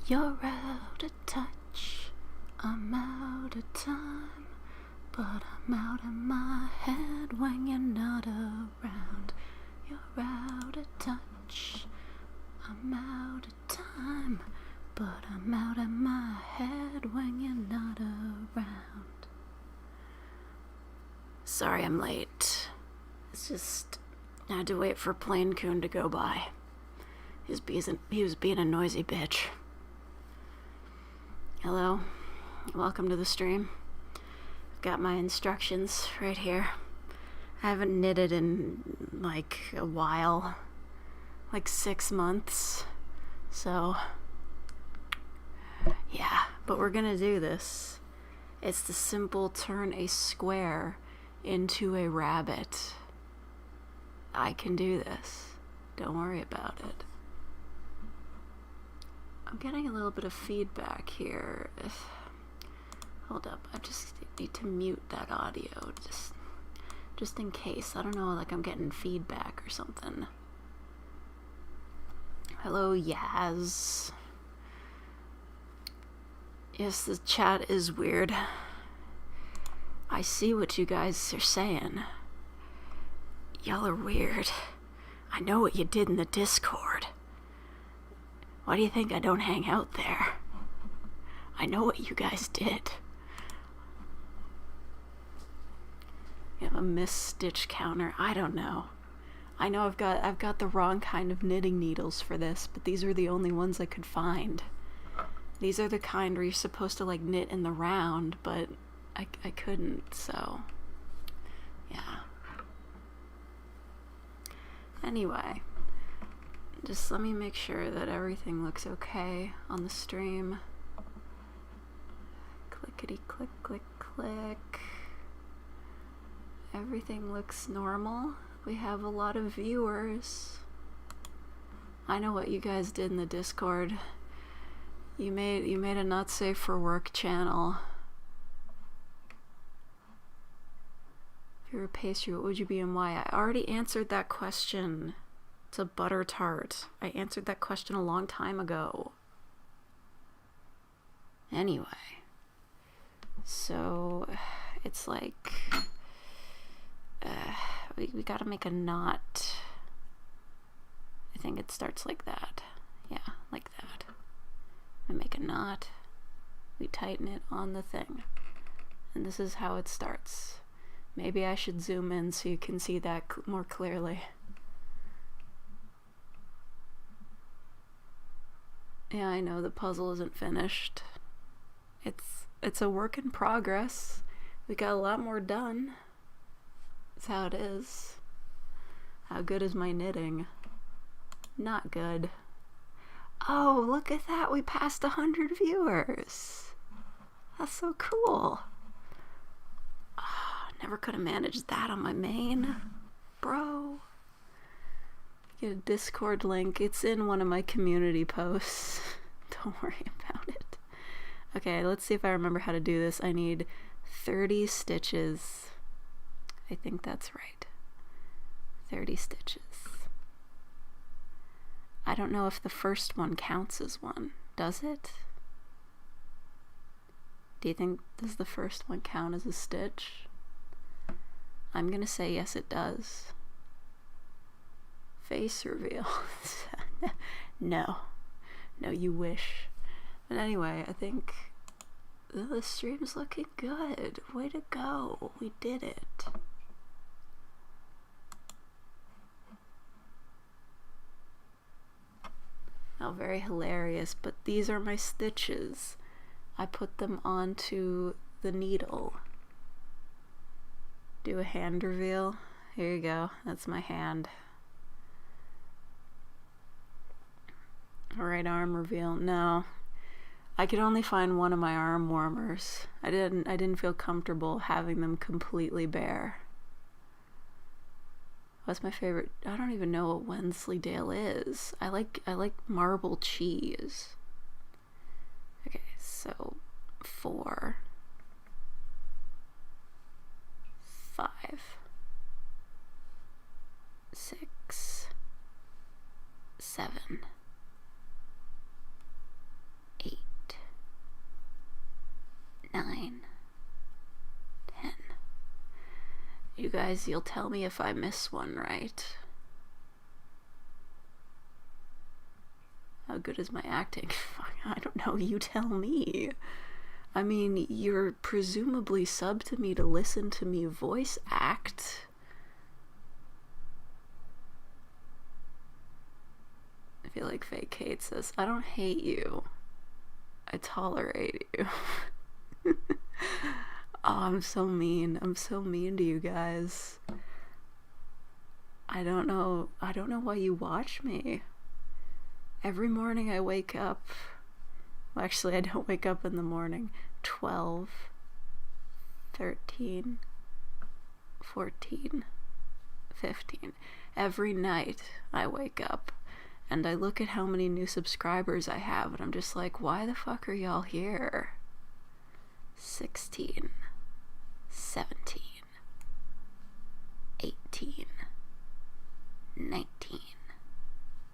You're out of touch, I'm out of time, but I'm out of my head when you're not around. You're out of touch, I'm out of time, but I'm out of my head when you're not around. Sorry I'm late. It's just, I had to wait for Plain Coon to go by. He was being a noisy bitch. Hello, welcome to the stream. I've got my instructions right here. I haven't knitted in like a while, like 6 months, so yeah, but we're gonna do this. It's the simple turn a square into a rabbit. I can do this, don't worry about it. I'm getting a little bit of feedback here. Hold up, I just need to mute that audio, just in case. I don't know, like I'm getting feedback or something. Hello, Yaz. Yes, the chat is weird. I see what you guys are saying. Y'all are weird. I know what you did in the Discord. Why do you think I don't hang out there? I know what you guys did. You have a misstitch counter. I don't know. I know I've got the wrong kind of knitting needles for this, but these are the only ones I could find. These are the kind where you're supposed to like knit in the round, but I couldn't, so yeah. Anyway, just let me make sure that everything looks okay on the stream. Clickety click click click. Everything looks normal. We have a lot of viewers. I know what you guys did in the Discord. You made a not safe for work channel. If you were a pastry, what would you be and why? I already answered that question. It's a butter tart. I answered that question a long time ago. Anyway, so it's like we gotta make a knot. I think it starts like that. Yeah, like that. We make a knot. We tighten it on the thing, and this is how it starts. Maybe I should zoom in so you can see that more clearly. Yeah, I know the puzzle isn't finished. It's a work in progress. We got a lot more done. That's how it is. How good is my knitting? Not good. Oh, look at that. We passed 100 viewers. That's so cool. Oh, never could have managed that on my main. Bro. Get a Discord link. It's in one of my community posts. Don't worry about it. Okay, let's see if I remember how to do this. I need 30 stitches. I think that's right. 30 stitches. I don't know if the first one counts as one. Does it? Do you think, does the first one count as a stitch? I'm gonna say yes, it does. Face reveal. No, you wish. But anyway, I think the stream's looking good. Way to go. We did it. Oh, very hilarious, but these are my stitches. I put them onto the needle. Do a hand reveal. Here you go. That's my hand. Right arm reveal. No. I could only find one of my arm warmers. I didn't feel comfortable having them completely bare. What's my favorite? I don't even know what Wensleydale is. I like marble cheese. Okay, so 4, 5, 6, 7, You guys, you'll tell me if I miss one, right? How good is my acting? I don't know, you tell me. I mean, you're presumably subbed to me to listen to me voice act. I feel like Fake hates this. I don't hate you. I tolerate you. Oh, I'm so mean. I'm so mean to you guys. I don't know why you watch me. Every morning I wake up. Well, actually, I don't wake up in the morning. 12, 13, 14, 15. Every night I wake up and I look at how many new subscribers I have and I'm just like, why the fuck are y'all here? 16, 17, 18, 19,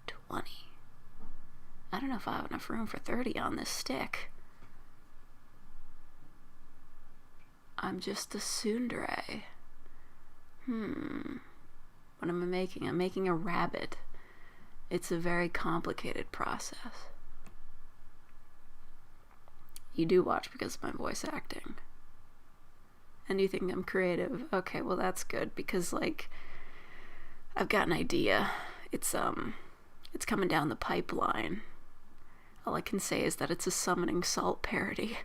20. I don't know if I have enough room for 30 on this stick. I'm just a tsundere. What am I making? I'm making a rabbit. It's a very complicated process. You do watch because of my voice acting. And you think I'm creative. Okay, well that's good because like I've got an idea. It's coming down the pipeline. All I can say is that it's a Summoning Salt parody.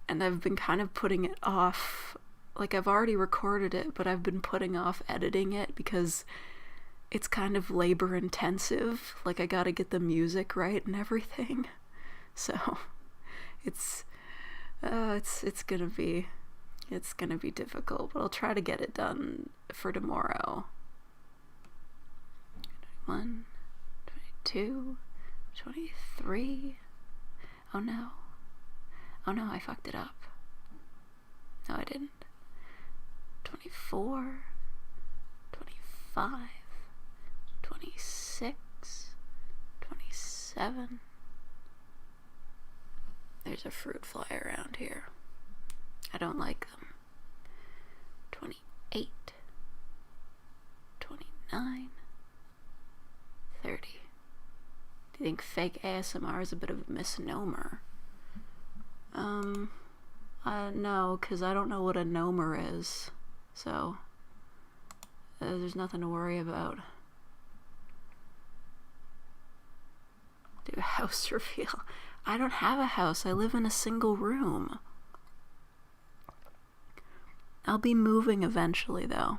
And I've been kind of putting it off. Like I've already recorded it, but I've been putting off editing it because it's kind of labor intensive. Like I gotta get the music right and everything. So it's gonna be difficult, but I'll try to get it done for tomorrow. 21, 22, 23. Oh no, I fucked it up. No, I didn't. 24, 25, 26, 27. There's a fruit fly around here. I don't like them. 28, 29, 30. Do you think fake ASMR is a bit of a misnomer? No, because I don't know what a nomer is. So, there's nothing to worry about. Do a house reveal. I don't have a house. I live in a single room. I'll be moving eventually, though.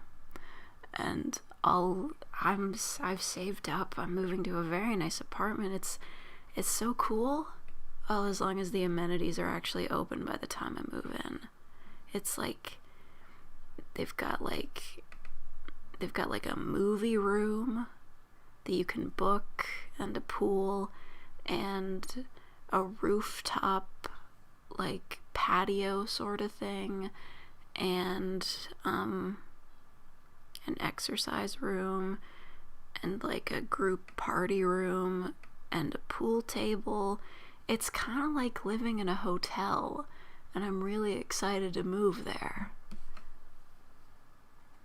And I've saved up. I'm moving to a very nice apartment. It's so cool. Well, as long as the amenities are actually open by the time I move in. It's like they've got like a movie room that you can book and a pool and a rooftop like patio sort of thing and an exercise room and like a group party room and a pool table. It's kind of like living in a hotel, and I'm really excited to move there.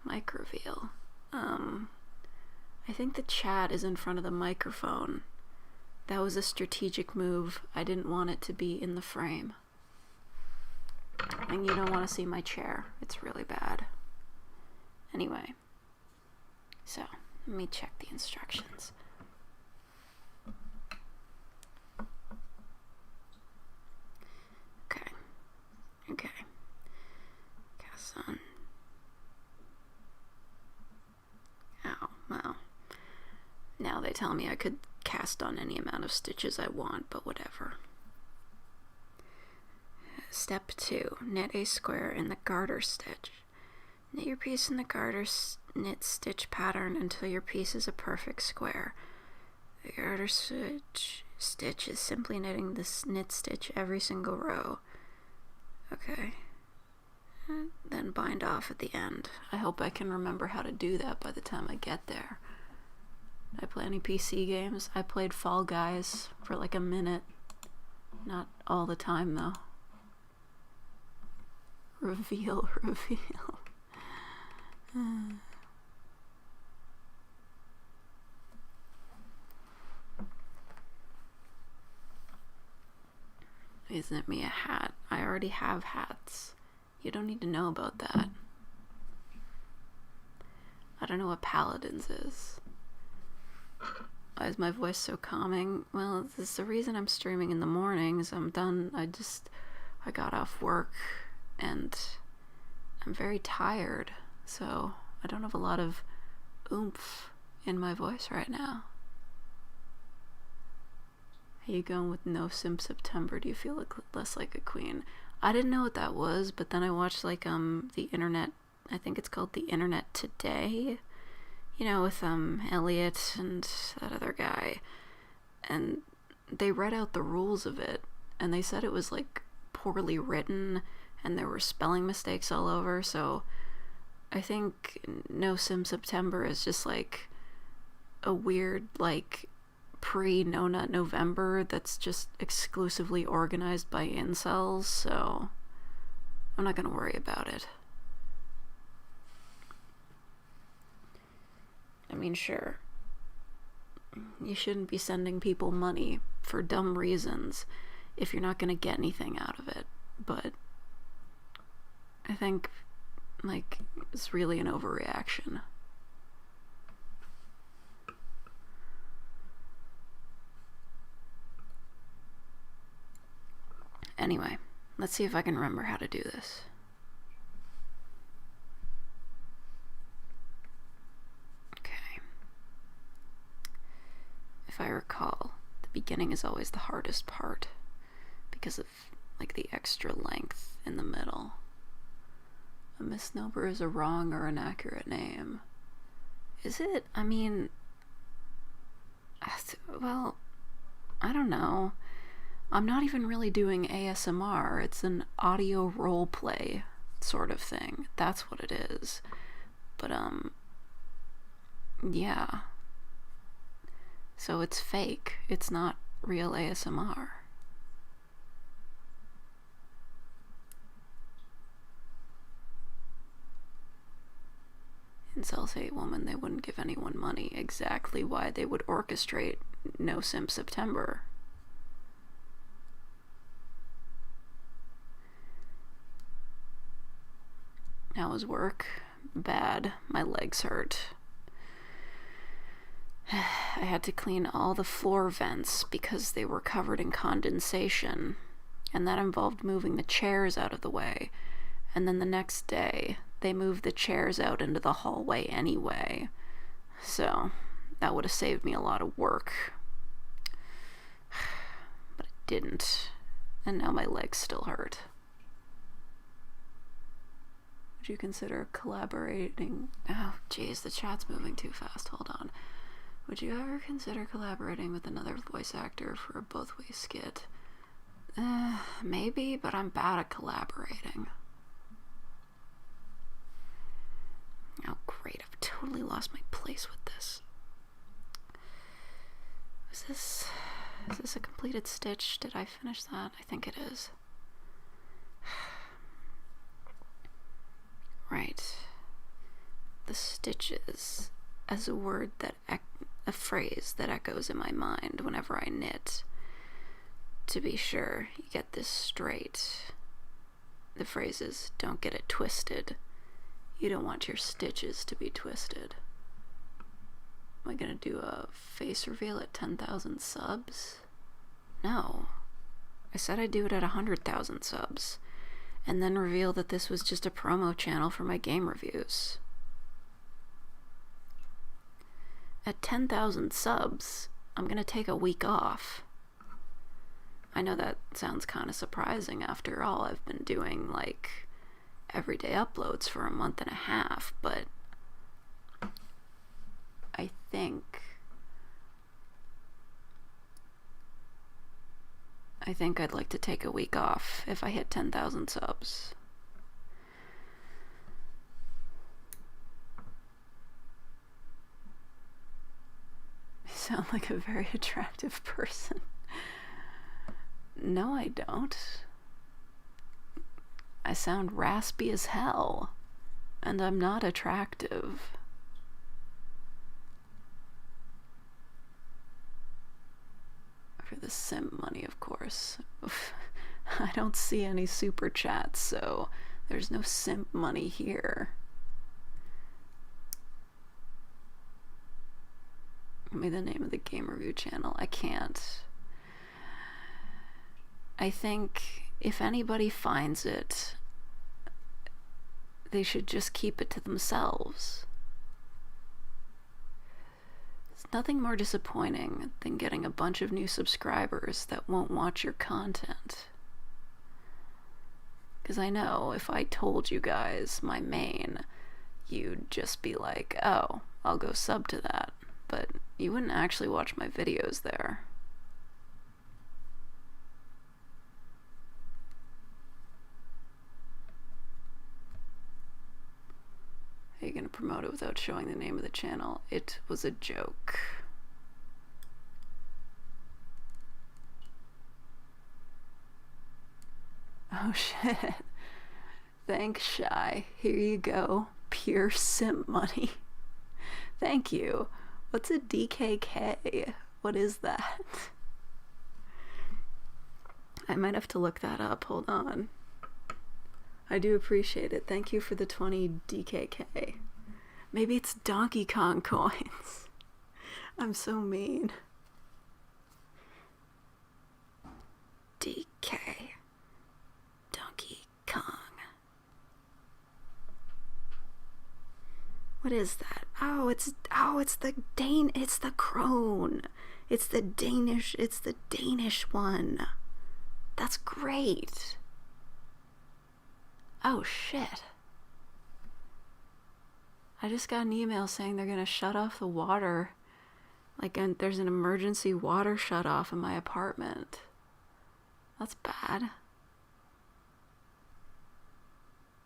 Mic reveal. I think the chat is in front of the microphone. That was a strategic move. I didn't want it to be in the frame. And you don't want to see my chair. It's really bad. Anyway. So, let me check the instructions. Okay. Cast on. Oh, well. Now they tell me I could cast on any amount of stitches I want, but whatever. Step 2. Knit a square in the garter stitch. Knit your piece in the garter knit stitch pattern until your piece is a perfect square. The garter stitch is simply knitting this knit stitch every single row. Okay. And then bind off at the end. I hope I can remember how to do that by the time I get there. Did I play any PC games? I played Fall Guys for like a minute. Not all the time though. Reveal. Isn't it me a hat? I already have hats. You don't need to know about that. I don't know what Paladins is. Why is my voice so calming? Well, this is the reason I'm streaming in the mornings. I'm done. I got off work and I'm very tired, so I don't have a lot of oomph in my voice right now. Are you going with No Sim September? Do you feel less like a queen? I didn't know what that was, but then I watched like the internet, I think it's called The Internet Today, you know, with Elliot and that other guy, and they read out the rules of it, and they said it was like poorly written and there were spelling mistakes all over. So I think No Sim September is just like a weird like pre-No Nut November that's just exclusively organized by incels, so I'm not gonna worry about it. I mean, sure, you shouldn't be sending people money for dumb reasons if you're not gonna get anything out of it, but I think like it's really an overreaction. Anyway, let's see if I can remember how to do this. Okay. If I recall, the beginning is always the hardest part because of like the extra length in the middle. A misnomer is a wrong or inaccurate name. Is it? I mean, well, I don't know. I'm not even really doing ASMR. It's an audio roleplay sort of thing. That's what it is. But, yeah. So it's fake. It's not real ASMR. Incels hate women. They wouldn't give anyone money. Exactly why they would orchestrate No Sim September. How was work? Bad. My legs hurt. I had to clean all the floor vents because they were covered in condensation, and that involved moving the chairs out of the way. And then the next day, they moved the chairs out into the hallway anyway. So, that would have saved me a lot of work. But it didn't. And now my legs still hurt. Would you consider collaborating? Oh, jeez, the chat's moving too fast. Hold on. Would you ever consider collaborating with another voice actor for a both-way skit? Maybe, but I'm bad at collaborating. Oh, great. I've totally lost my place with this. Is this a completed stitch? Did I finish that? I think it is. Right. The stitches as a word that a phrase that echoes in my mind whenever I knit. To be sure, you get this straight. The phrase is, don't get it twisted. You don't want your stitches to be twisted. Am I gonna do a face reveal at 10,000 subs? No. I said I'd do it at 100,000 subs, and then reveal that this was just a promo channel for my game reviews. At 10,000 subs, I'm gonna take a week off. I know that sounds kind of surprising. After all, I've been doing like everyday uploads for a month and a half, but I think I'd like to take a week off if I hit 10,000 subs. You sound like a very attractive person. No, I don't. I sound raspy as hell, and I'm not attractive. For the simp money, of course. I don't see any super chats, so there's no simp money here. Give me the name of the game review channel. I can't. I think if anybody finds it, they should just keep it to themselves. There's nothing more disappointing than getting a bunch of new subscribers that won't watch your content. Because I know if I told you guys my main, you'd just be like, oh, I'll go sub to that. But you wouldn't actually watch my videos there. How are you going to promote it without showing the name of the channel? It was a joke. Oh shit. Thanks, Shy. Here you go. Pure simp money. Thank you. What's a DKK? What is that? I might have to look that up. Hold on. I do appreciate it. Thank you for the 20 DKK. Maybe it's Donkey Kong coins. I'm so mean. DK. Donkey Kong. What is that? It's the crone. It's the Danish one. That's great. Oh shit. I just got an email saying they're gonna shut off the water. There's an emergency water shut off in my apartment. That's bad.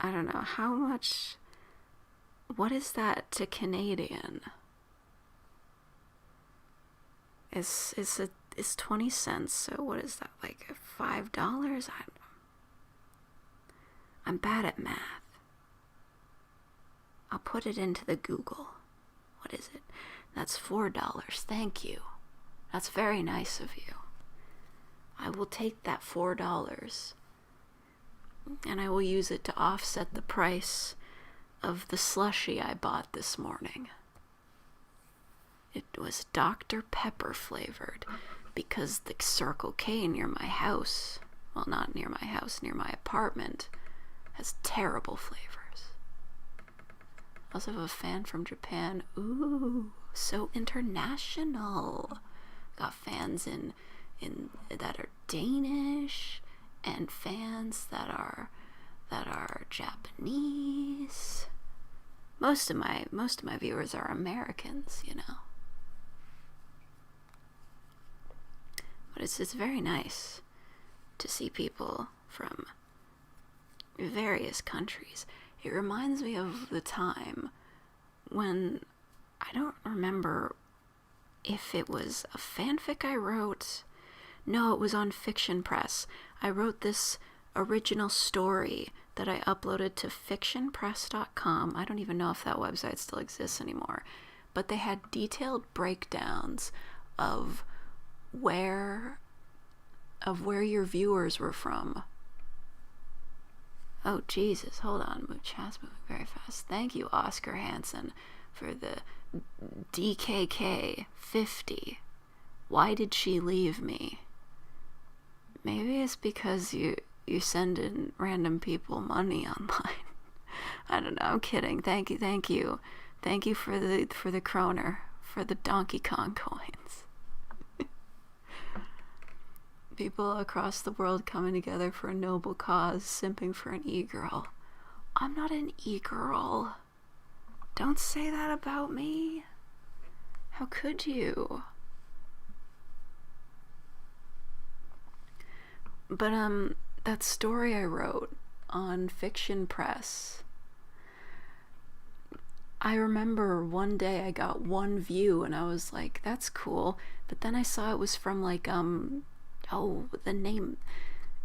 I don't know how much. What is that to Canadian? It's 20 cents, so what is that, like $5? I'm bad at math. I'll put it into the Google. What is it? That's $4. Thank you. That's very nice of you. I will take that $4 and I will use it to offset the price of the slushie I bought this morning. It was Dr. Pepper flavored because the Circle K near my house, well, not near my house, near my apartment, has terrible flavors. I also have a fan from Japan. Ooh, so international. Got fans in that are Danish and fans that are Japanese. Most of my viewers are Americans, you know. But it's very nice to see people from various countries. It reminds me of the time when, I don't remember if it was a fanfic I wrote. No, it was on Fiction Press. I wrote this original story that I uploaded to fictionpress.com. I don't even know if that website still exists anymore. But they had detailed breakdowns of where your viewers were from. Oh, Jesus, hold on. Chat's moving very fast. Thank you, Oscar Hansen, for the DKK 50. Why did she leave me? Maybe it's because you send in random people money online. I don't know. I'm kidding. Thank you. Thank you for the kroner, for the Donkey Kong coins. People across the world coming together for a noble cause, simping for an e-girl. I'm not an e-girl. Don't say that about me. How could you? But that story I wrote on Fiction Press, I remember one day I got one view and I was like, that's cool. But then I saw it was from like the name,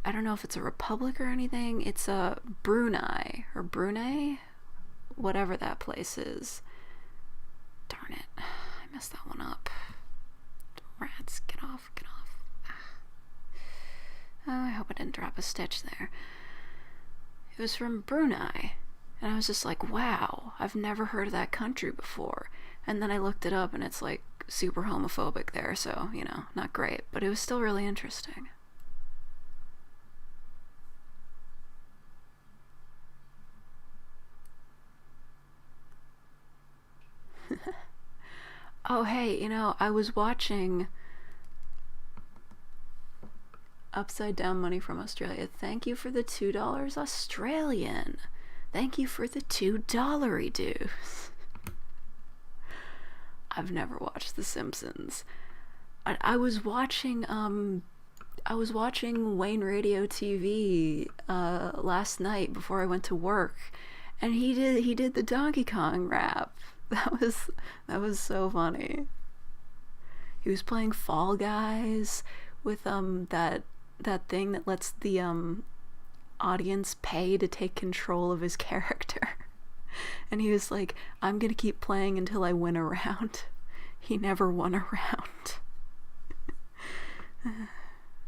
I don't know if it's a republic or anything. It's a Brunei or Brunei, whatever that place is. Darn it, I messed that one up. Rats, get off. Oh, I hope I didn't drop a stitch there. It was from Brunei. And I was just like, wow, I've never heard of that country before. And then I looked it up and it's like super homophobic there, so, you know, not great. But it was still really interesting. Oh, hey, you know, I was watching Upside Down Money from Australia. Thank you for the $2 Australian. Thank you for the $2 dues. I've never watched The Simpsons. I was watching Wayne Radio TV last night before I went to work, and he did the Donkey Kong rap. That was so funny. He was playing Fall Guys with that thing that lets the audience pay to take control of his character. And he was like, I'm gonna keep playing until I win a round. He never won a round.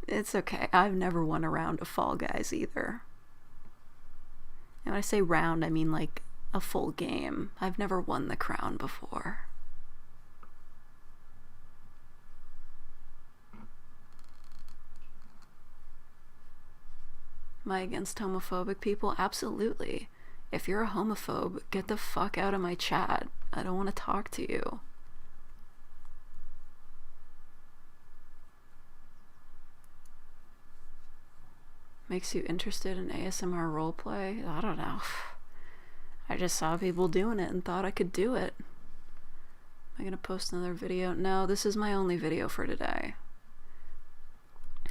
It's okay. I've never won a round of Fall Guys either. And when I say round, I mean like a full game. I've never won the crown before. Am I against homophobic people? Absolutely. If you're a homophobe, get the fuck out of my chat. I don't want to talk to you. Makes you interested in ASMR roleplay? I don't know. I just saw people doing it and thought I could do it. Am I gonna post another video? No, this is my only video for today.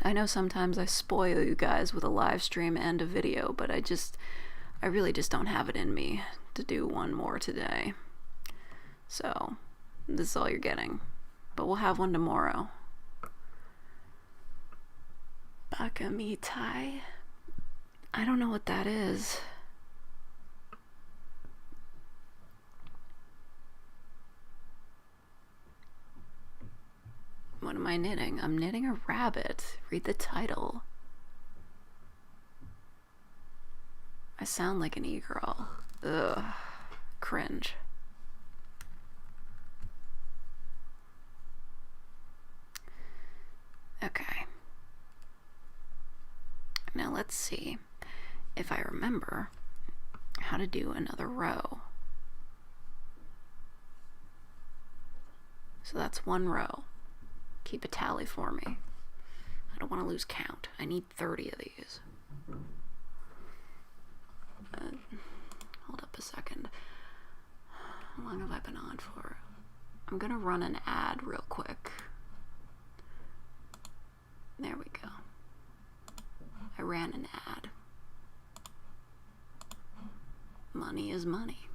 I know sometimes I spoil you guys with a live stream and a video, but I really just don't have it in me to do one more today. So, this is all you're getting. But we'll have one tomorrow. Bakamitai? I don't know what that is. What am I knitting? I'm knitting a rabbit. Read the title. I sound like an e-girl. Ugh. Cringe. Okay. Now let's see if I remember how to do another row. So that's one row. Keep a tally for me. I don't want to lose count. I need 30 of these. Hold up a second. How long have I been on for? I'm gonna run an ad real quick. There we go. I ran an ad. Money is money.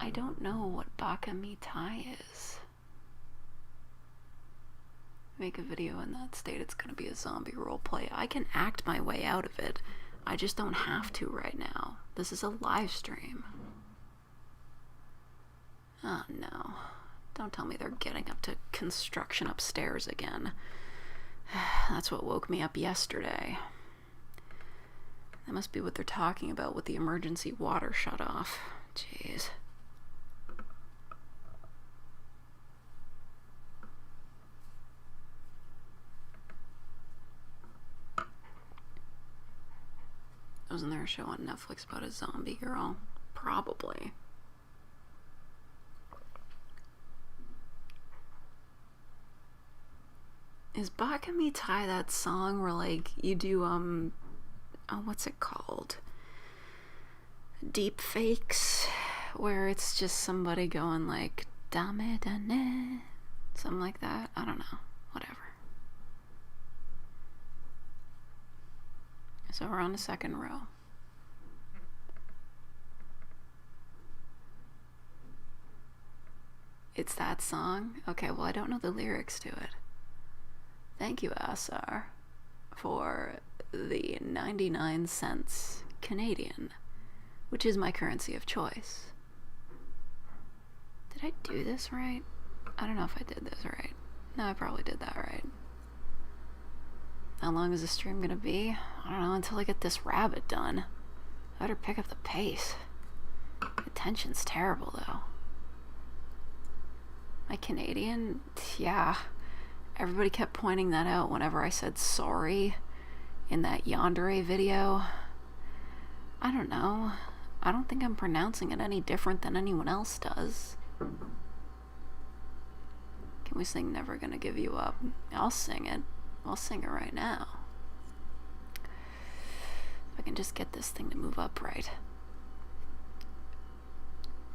I don't know what Baka Mitai is. Make a video in that state, it's gonna be a zombie roleplay. I can act my way out of it. I just don't have to right now. This is a live stream. Oh no. Don't tell me they're getting up to construction upstairs again. That's what woke me up yesterday. That must be what they're talking about with the emergency water shut off. Jeez. Wasn't there a show on Netflix about a zombie girl? Probably. Is Baka Mitai that song where like you do oh, what's it called? Deep fakes, where it's just somebody going like dame dane, something like that. I don't know. Whatever. So we're on the second row. It's that song? Okay, well I don't know the lyrics to it. Thank you, Asar, for the 99 cents Canadian, which is my currency of choice. Did I do this right? I don't know if I did this right. No, I probably did that right. How long is the stream gonna be? I don't know, until I get this rabbit done. I better pick up the pace. The tension's terrible, though. My Canadian? Yeah. Everybody kept pointing that out whenever I said sorry in that Yandere video. I don't know. I don't think I'm pronouncing it any different than anyone else does. Can we sing Never Gonna Give You Up? I'll sing it. I'll sing it right now. If I can just get this thing to move up right.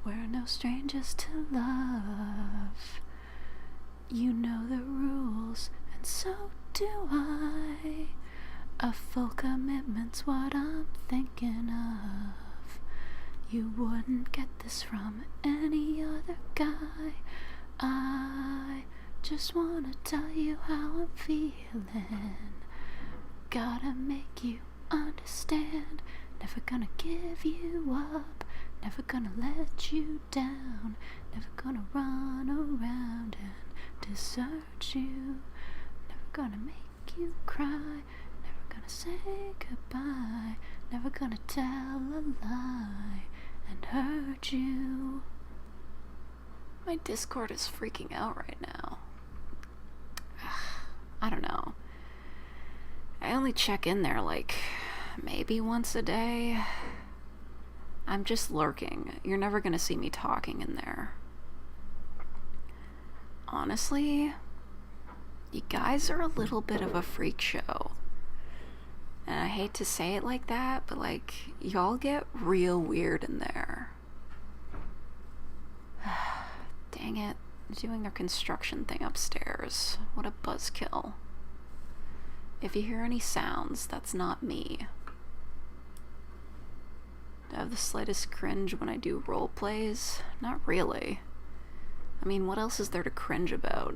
We're no strangers to love. You know the rules, and so do I. A full commitment's what I'm thinking of. You wouldn't get this from any other guy. I just wanna tell you how I'm feeling. Gotta make you understand. Never gonna give you up. Never gonna let you down. Never gonna run around and desert you. Never gonna make you cry. Never gonna say goodbye. Never gonna tell a lie and hurt you. My Discord is freaking out right now. I don't know. I only check in there like maybe once a day. I'm just lurking. You're never gonna see me talking in there. Honestly, you guys are a little bit of a freak show. And I hate to say it like that, but like, y'all get real weird in there. Dang it. They're doing their construction thing upstairs. What a buzzkill. If you hear any sounds, that's not me. Do I have the slightest cringe when I do role plays? Not really. I mean, what else is there to cringe about?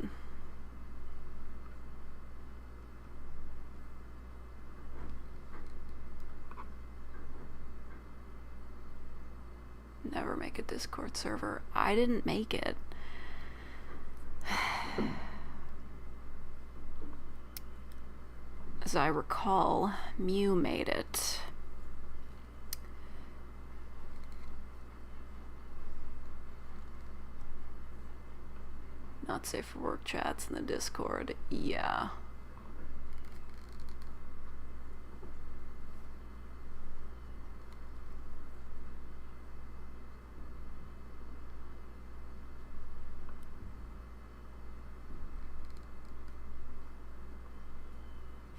Never make a Discord server. I didn't make it. As I recall, Mew made it. Not safe for work chats in the Discord. Yeah.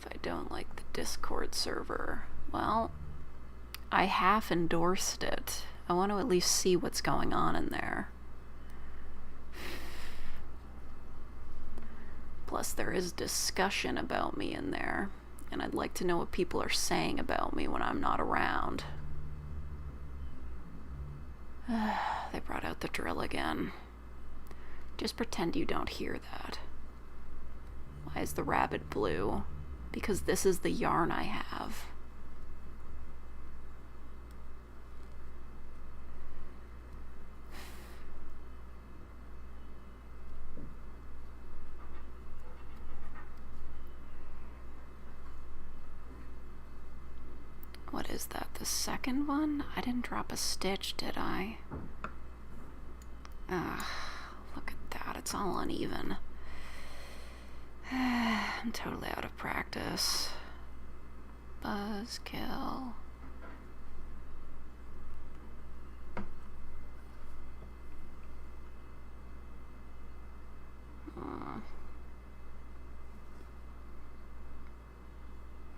If I don't like the Discord server, well, I half endorsed it. I want to at least see what's going on in there. Plus, there is discussion about me in there, and I'd like to know what people are saying about me when I'm not around. They brought out the drill again. Just pretend you don't hear that. Why is the rabbit blue? Because this is the yarn I have. What is that? The second one? I didn't drop a stitch, did I? Look at that. It's all uneven. I'm totally out of practice. Buzzkill.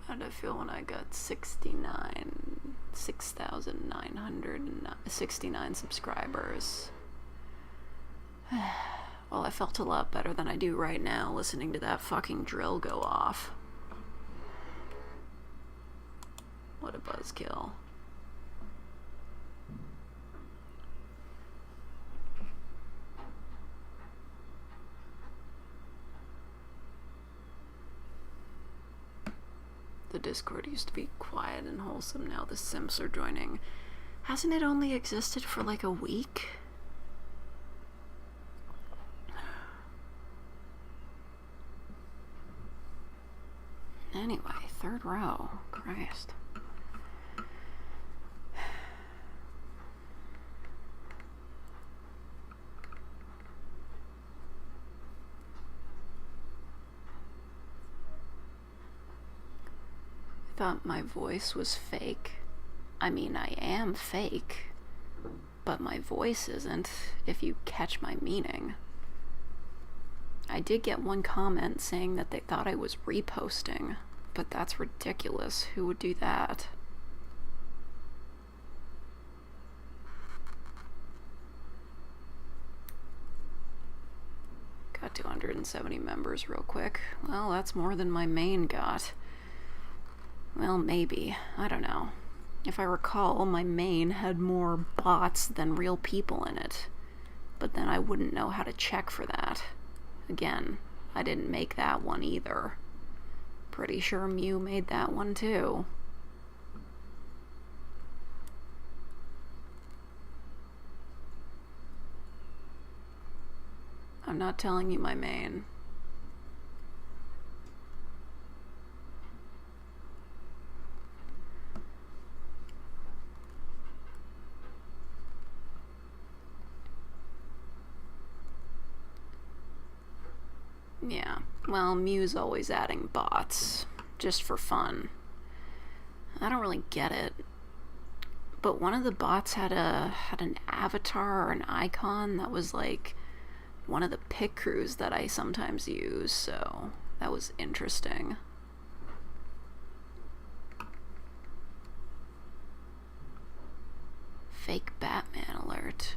How did I feel when I got 6,969 subscribers? Well, I felt a lot better than I do right now listening to that fucking drill go off. What a buzzkill. The Discord used to be quiet and wholesome. Now the Simps are joining. Hasn't it only existed for like a week? Anyway. third row. Christ. I thought my voice was fake. I mean, I am fake, but my voice isn't, if you catch my meaning. I did get one comment saying that they thought I was reposting, but that's ridiculous. Who would do that? Got 270 members real quick. Well, that's more than my main got. Well, maybe. I don't know. If I recall, my main had more bots than real people in it. But then I wouldn't know how to check for that. Again, I didn't make that one either. Pretty sure Mew made that one too. I'm not telling you my main. Yeah, well, Mew's always adding bots, just for fun. I don't really get it. But one of the bots had an avatar or an icon that was like one of the pit crews that I sometimes use, so that was interesting. Fake Batman alert.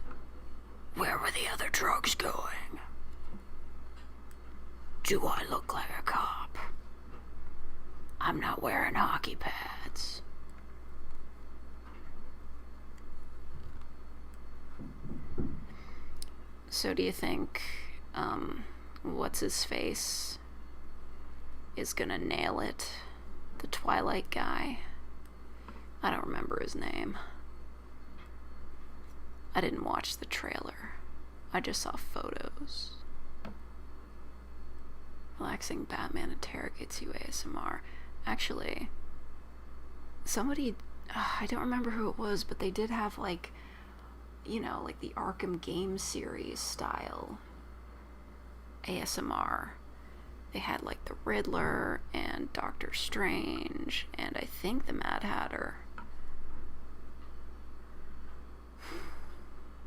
Where were the other drugs going? Do I look like a cop? I'm not wearing hockey pads. So do you think, what's-his-face is gonna nail it? The Twilight guy? I don't remember his name. I didn't watch the trailer. I just saw photos. Relaxing Batman interrogates you ASMR. Actually, somebody, I don't remember who it was, but they did have like, you know, like the Arkham game series style ASMR. They had like the Riddler and Doctor Strange and I think the Mad Hatter.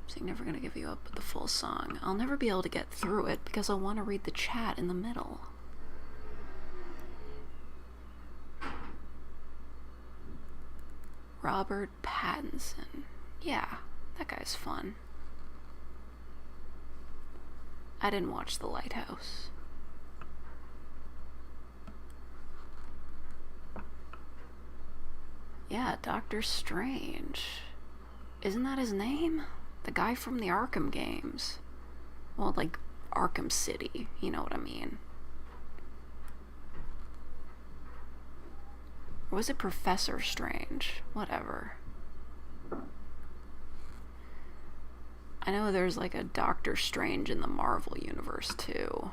So I'm never gonna give you up with the full song. I'll never be able to get through it because I'll want to read the chat in the middle. Robert Pattinson. Yeah, that guy's fun. I didn't watch The Lighthouse. Yeah, Doctor Strange. Isn't that his name? The guy from the Arkham games. Well, like, Arkham City, you know what I mean. Or was it Professor Strange? Whatever. I know there's like a Doctor Strange in the Marvel universe too.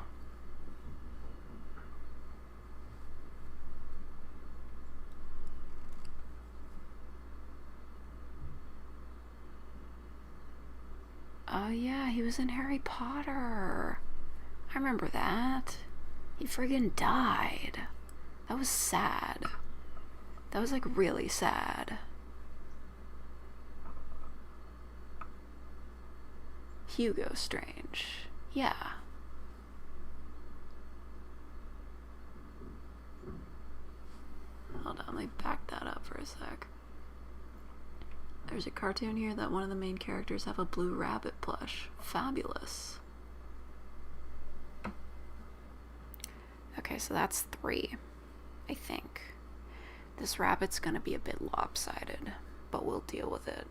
Oh yeah, he was in Harry Potter. I remember that. He friggin' died. That was sad. That was like really sad. Hugo Strange. Yeah. Hold on, let me back that up for a sec. There's a cartoon here that one of the main characters have a blue rabbit plush. Fabulous. Okay, so that's 3, I think. This rabbit's gonna be a bit lopsided, but we'll deal with it.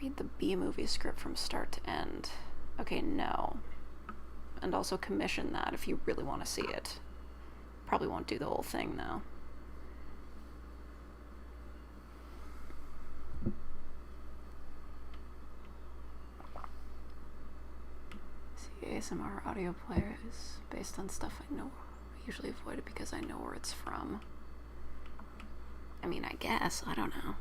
Read the B-movie script from start to end. Okay, no. And also commission that if you really want to see it. Probably won't do the whole thing, though. See, ASMR audio player is based on stuff I know usually avoid it because I know where it's from. I mean, I guess. I don't know.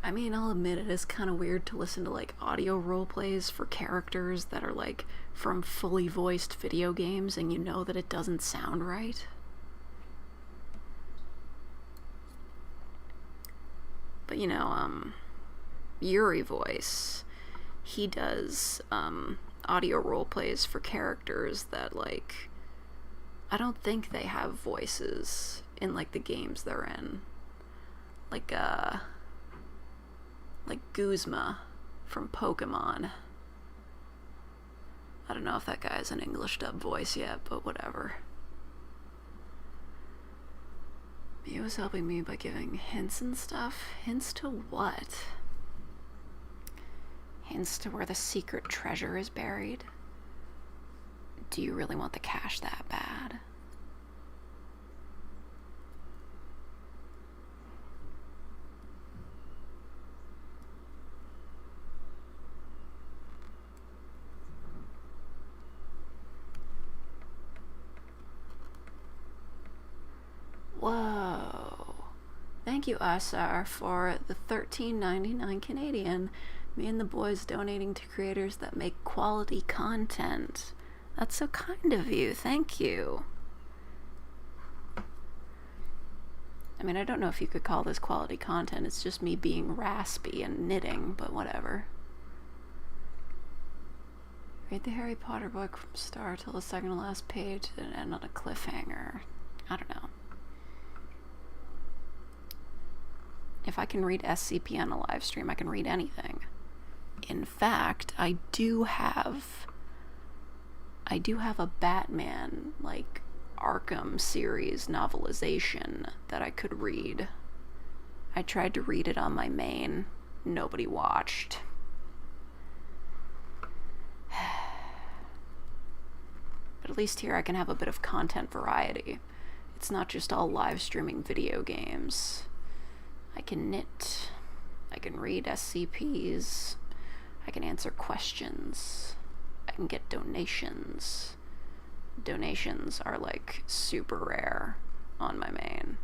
I mean, I'll admit it is kind of weird to listen to, like, audio roleplays for characters that are, like, from fully voiced video games and you know that it doesn't sound right. But, you know, Yuri Voice, he does, audio roleplays for characters that, like, I don't think they have voices in, like, the games they're in. Like Guzma from Pokemon. I don't know if that guy has an English dub voice yet, but whatever. He was helping me by giving hints and stuff. Hints to what? Hints to where the secret treasure is buried? Do you really want the cash that bad? Whoa. Thank you, Asar, for the $13.99 Canadian. Me and the boys donating to creators that make quality content. That's so kind of you. Thank you. I mean, I don't know if you could call this quality content. It's just me being raspy and knitting, but whatever. Read the Harry Potter book from start till the second to last page and end on a cliffhanger. I don't know. If I can read SCP on a live stream, I can read anything. In fact, I do have a Batman, like, Arkham series novelization that I could read. I tried to read it on my main. Nobody watched. But at least here I can have a bit of content variety. It's not just all live streaming video games. I can knit. I can read SCPs. I can answer questions. I can get donations. Donations are, like, super rare on my main.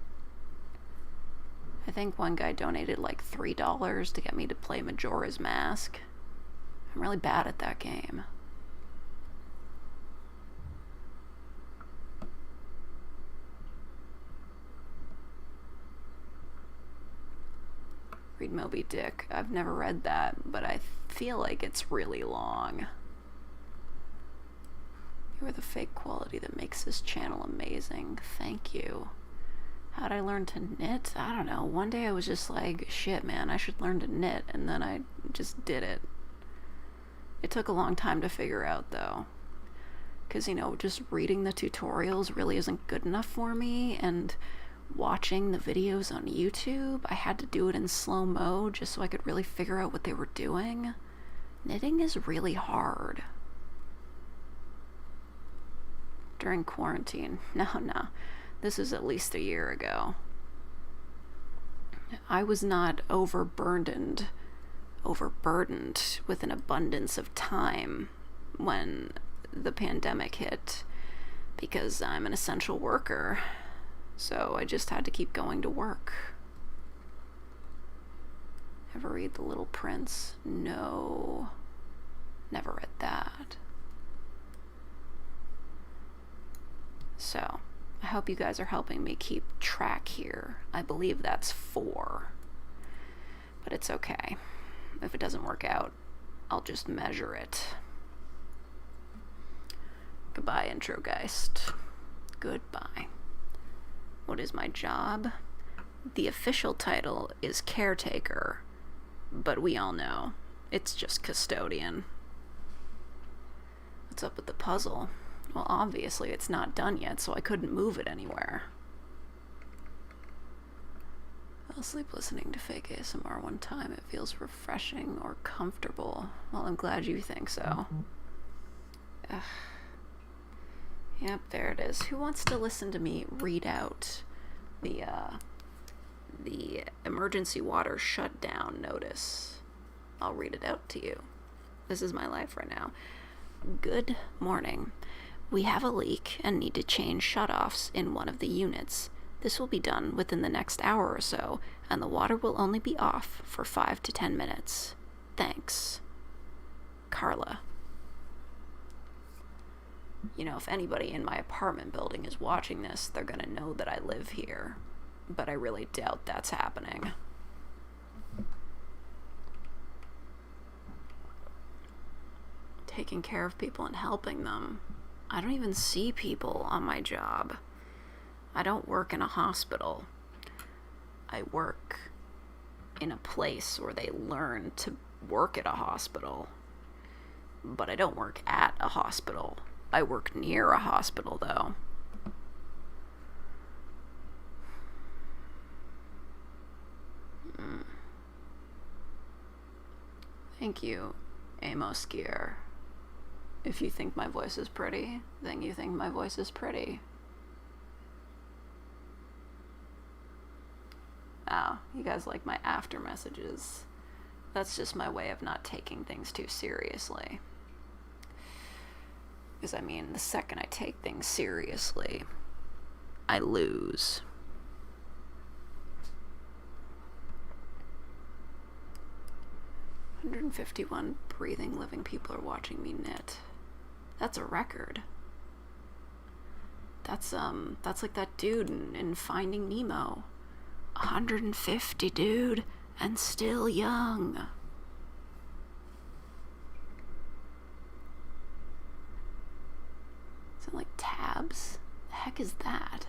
I think one guy donated like $3 to get me to play Majora's Mask. I'm really bad at that game. Read Moby Dick. I've never read that, but I feel like it's really long. You are the fake quality that makes this channel amazing. Thank you. How'd I learn to knit? I don't know. One day I was just like, shit, man, I should learn to knit, and then I just did it. It took a long time to figure out, though. Because, you know, just reading the tutorials really isn't good enough for me, and watching the videos on YouTube, I had to do it in slow-mo just so I could really figure out what they were doing. Knitting is really hard. During quarantine. No. This is at least a year ago. I was not overburdened with an abundance of time when the pandemic hit, because I'm an essential worker. So I just had to keep going to work. Ever read The Little Prince? No. Never read that. So, I hope you guys are helping me keep track here. I believe that's 4. But it's okay. If it doesn't work out, I'll just measure it. Goodbye, Introgeist. Goodbye. What is my job? The official title is caretaker, but we all know it's just custodian. What's up with the puzzle? Well, obviously it's not done yet, so I couldn't move it anywhere. I'll sleep listening to fake ASMR one time. It feels refreshing or comfortable. Well, I'm glad you think so. Ugh. Yep, there it is. Who wants to listen to me read out the emergency water shutdown notice? I'll read it out to you. This is my life right now. Good morning. We have a leak and need to change shutoffs in one of the units. This will be done within the next hour or so, and the water will only be off for 5 to 10 minutes. Thanks. Carla. You know, if anybody in my apartment building is watching this, they're gonna know that I live here. But I really doubt that's happening. Taking care of people and helping them. I don't even see people on my job. I don't work in a hospital. I work in a place where they learn to work at a hospital. But I don't work at a hospital. I work near a hospital, though. Thank you, Amos Gear. If you think my voice is pretty, then you think my voice is pretty. Oh, you guys like my after messages. That's just my way of not taking things too seriously. Because, I mean, the second I take things seriously, I lose. "151 breathing, living people are watching me knit." That's a record. That's like that dude in Finding Nemo. 150, dude, and still young. Is it like tabs? The heck is that?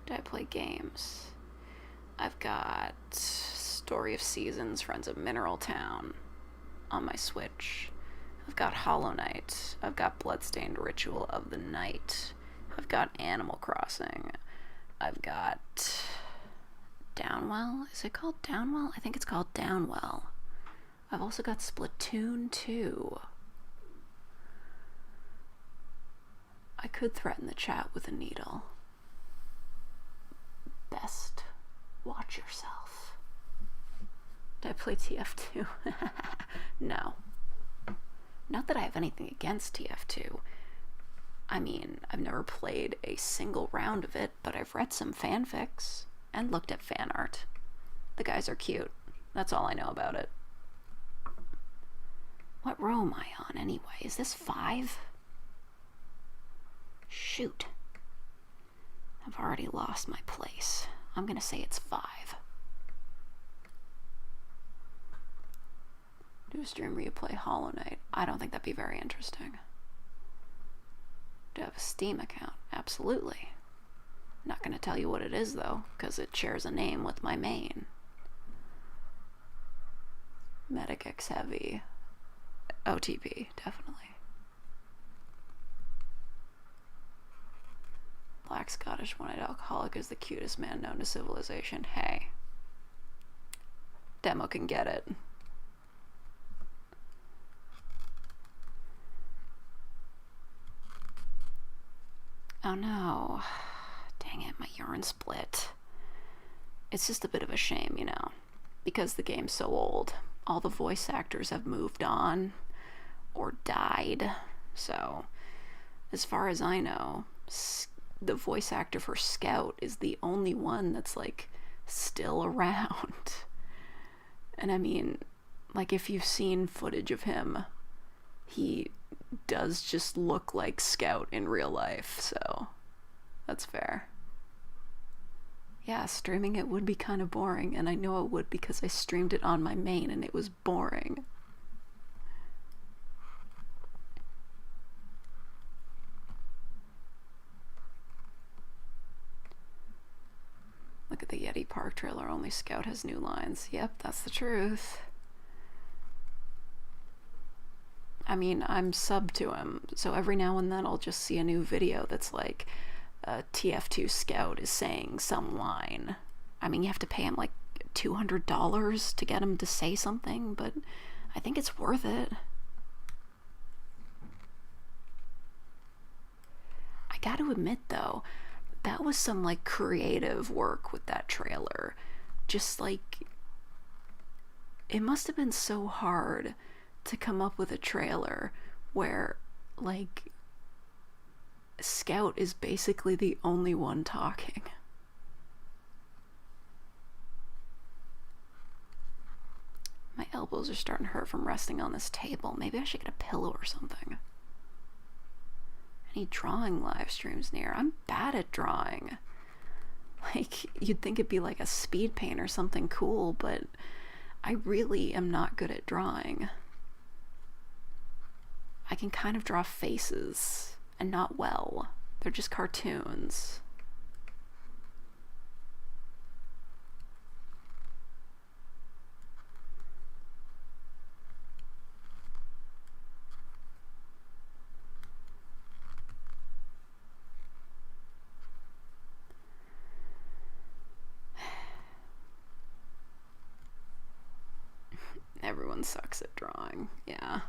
Do I play games? I've got Story of Seasons, Friends of Mineral Town on my Switch. I've got Hollow Knight. I've got Bloodstained Ritual of the Night. I've got Animal Crossing. I've got Downwell. Is it called Downwell? I think it's called Downwell. I've also got Splatoon 2. I could threaten the chat with a needle. Best watch yourself. Did I play TF2? No. Not that I have anything against TF2. I mean, I've never played a single round of it, but I've read some fanfics and looked at fan art. The guys are cute. That's all I know about it. What row am I on anyway? Is this 5? Shoot. I've already lost my place. I'm gonna say it's 5. Do a stream where you play Hollow Knight. I don't think that'd be very interesting. Do I have a Steam account? Absolutely. Not gonna tell you what it is though, because it shares a name with my main. Medic X Heavy. OTP, definitely. Black Scottish one-eyed alcoholic is the cutest man known to civilization. Hey. Demo can get it. Oh no. Dang it, my urine split. It's just a bit of a shame, you know, because the game's so old. All the voice actors have moved on or died. So, as far as I know, the voice actor for Scout is the only one that's, like, still around. And I mean, like, if you've seen footage of him, he does just look like Scout in real life, so that's fair. Yeah, streaming it would be kind of boring, and I know it would because I streamed it on my main and it was boring. Look at the Yeti Park trailer, only Scout has new lines. Yep, that's the truth. I mean, I'm sub to him, so every now and then I'll just see a new video that's like, TF2 Scout is saying some line. I mean, you have to pay him like $200 to get him to say something, but I think it's worth it. I gotta admit though, that was some like creative work with that trailer. Just like, it must have been so hard to come up with a trailer where like, Scout is basically the only one talking. My elbows are starting to hurt from resting on this table. Maybe I should get a pillow or something. Any drawing live streams near? I'm bad at drawing. Like, you'd think it'd be like a speed paint or something cool, but I really am not good at drawing. I can kind of draw faces, and not well. They're just cartoons. Everyone sucks at drawing, yeah.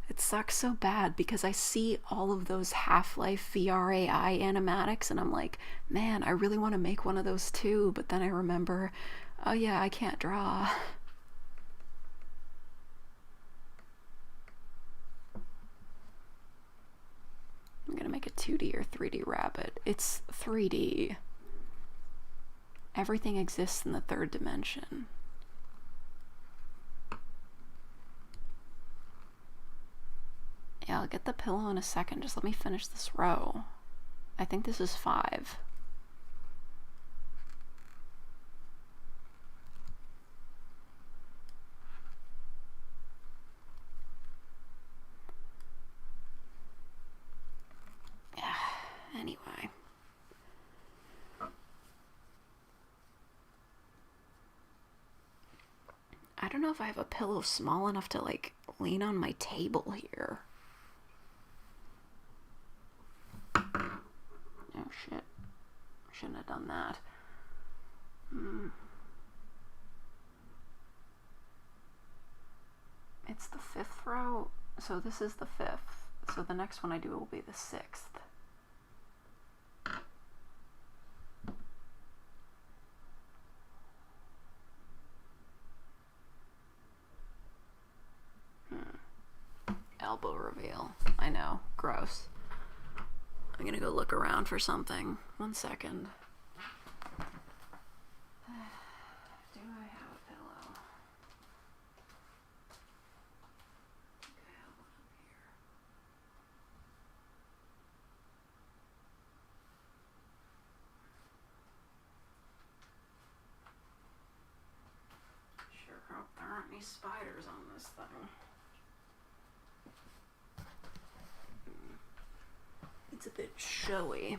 It sucks so bad because I see all of those Half-Life VRAI animatics and I'm like, man, I really want to make one of those too, but then I remember, oh yeah, I can't draw. I'm gonna make a 2D or 3D rabbit. It's 3D. Everything exists in the third dimension. Yeah, I'll get the pillow in a second. Just let me finish this row. I think this is 5. Yeah, anyway. I don't know if I have a pillow small enough to, like, lean on my table here. Oh shit. Shouldn't have done that. It's the 5th row, so this is the 5th. So the next one I do will be the 6th. Elbow reveal. I know. Gross. I'm gonna go look around for something. 1 second. Do I have a pillow? I think I have one up here. Sure hope there aren't any spiders on this thing. It's a bit showy,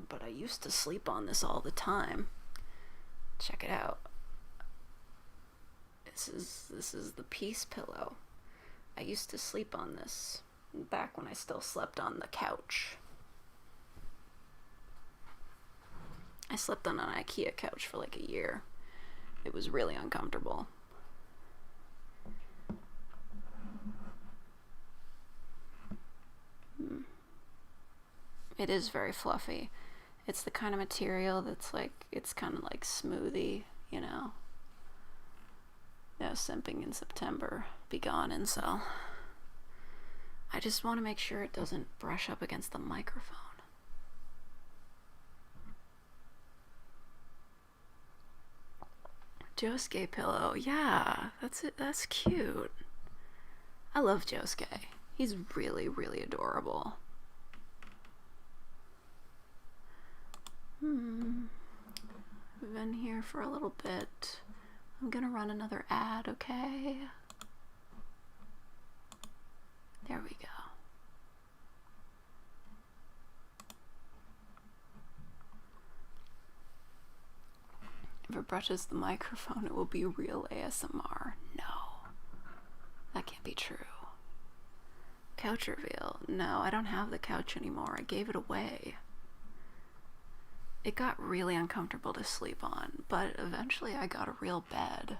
but I used to sleep on this all the time. Check it out. This is the peace pillow. I used to sleep on this back when I still slept on the couch. I slept on an IKEA couch for like a year. It was really uncomfortable. It is very fluffy. It's the kind of material that's like, it's kind of like smoothie, you know? No simping in September. Be gone, incel. I just want to make sure it doesn't brush up against the microphone. Josuke pillow. Yeah, that's it. That's cute. I love Josuke. He's really, really adorable. I've been here for a little bit. I'm gonna run another ad, okay? There we go. If it brushes the microphone, it will be real ASMR. No, that can't be true. Couch reveal. No, I don't have the couch anymore. I gave it away. It got really uncomfortable to sleep on, but eventually I got a real bed.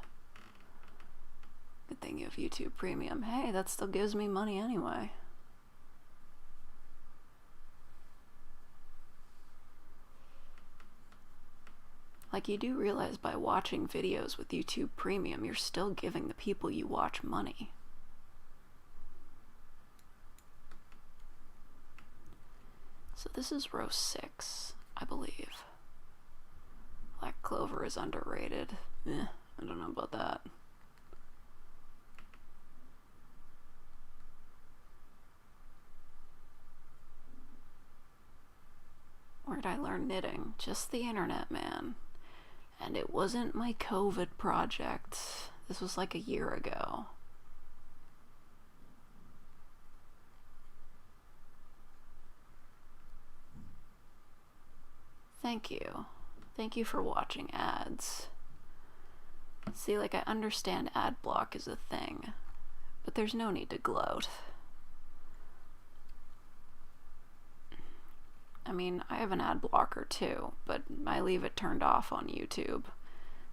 Good thing you have YouTube Premium. Hey, that still gives me money anyway. Like, you do realize by watching videos with YouTube Premium, you're still giving the people you watch money. So this is row 6, I believe. Black clover is underrated. I don't know about that. Where did I learn knitting? Just the internet, man. And it wasn't my COVID project. This was like a year ago. Thank you. Thank you for watching ads. See, like, I understand ad block is a thing, but there's no need to gloat. I mean, I have an ad blocker too, but I leave it turned off on YouTube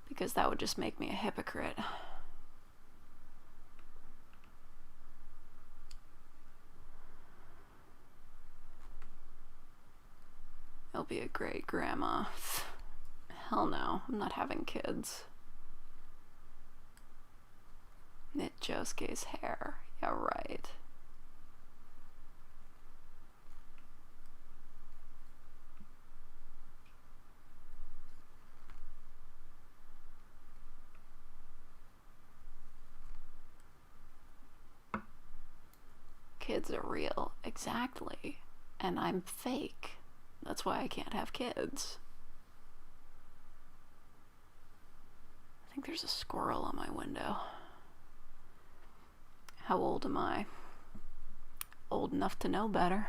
because that would just make me a hypocrite. I'll be a great grandma. Hell no, I'm not having kids. Knit Josuke's hair. Yeah, right. Kids are real. Exactly. And I'm fake. That's why I can't have kids. I think there's a squirrel on my window. How old am I? Old enough to know better.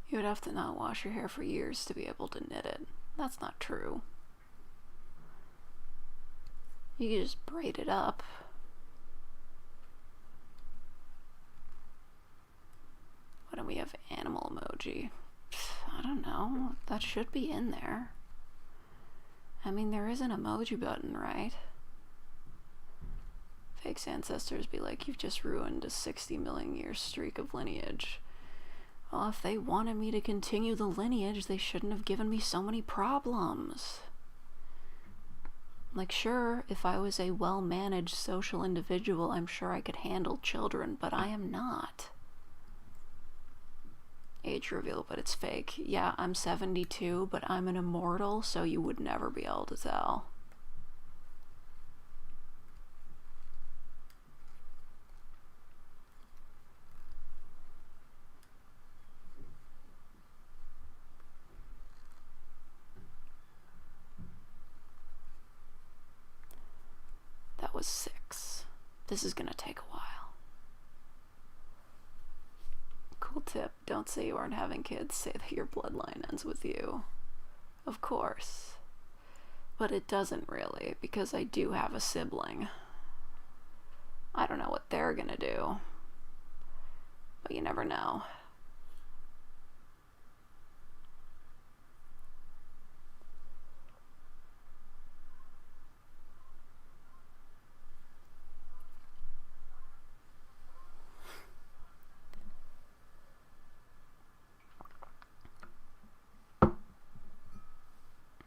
You would have to not wash your hair for years to be able to knit it. That's not true. You can just braid it up. Why don't we have animal emoji? I don't know. That should be in there. I mean, there is an emoji button, right? Fake's ancestors be like, you've just ruined a 60 million year streak of lineage. Well, if they wanted me to continue the lineage, they shouldn't have given me so many problems. Like, sure, if I was a well-managed social individual, I'm sure I could handle children, but I am not. Age reveal, but it's fake. Yeah, I'm 72, but I'm an immortal, so you would never be able to tell. That was 6. This is gonna take a while. Cool tip, don't say you aren't having kids, say that your bloodline ends with you. Of course. But it doesn't really, because I do have a sibling. I don't know what they're gonna do. But you never know.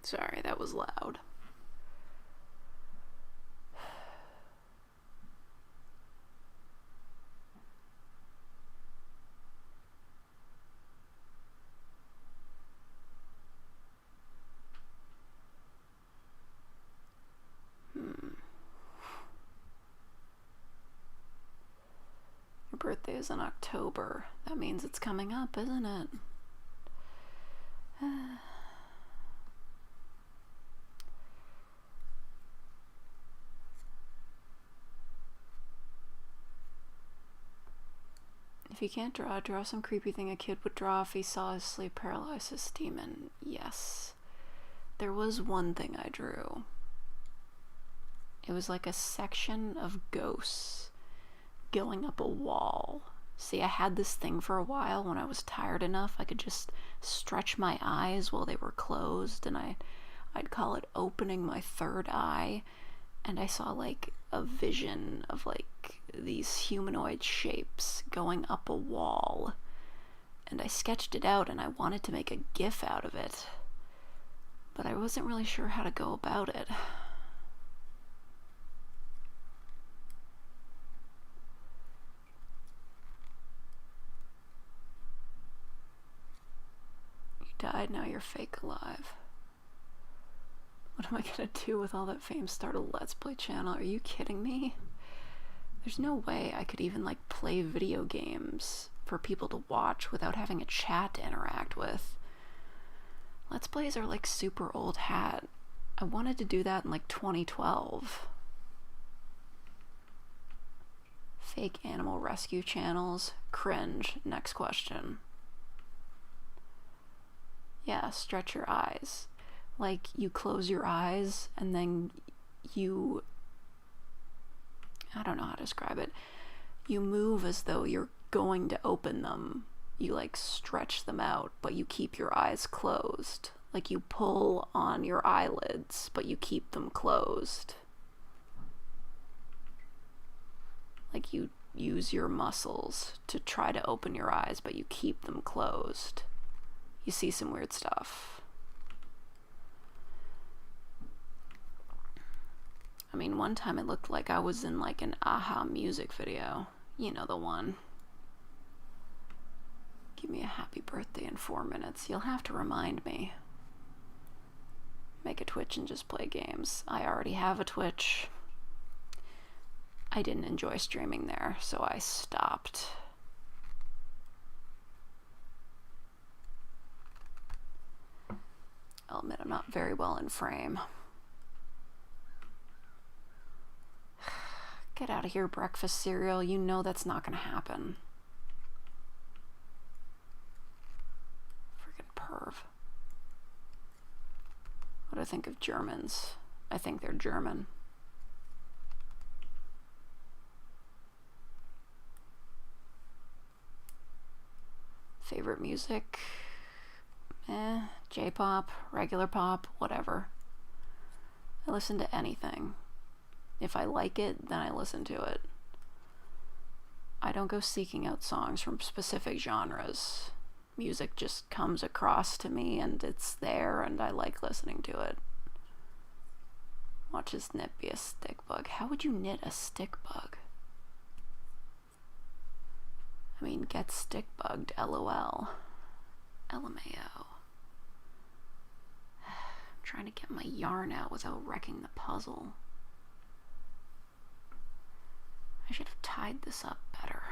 Sorry, that was loud. Your birthday is in October. That means it's coming up, isn't it? If you can't draw some creepy thing a kid would draw if he saw his sleep paralysis demon. Yes. There was one thing I drew. It was like a section of ghosts going up a wall. See, I had this thing for a while. When I was tired enough, I could just stretch my eyes while they were closed, and I'd call it opening my third eye, and I saw like a vision of like these humanoid shapes going up a wall, and I sketched it out, and I wanted to make a GIF out of it, but I wasn't really sure how to go about it. You died, now you're fake alive. What am I gonna do with all that fame? Start a Let's Play channel? Are you kidding me? There's no way I could even like play video games for people to watch without having a chat to interact with. Let's Plays are like super old hat. I wanted to do that in like 2012. Fake animal rescue channels. Cringe. Next question. Yeah, stretch your eyes. Like you close your eyes and then you, I don't know how to describe it. You move as though you're going to open them. You like stretch them out, but you keep your eyes closed. Like you pull on your eyelids, but you keep them closed. Like you use your muscles to try to open your eyes, but you keep them closed. You see some weird stuff. I mean, one time it looked like I was in like an Aha music video. You know the one. Give me a happy birthday in 4 minutes. You'll have to remind me. Make a Twitch and just play games. I already have a Twitch. I didn't enjoy streaming there, so I stopped. I'll admit I'm not very well in frame. Get out of here, breakfast cereal. You know that's not gonna happen. Freaking perv. What do I think of Germans? I think they're German. Favorite music? J-pop, regular pop, whatever. I listen to anything. If I like it, then I listen to it. I don't go seeking out songs from specific genres. Music just comes across to me and it's there and I like listening to it. Watch his knit be a stick bug. How would you knit a stick bug? I mean, get stick bugged, LOL. LMAO. I'm trying to get my yarn out without wrecking the puzzle. I should have tied this up better.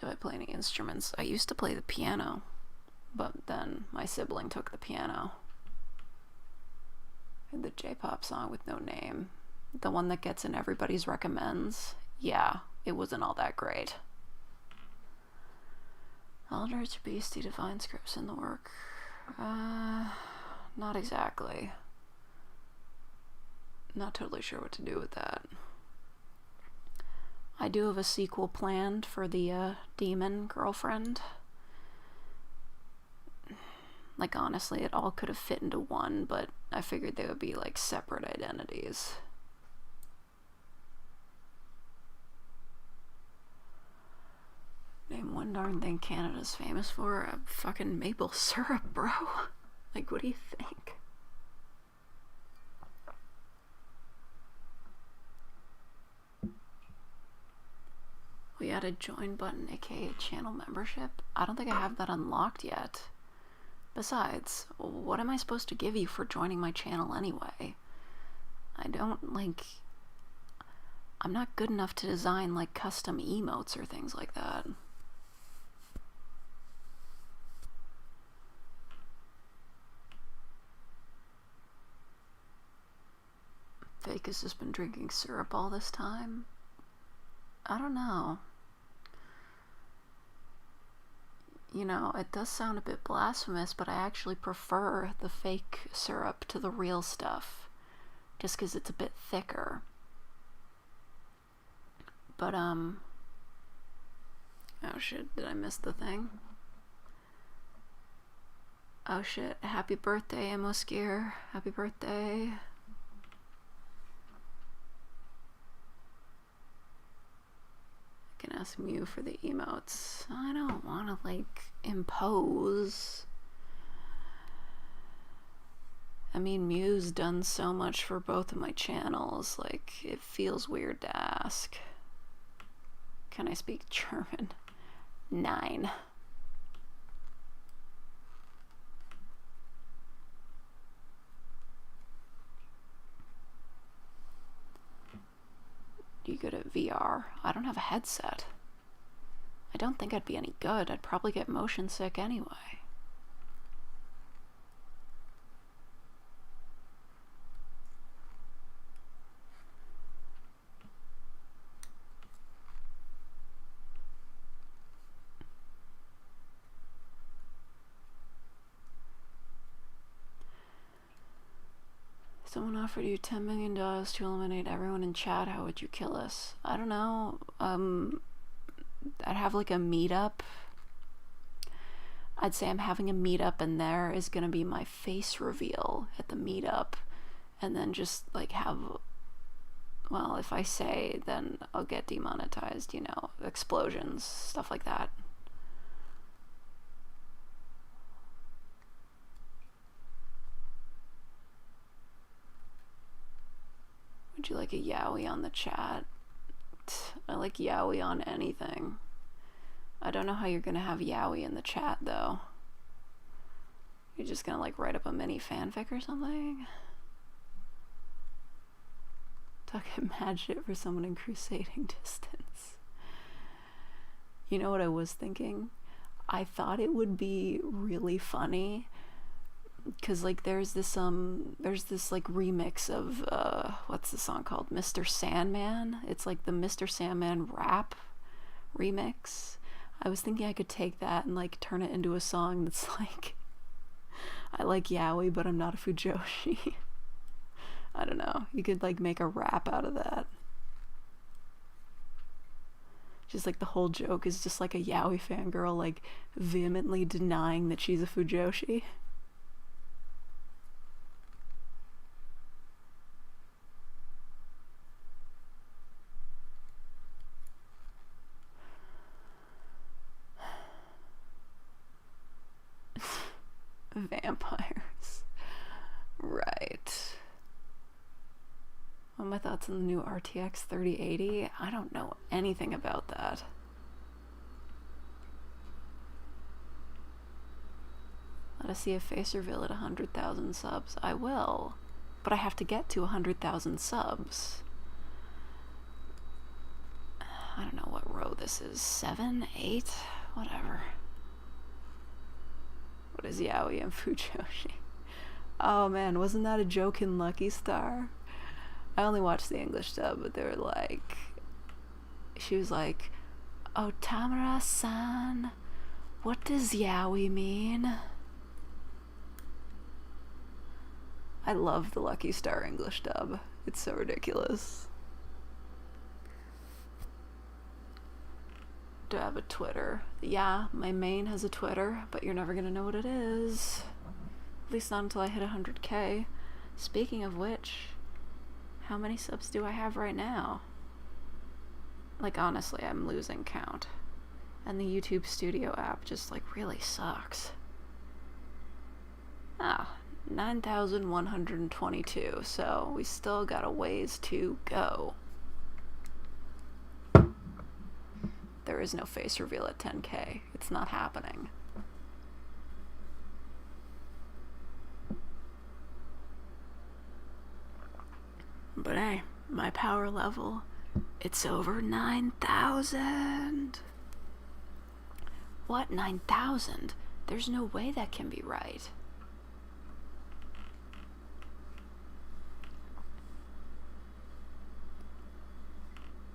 Do I play any instruments? I used to play the piano, but then my sibling took the piano. I had the J-pop song with no name. The one that gets in everybody's recommends. Yeah, it wasn't all that great. Eldritch Beastie Divine Scripts in the work. Not exactly. Not totally sure what to do with that. I do have a sequel planned for the Demon Girlfriend. Like, honestly, it all could have fit into one, but I figured they would be, like, separate identities. Name one darn thing Canada's famous for. Fucking maple syrup, bro. Like, what do you think? We had a join button, aka channel membership. I don't think I have that unlocked yet. Besides, what am I supposed to give you for joining my channel anyway? I don't, like... I'm not good enough to design, like, custom emotes or things like that. Fake has just been drinking syrup all this time. I don't know. You know, it does sound a bit blasphemous, but I actually prefer the fake syrup to the real stuff. Just because it's a bit thicker. But, oh shit, did I miss the thing? Oh shit, happy birthday, Emoskier. Happy birthday. ask Mew for the emotes. I don't want to, like, impose. I mean, Mew's done so much for both of my channels, like, it feels weird to ask. Can I speak German? 9. You good at VR? I don't have a headset. I don't think I'd be any good. I'd probably get motion sick anyway. Someone offered you $10 million to eliminate everyone in chat. How would you kill us? I don't know. I'd have like a meetup. I'd say I'm having a meetup and there is gonna be my face reveal at the meetup. And then just like have, well, if I say, then I'll get demonetized, you know, explosions, stuff like that. Would you like a yaoi on the chat? I like yaoi on anything. I don't know how you're gonna have yaoi in the chat though. You're just gonna like write up a mini fanfic or something? Talking mad shit for someone in crusading distance. You know what I was thinking? I thought it would be really funny because like there's this like remix of what's the song called? Mr. Sandman. It's like the Mr. Sandman Rap remix. I was thinking I could take that and like turn it into a song that's like, I like yaoi but I'm not a fujoshi. I don't know. You could like make a rap out of that. Just like the whole joke is just like a yaoi fangirl like vehemently denying that she's a fujoshi. Vampires. Right. What are my thoughts on the new RTX 3080? I don't know anything about that. Let us see a face reveal at 100,000 subs. I will. But I have to get to 100,000 subs. I don't know what row this is. 7? 8? Whatever. What is yaoi and fujoshi? Oh man, wasn't that a joke in Lucky Star? I only watched the English dub, but they were like, she was like, "Oh, Tamara-san, what does yaoi mean?" I love the Lucky Star English dub. It's so ridiculous. Do I have a Twitter? Yeah, my main has a Twitter, but you're never gonna know what it is. At least not until I hit 100k. Speaking of which, how many subs do I have right now? Like, honestly, I'm losing count. And the YouTube Studio app just, like, really sucks. Ah, 9,122, so we still got a ways to go. There is no face reveal at 10k. It's not happening. But hey, my power level, it's over 9,000. What? 9,000? There's no way that can be right.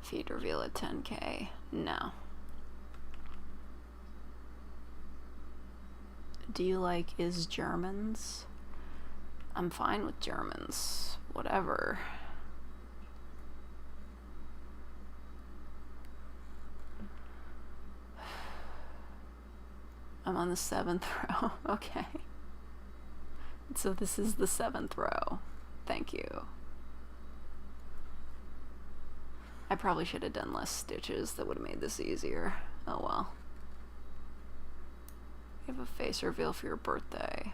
Feed reveal at 10k. No. Do you like is Germans? I'm fine with Germans. Whatever. I'm on the 7th row. Okay. So this is the 7th row. Thank you. I probably should have done less stitches. That would have made this easier. Oh well. You have a face reveal for your birthday.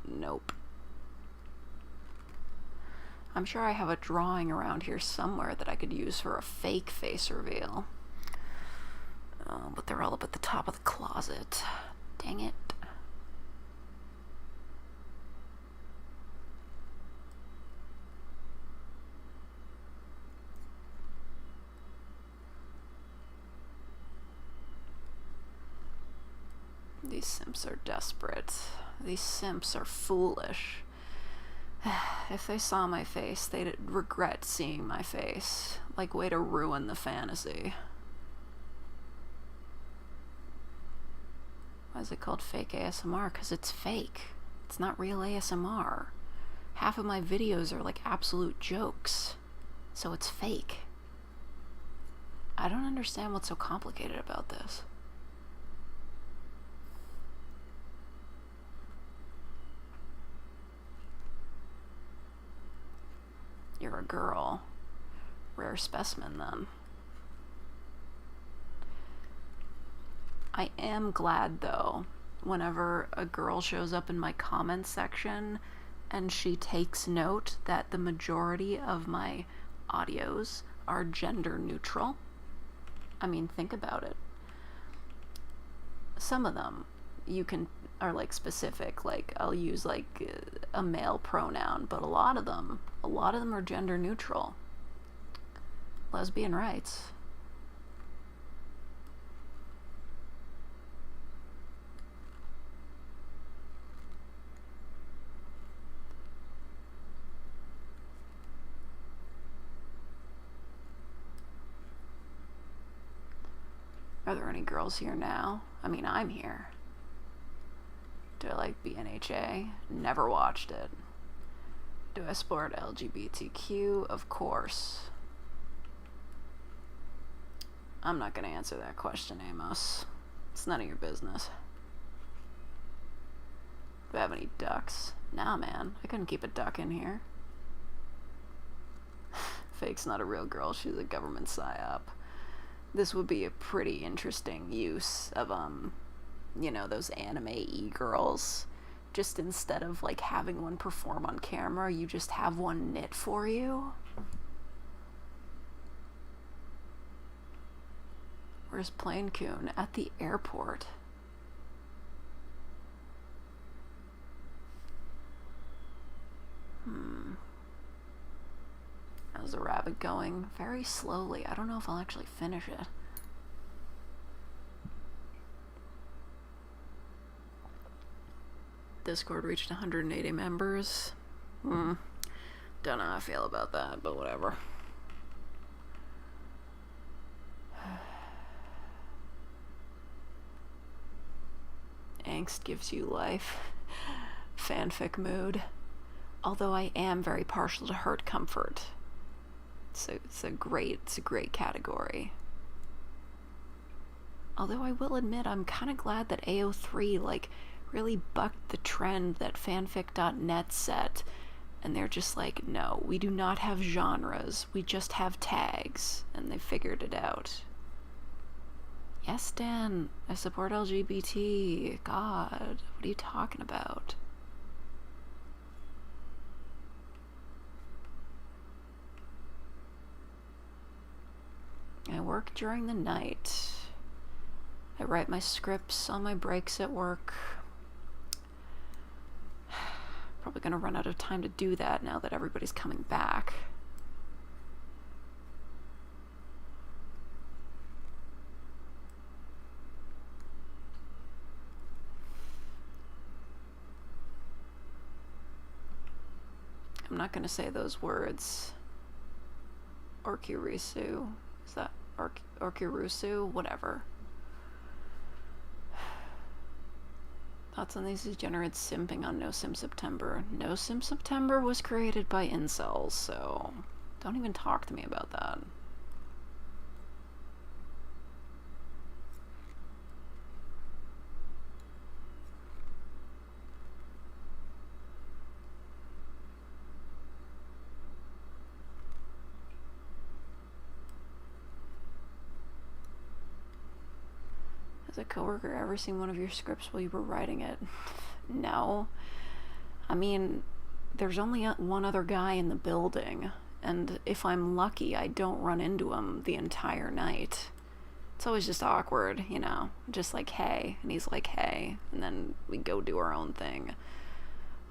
Nope. I'm sure I have a drawing around here somewhere that I could use for a fake face reveal. But they're all up at the top of the closet. Dang it. These simps are desperate. These simps are foolish. If they saw my face, they'd regret seeing my face. Like, way to ruin the fantasy. Why is it called fake ASMR? Because it's fake. It's not real ASMR. Half of my videos are like absolute jokes. So it's fake. I don't understand what's so complicated about this. You're a girl. Rare specimen, then. I am glad, though, whenever a girl shows up in my comments section and she takes note that the majority of my audios are gender neutral. I mean, think about it. Some of them are like specific, like I'll use like a male pronoun, but a lot of them are gender neutral. Lesbian rights. Are there any girls here now? I mean, I'm here. Do I like BNHA? Never watched it. Do I support LGBTQ? Of course. I'm not gonna answer that question, Amos. It's none of your business. Do I have any ducks? Nah, man. I couldn't keep a duck in here. Fake's not a real girl. She's a government psyop. This would be a pretty interesting use of, you know, those anime e-girls. Just instead of, like, having one perform on camera, you just have one knit for you. Where's Plain Coon? At the airport. How's the rabbit going? Very slowly. I don't know if I'll actually finish it. Discord reached 180 members. Don't know how I feel about that, but whatever. Angst gives you life. Fanfic mood. Although I am very partial to hurt comfort. It's a great category. Although I will admit, I'm kind of glad that AO3 like really bucked the trend that fanfic.net set, and they're just like, no, we do not have genres, we just have tags, and they figured it out. Yes, Dan, I support LGBT. God, what are you talking about? I work during the night. I write my scripts on my breaks at work. Probably gonna run out of time to do that now that everybody's coming back. I'm not gonna say those words. Orkirisu. Is that Orkirusu? Whatever. Thoughts on these degenerates simping on No Sim September? No Sim September was created by incels, so don't even talk to me about that. Has a coworker ever seen one of your scripts while you were writing it? No. I mean, there's only one other guy in the building, and if I'm lucky, I don't run into him the entire night. It's always just awkward, you know, just like, hey, and he's like, hey, and then we go do our own thing.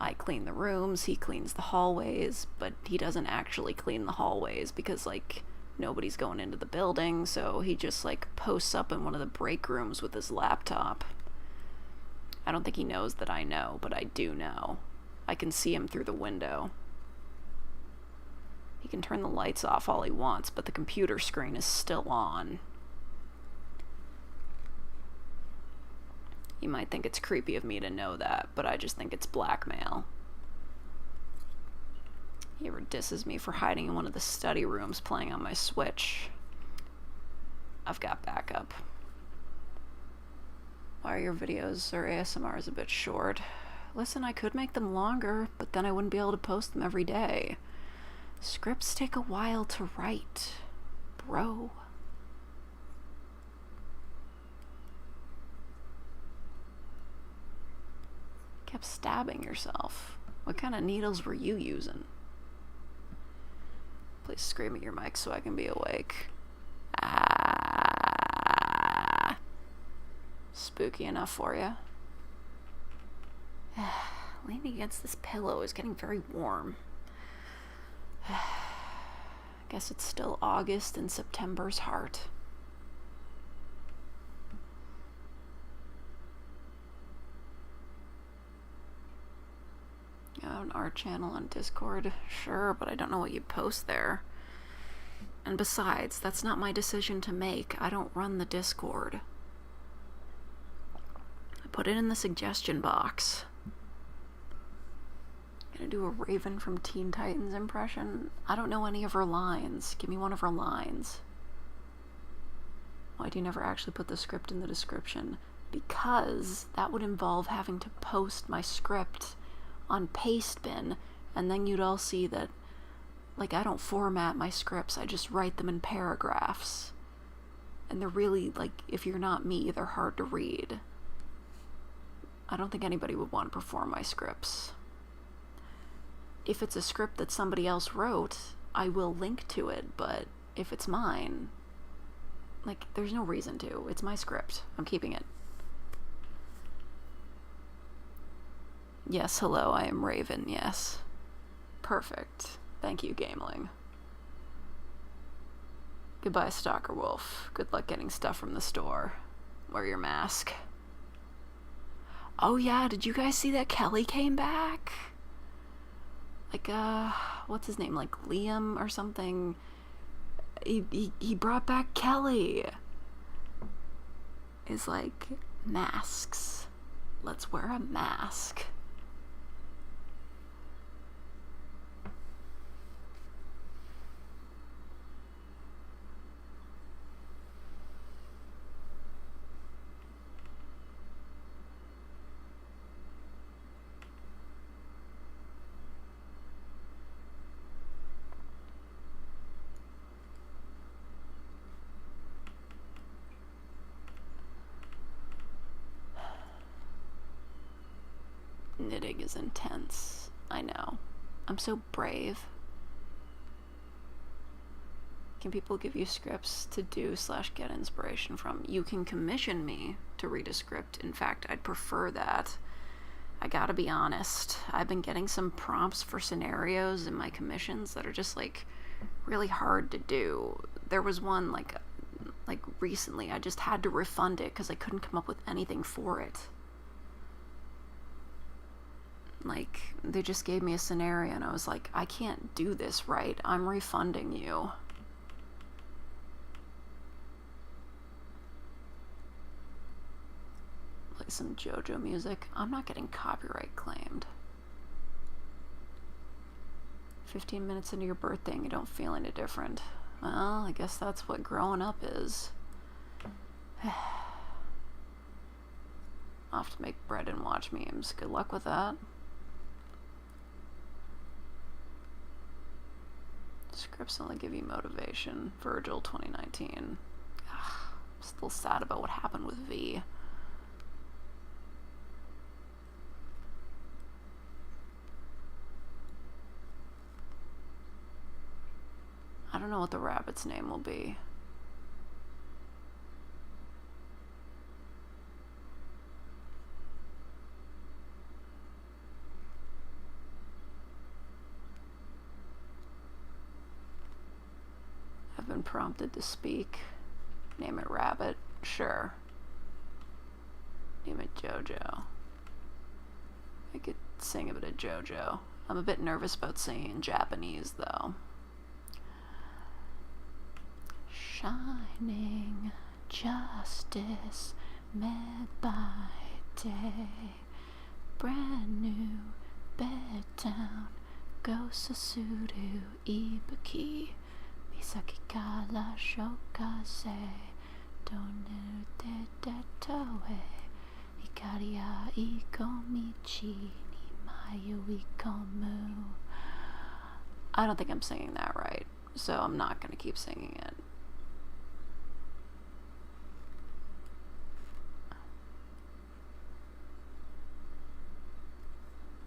I clean the rooms, he cleans the hallways, but he doesn't actually clean the hallways because, like, nobody's going into the building, so he just, like, posts up in one of the break rooms with his laptop. I don't think he knows that I know, but I do know. I can see him through the window. He can turn the lights off all he wants, but the computer screen is still on. You might think it's creepy of me to know that, but I just think it's blackmail. He ever disses me for hiding in one of the study rooms playing on my Switch. I've got backup. Why are your videos or ASMRs a bit short? Listen, I could make them longer, but then I wouldn't be able to post them every day. Scripts take a while to write, bro. Kept stabbing yourself. What kind of needles were you using? Please scream at your mic so I can be awake. Ah. Spooky enough for you? Leaning against this pillow is getting very warm. Guess it's still August in September's heart. You have an art channel on Discord? Sure, but I don't know what you post there. And besides, that's not my decision to make. I don't run the Discord. I put it in the suggestion box. Gonna do a Raven from Teen Titans impression? I don't know any of her lines. Give me one of her lines. Why do you never actually put the script in the description? Because that would involve having to post my script on Pastebin, and then you'd all see that, like, I don't format my scripts, I just write them in paragraphs. And they're really, like, if you're not me, they're hard to read. I don't think anybody would want to perform my scripts. If it's a script that somebody else wrote, I will link to it, but if it's mine, like, there's no reason to. It's my script. I'm keeping it. Yes, hello, I am Raven, yes. Perfect. Thank you, Gameling. Goodbye, Stalker Wolf. Good luck getting stuff from the store. Wear your mask. Oh yeah, did you guys see that Kelly came back? Like, what's his name? Like, Liam or something? He brought back Kelly. It's like, masks. Let's wear a mask. Knitting is intense. I know. I'm so brave. Can people give you scripts to do/get inspiration from? You can commission me to read a script. In fact, I'd prefer that. I gotta be honest. I've been getting some prompts for scenarios in my commissions that are just, like, really hard to do. There was one, like recently, I just had to refund it because I couldn't come up with anything for it. Like, they just gave me a scenario and I was like, I can't do this right. I'm refunding you. Play some JoJo music. I'm not getting copyright claimed. 15 minutes into your birthday and you don't feel any different. Well, I guess that's what growing up is. I'll have to make bread and watch memes. Good luck with that. Scripts only give you motivation. Virgil 2019. Ugh, Still sad about what happened with V. I don't know what the rabbit's name will be. I've been prompted to speak. Name it Rabbit. Sure. Name it Jojo. I could sing a bit of Jojo. I'm a bit nervous about singing in Japanese, though. Shining justice met by day. Brand new bed town. Go Sasuru Ibaki. Misaki kara shokaze. Donu de detoe. Hikari ya ikomichi ni mayu ikomu. I don't think I'm singing that right, so I'm not gonna keep singing it.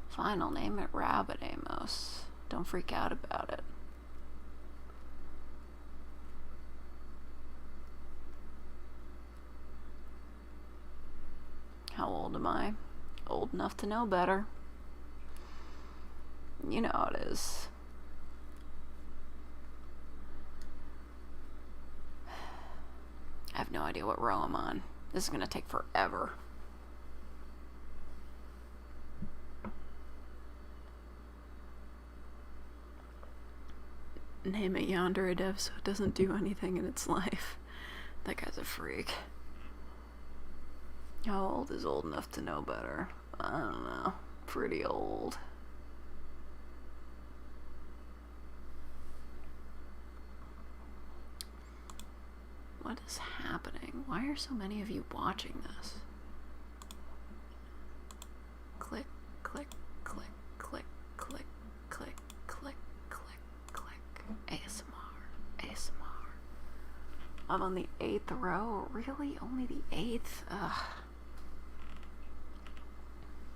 Fine, I'll name it Rabbit, Amos. Don't freak out about it. How old am I? Old enough to know better. You know how it is. I have no idea what row I'm on. This is gonna take forever. Name it Yandere Dev so it doesn't do anything in its life. That guy's a freak. How old is old enough to know better? I don't know. Pretty old. What is happening? Why are so many of you watching this? Click, click, click, click, click, click, click, click, click. ASMR, ASMR. I'm on the 8th row? Really? Only the 8th? Ugh.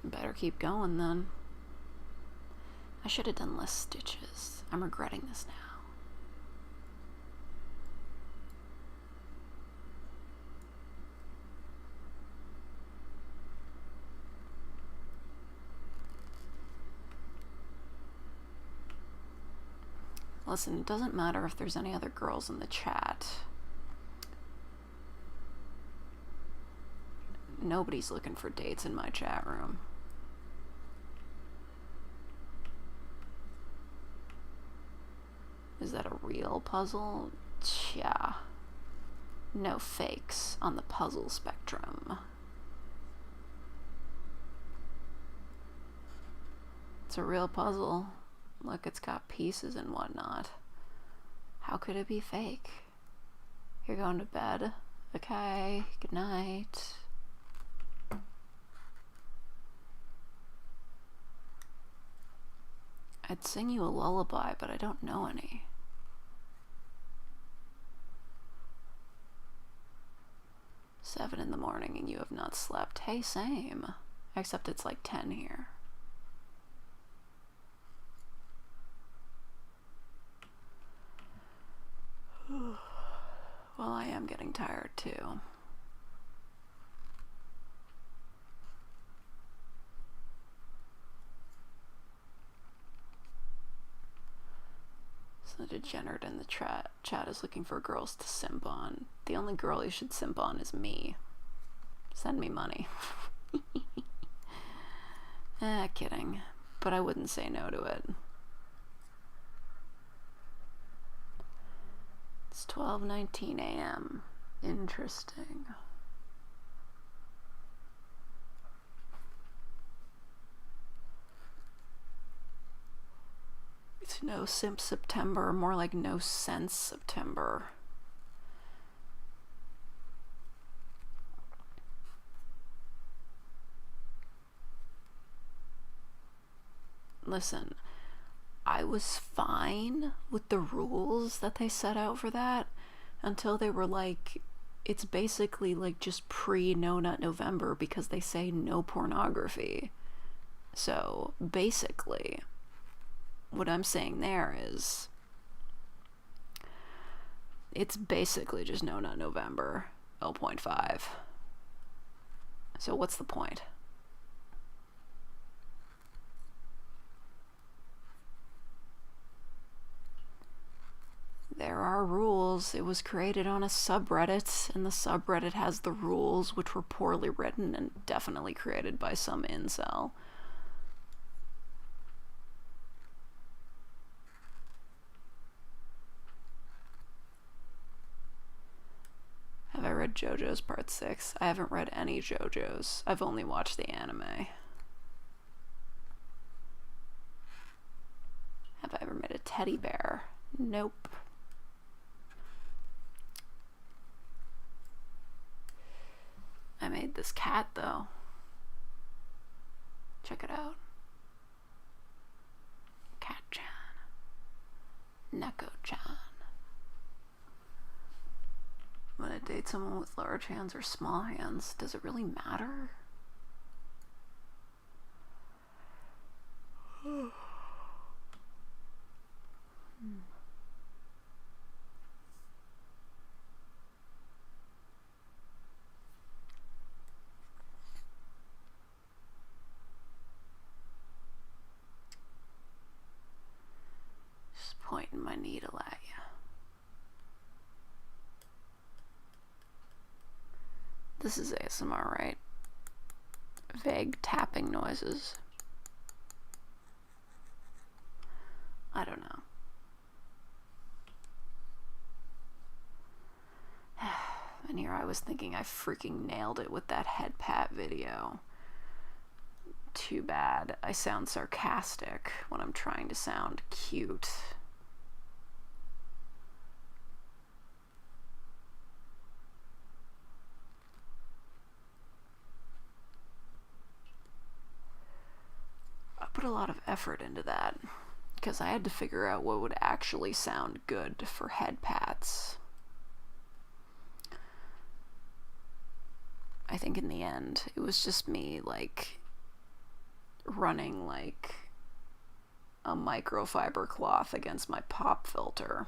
Better keep going then. I should have done less stitches. I'm regretting this now. Listen, it doesn't matter if there's any other girls in the chat. Nobody's looking for dates in my chat room. Is that a real puzzle? Tja. No fakes on the puzzle spectrum. It's a real puzzle. Look, it's got pieces and whatnot. How could it be fake? You're going to bed? Okay, good night. I'd sing you a lullaby, but I don't know any. Seven in the morning and you have not slept. Hey, same. Except it's like 10 here. Well, I am getting tired too. So the degenerate in the chat is looking for girls to simp on. The only girl you should simp on is me. Send me money. Kidding. But I wouldn't say no to it. It's 12:19 a.m. Interesting. It's no simp September, more like no sense September. Listen, I was fine with the rules that they set out for that until they were like it's basically like just pre-No Nut November because they say no pornography. So basically, what I'm saying there is it's basically just No Nut November, L.5. So what's the point? There are rules. It was created on a subreddit, and the subreddit has the rules, which were poorly written and definitely created by some incel. Have I read JoJo's Part 6? I haven't read any JoJo's. I've only watched the anime. Have I ever made a teddy bear? Nope. I made this cat, though. Check it out. Cat-chan. Neko-chan. When I date someone with large hands or small hands, does it really matter? Just pointing my needle at you. This is ASMR, right? Vague tapping noises. I don't know. And here I was thinking I freaking nailed it with that head pat video. Too bad I sound sarcastic when I'm trying to sound cute. I put a lot of effort into that because I had to figure out what would actually sound good for head pats. I think in the end it was just me like running like a microfiber cloth against my pop filter.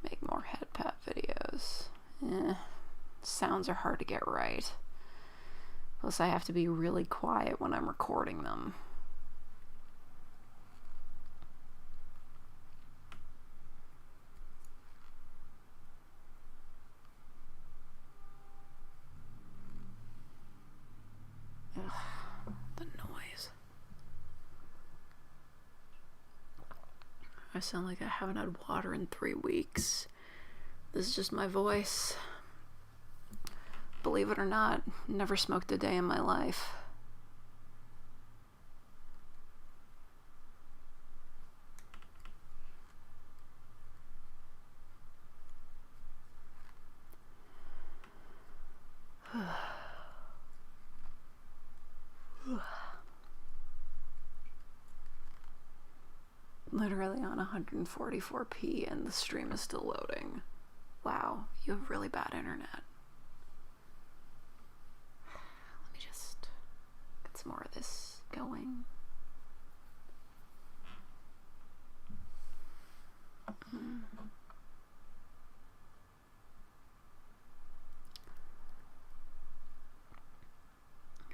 Make more head pat videos. Sounds are hard to get right. Plus I have to be really quiet when I'm recording them. Ugh, the noise. I sound like I haven't had water in 3 weeks. This is just my voice. Believe it or not, never smoked a day in my life. Literally on 144p and the stream is still loading. Wow, you have really bad internet. Let me just get some more of this going.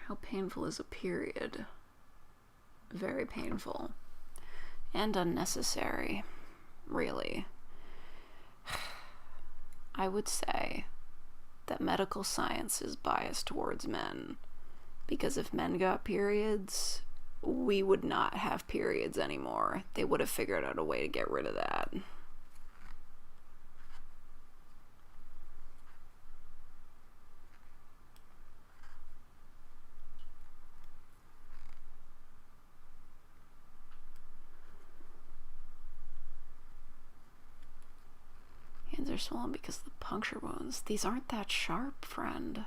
How painful is a period? Very painful. And unnecessary, really. I would say that medical science is biased towards men, because if men got periods, we would not have periods anymore. They would have figured out a way to get rid of that. Hands are swollen because of the puncture wounds. These aren't that sharp, friend.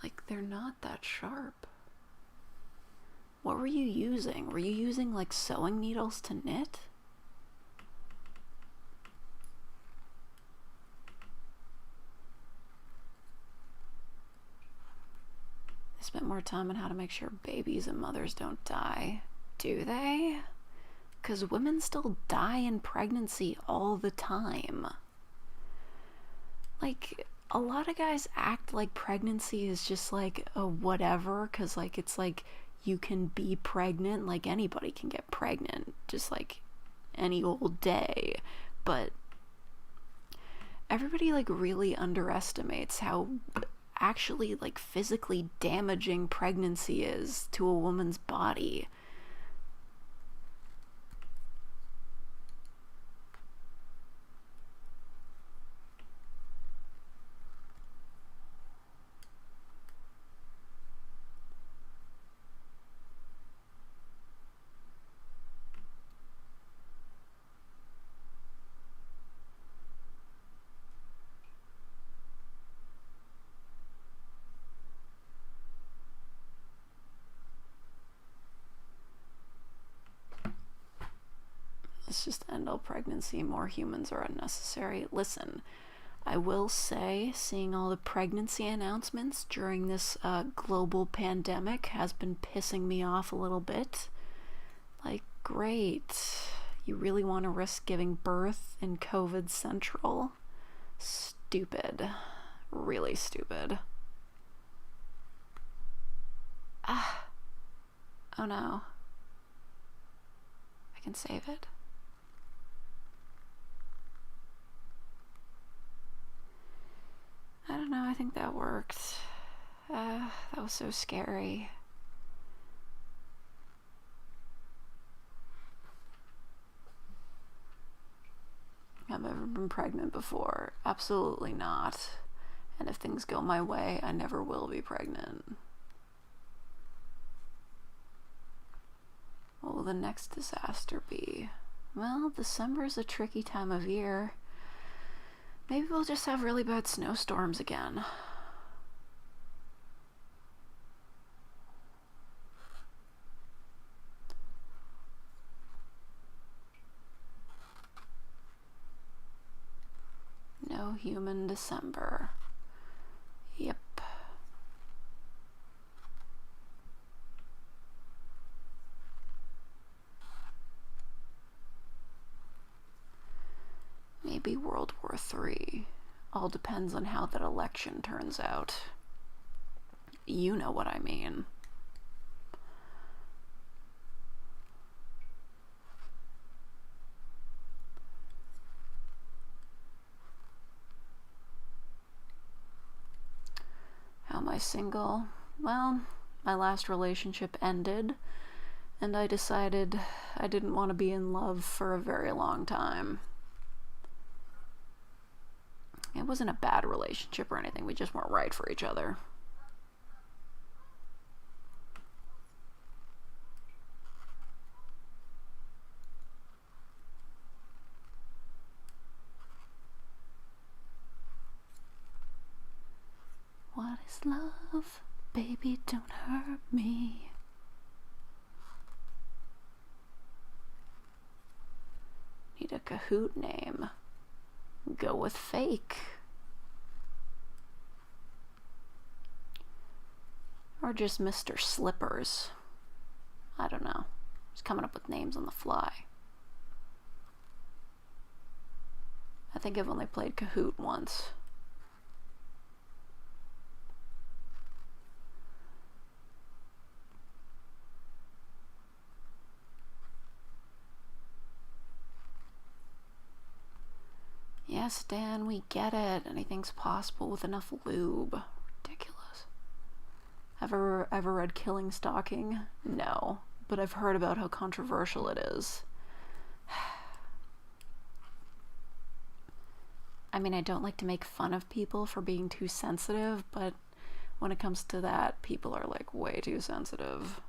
Like, they're not that sharp. What were you using? Were you using like sewing needles to knit? They spent more time on how to make sure babies and mothers don't die. Do they? Because women still die in pregnancy all the time. Like, a lot of guys act like pregnancy is just like a whatever, because like it's like you can be pregnant, like anybody can get pregnant, just like any old day. But everybody like really underestimates how actually like physically damaging pregnancy is to a woman's body. Let's just end all pregnancy. More humans are unnecessary. Listen, I will say, seeing all the pregnancy announcements during this global pandemic has been pissing me off a little bit. Like, great. You really want to risk giving birth in COVID Central? Stupid. Really stupid. Ah. Oh no. I can save it. I don't know, I think that worked. That was so scary. Have I ever been pregnant before? Absolutely not. And if things go my way, I never will be pregnant. What will the next disaster be? Well, December's a tricky time of year. Maybe we'll just have really bad snowstorms again. No human December. Yep. Maybe World War III. All depends on how that election turns out. You know what I mean. How am I single? Well, my last relationship ended, and I decided I didn't want to be in love for a very long time. It wasn't a bad relationship or anything, we just weren't right for each other. What is love? Baby, don't hurt me. Need a Kahoot name. Go with fake. Or just Mr. Slippers. I don't know. Just coming up with names on the fly. I think I've only played Kahoot once. Yes, Dan, we get it. Anything's possible with enough lube. Ridiculous. Ever read Killing Stalking? No, but I've heard about how controversial it is. I mean, I don't like to make fun of people for being too sensitive, but when it comes to that, people are like way too sensitive.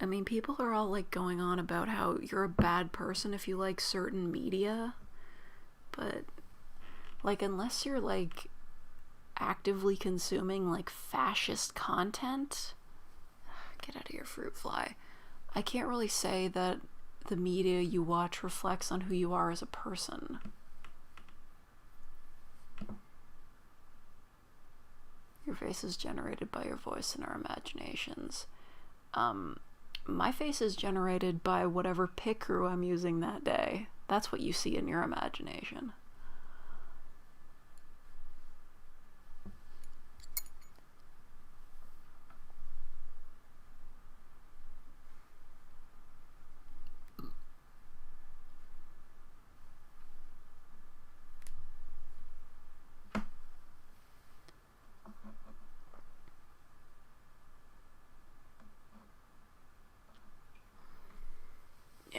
I mean, people are all like going on about how you're a bad person if you like certain media, but Like, unless you're, like, actively consuming, like, fascist content, get out of here, fruit fly. I can't really say that the media you watch reflects on who you are as a person. Your face is generated by your voice and our imaginations. My face is generated by whatever pick crew I'm using that day. That's what you see in your imagination.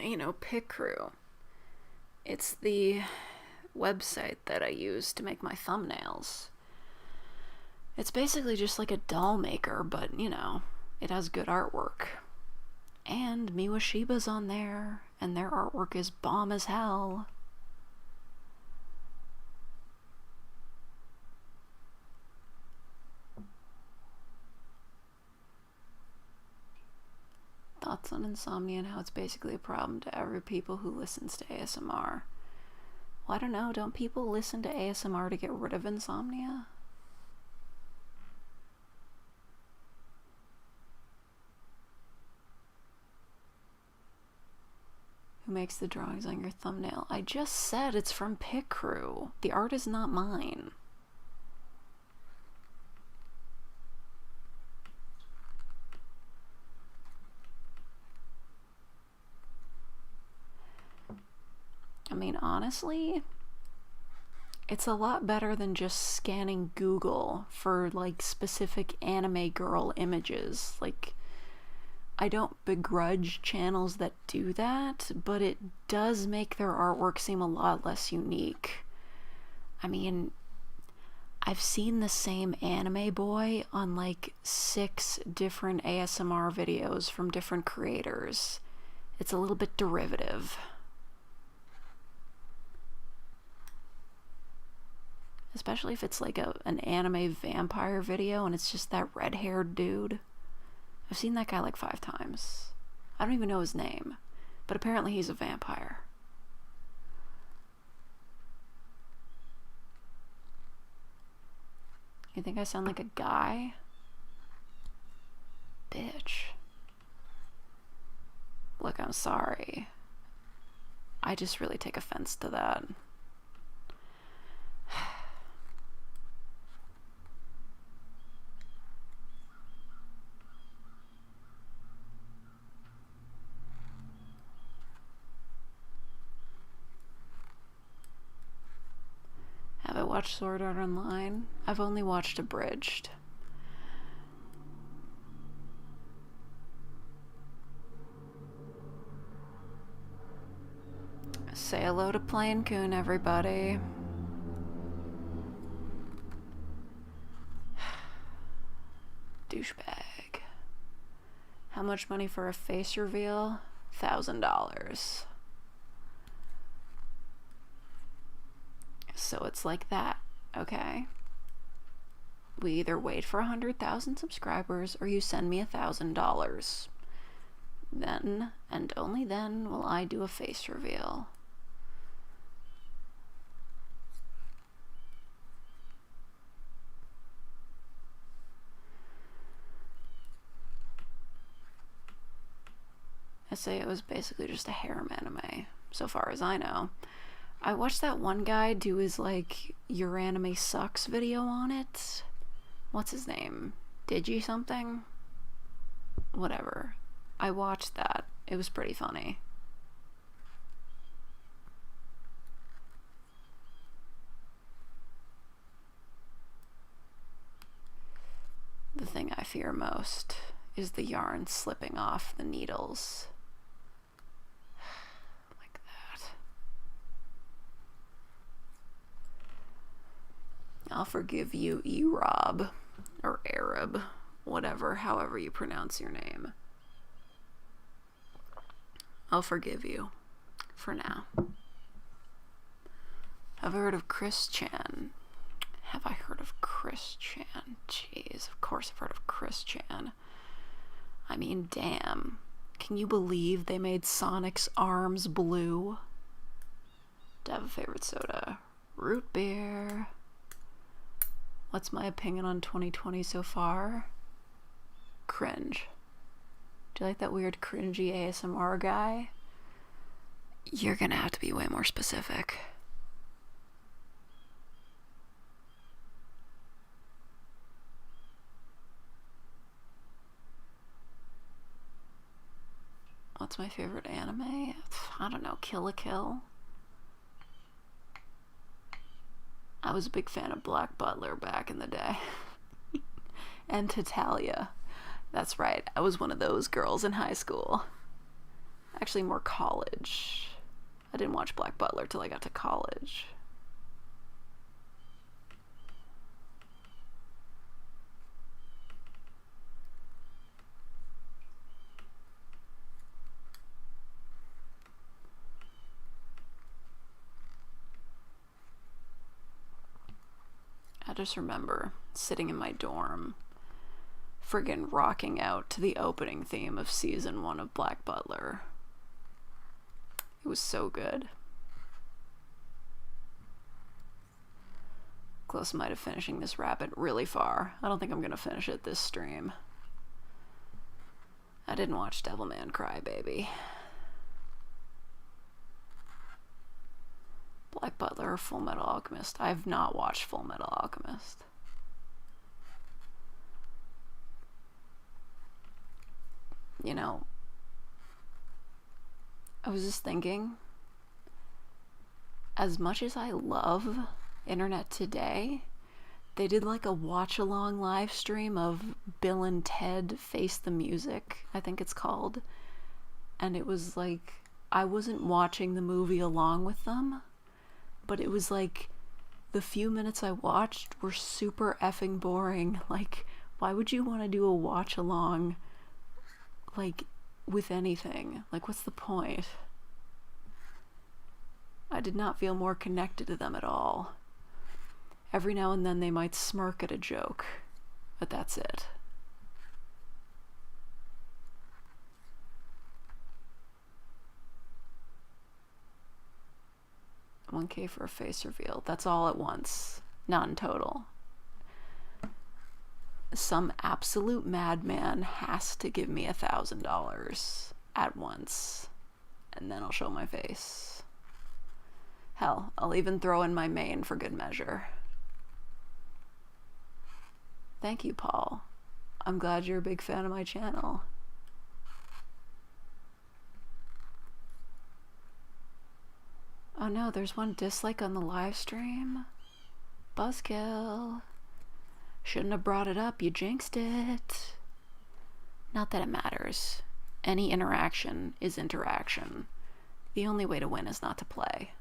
You know, Pick Crew. It's the website that I use to make my thumbnails. It's basically just like a doll maker, but, you know, it has good artwork. And Miwashiba's on there, and their artwork is bomb as hell. Thoughts on insomnia and how it's basically a problem to every people who listens to ASMR. Well, I don't know, don't people listen to ASMR to get rid of insomnia? Who makes the drawings on your thumbnail? I just said it's from Pick Crew. The art is not mine. I mean, honestly, it's a lot better than just scanning Google for, like, specific anime girl images. Like, I don't begrudge channels that do that, but it does make their artwork seem a lot less unique. I mean, I've seen the same anime boy on, like, 6 different ASMR videos from different creators. It's a little bit derivative. Especially if it's like an anime vampire video and it's just that red-haired dude. I've seen that guy like 5 times. I don't even know his name, but apparently he's a vampire. You think I sound like a guy? Bitch. Look, I'm sorry. I just really take offense to that. Have I watched Sword Art Online? I've only watched Abridged. Say hello to Plain Coon, everybody. Douchebag. How much money for a face reveal? $1,000. So it's like that, okay? We either wait for 100,000 subscribers or you send me $1,000. Then, and only then, will I do a face reveal. I say it was basically just a harem anime, so far as I know. I watched that one guy do his, like, Your Anime Sucks video on it. What's his name? Digi something? Whatever. I watched that. It was pretty funny. The thing I fear most is the yarn slipping off the needles. Like that. I'll forgive you, E-Rob, or Arab, whatever, however you pronounce your name. I'll forgive you, for now. Have I heard of Chris Chan? Have I heard of Chris Chan? Jeez, of course I've heard of Chris Chan. I mean, damn. Can you believe they made Sonic's arms blue? Do I have a favorite soda? Root beer. What's my opinion on 2020 so far? Cringe. Do you like that weird cringy ASMR guy? You're gonna have to be way more specific. What's my favorite anime? I don't know, Kill la Kill. I was a big fan of Black Butler back in the day. And Tatalia. That's right, I was one of those girls in high school. Actually, more college. I didn't watch Black Butler till I got to college. I just remember sitting in my dorm, friggin' rocking out to the opening theme of season 1 of Black Butler. It was so good. Close might have finishing this rapid really far. I don't think I'm gonna finish it this stream. I didn't watch Devilman Crybaby. Black Butler or Full Metal Alchemist? I have not watched Full Metal Alchemist. You know, I was just thinking, as much as I love Internet Today, they did like a watch-along live stream of Bill and Ted Face the Music, I think it's called. And it was like, I wasn't watching the movie along with them, but it was like, the few minutes I watched were super effing boring. Like, why would you want to do a watch-along, like, with anything? Like, what's the point? I did not feel more connected to them at all. Every now and then they might smirk at a joke, but that's it. $1K for a face reveal. That's all at once, not in total. Some absolute madman has to give me $1,000 at once, and then I'll show my face. Hell, I'll even throw in my main for good measure. Thank you, Paul. I'm glad you're a big fan of my channel. Oh no, there's one dislike on the live stream. Buzzkill. Shouldn't have brought it up, you jinxed it. Not that it matters. Any interaction is interaction. The only way to win is not to play.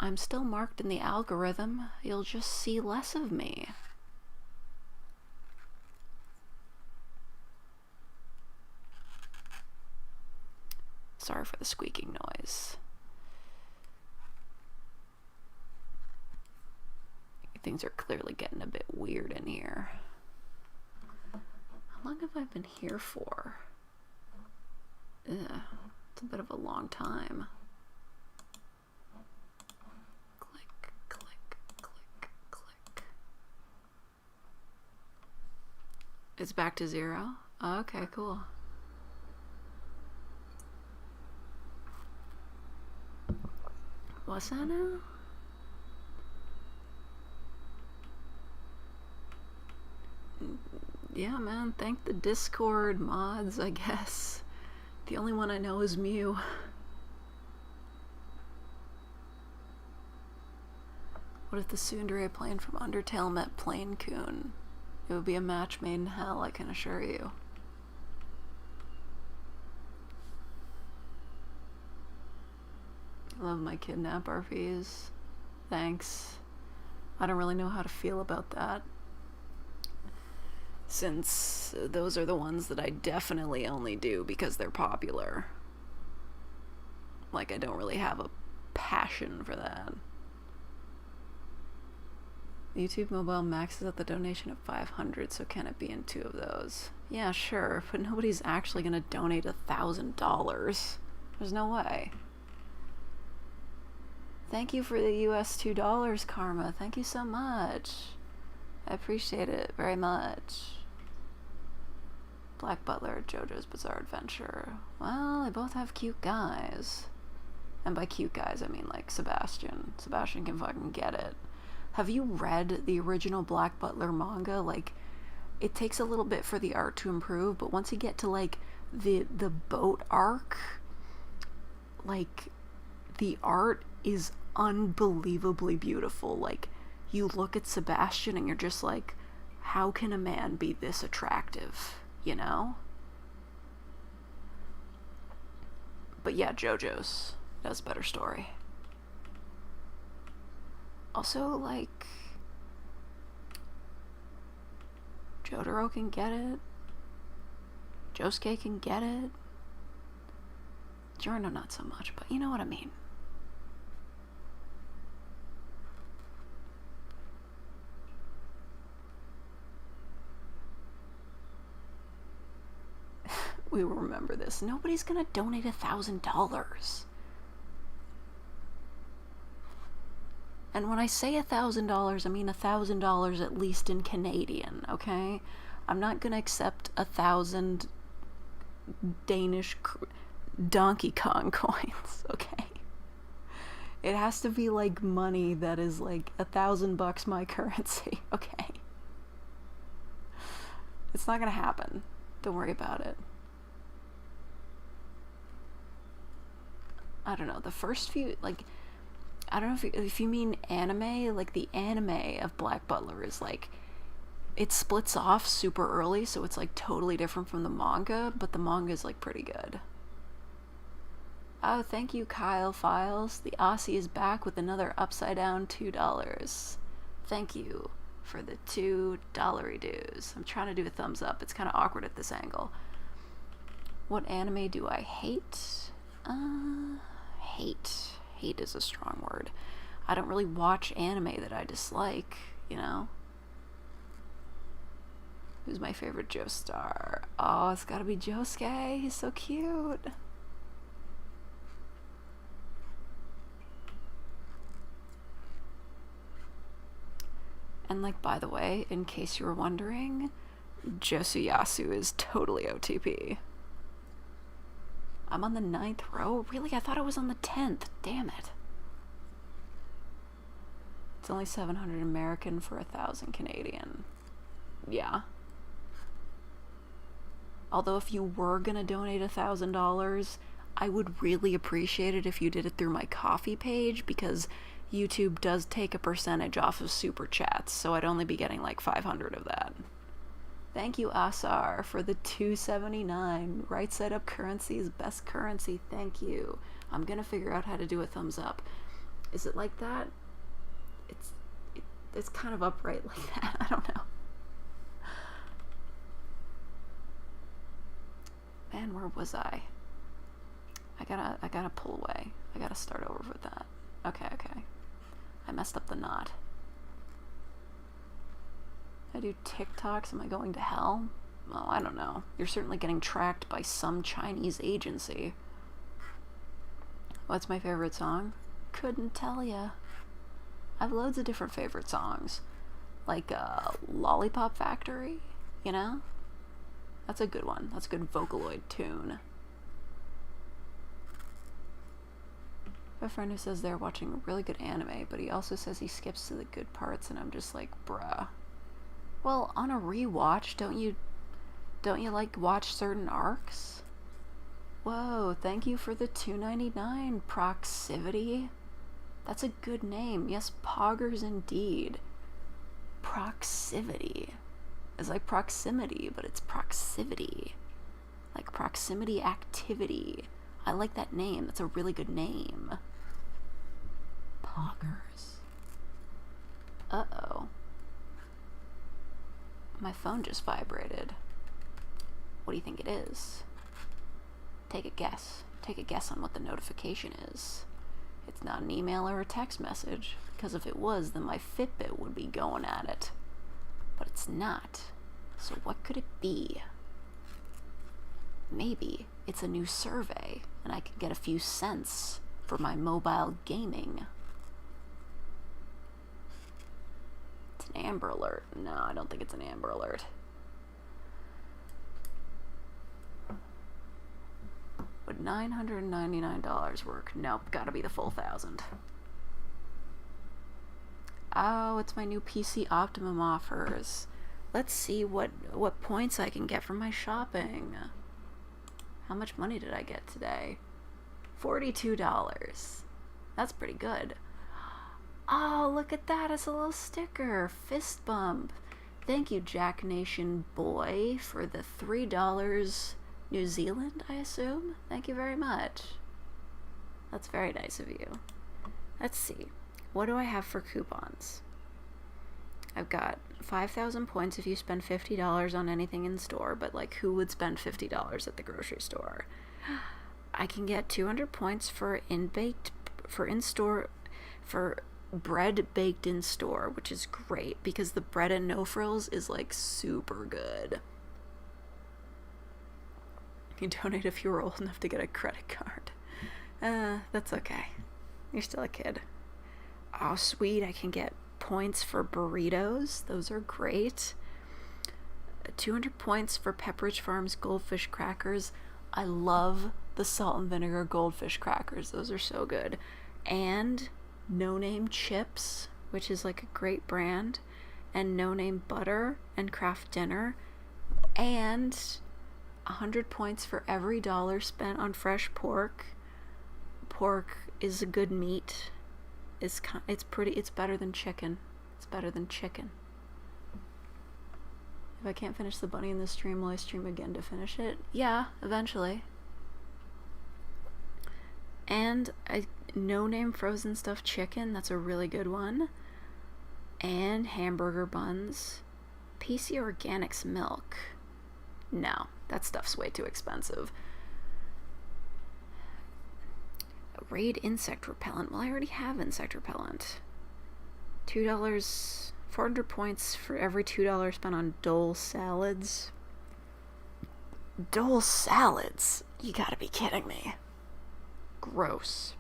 I'm still marked in the algorithm. You'll just see less of me. Sorry for the squeaking noise. Things are clearly getting a bit weird in here. How long have I been here for? Ugh, it's a bit of a long time. Click, click, click, click. It's back to 0? Okay, cool. What's that now? Yeah, man, thank the Discord mods, I guess. The only one I know is Mew. What if the tsundere plane from Undertale met Plane Coon? It would be a match made in hell, I can assure you. I love my kidnap RPs. Thanks. I don't really know how to feel about that, since those are the ones that I definitely only do because they're popular. Like, I don't really have a passion for that. YouTube Mobile maxes out the donation of 500, so can it be in 2 of those? Yeah, sure, but nobody's actually gonna donate $1,000. There's no way. Thank you for the US $2, Karma. Thank you so much. I appreciate it very much. Black Butler, JoJo's Bizarre Adventure. Well, they both have cute guys. And by cute guys, I mean like Sebastian. Sebastian can fucking get it. Have you read the original Black Butler manga? Like, it takes a little bit for the art to improve, but once you get to like the boat arc, like, the art is unbelievably beautiful. Like, you look at Sebastian and you're just like, how can a man be this attractive, you know? But yeah, JoJo's does a better story. Also, like, Jotaro can get it. Josuke can get it. Giorno not so much, but you know what I mean. We will remember this. Nobody's gonna donate $1,000. And when I say $1,000, I mean $1,000 at least in Canadian, okay? I'm not gonna accept 1,000 Danish Donkey Kong coins, okay? It has to be like money that is like $1,000 my currency, okay? It's not gonna happen. Don't worry about it. I don't know, the first few, like, I don't know if you mean anime, like the anime of Black Butler is like, it splits off super early, so it's like totally different from the manga, but the manga is like pretty good. Oh, thank you, Kyle Files. The Aussie is back with another upside down $2. Thank you for the $2 dues. I'm trying to do a thumbs up. It's kind of awkward at this angle. What anime do I hate? Hate is a strong word. I don't really watch anime that I dislike, you know? Who's my favorite Joestar? Oh, it's gotta be Josuke. He's so cute. And like, by the way, in case you were wondering, Josuyasu is totally OTP. I'm on the 9th row? Really? I thought I was on the 10th. Damn it. It's only 700 American for 1,000 Canadian. Yeah. Although if you were gonna donate $1,000, I would really appreciate it if you did it through my Ko-fi page, because YouTube does take a percentage off of super chats, so I'd only be getting like 500 of that. Thank you, Asar, for the $2.79. Right side up currency is best currency. Thank you. I'm gonna figure out how to do a thumbs up. Is it like that? It's kind of upright like that. I don't know. Man, where was I? I gotta pull away. I gotta start over with that. Okay. I messed up the knot. I do TikToks, am I going to hell? Oh, I don't know. You're certainly getting tracked by some Chinese agency. What's my favorite song? Couldn't tell ya. I have loads of different favorite songs. Like, Lollipop Factory, you know? That's a good one. That's a good Vocaloid tune. I have a friend who says they're watching a really good anime, but he also says he skips to the good parts, and I'm just like, bruh. Well, on a rewatch, don't you like watch certain arcs? Whoa, thank you for the $2.99, Proximity. That's a good name. Yes, poggers indeed. Proximity. It's like proximity, but it's proximity. Like proximity activity. I like that name. That's a really good name. Poggers. Uh-oh. My phone just vibrated. What do you think it is? Take a guess. Take a guess on what the notification is. It's not an email or a text message, because if it was, then my Fitbit would be going at it. But it's not. So what could it be? Maybe it's a new survey, and I could get a few cents for my mobile gaming. It's an Amber Alert. No, I don't think it's an Amber Alert. Would $999 work? Nope, gotta be the full 1,000. Oh, it's my new PC Optimum offers. Let's see what points I can get from my shopping. How much money did I get today? $42. That's pretty good. Oh, look at that. It's a little sticker. Fist bump. Thank you, Jack Nation Boy, for the $3 New Zealand, I assume? Thank you very much. That's very nice of you. Let's see. What do I have for coupons? I've got 5,000 points if you spend $50 on anything in store, but like who would spend $50 at the grocery store? I can get 200 points for bread baked in store, which is great because the bread and no frills is like super good. You donate if you were old enough to get a credit card. That's okay. You're still a kid. Oh, sweet. I can get points for burritos. Those are great. 200 points for Pepperidge Farm's goldfish crackers. I love the salt and vinegar goldfish crackers. Those are so good. And No Name chips, which is like a great brand. And No Name butter and Kraft Dinner. And 100 points for every dollar spent on fresh pork. Pork is a good meat. It's better than chicken. It's better than chicken. If I can't finish the bunny in the stream, will I stream again to finish it? Yeah, eventually. And a No Name frozen stuffed chicken. That's a really good one. And hamburger buns. PC Organics milk. No, that stuff's way too expensive. Raid insect repellent. Well, I already have insect repellent. $2, 400 points for every $2 spent on Dole salads. Dole salads? You gotta be kidding me. Gross.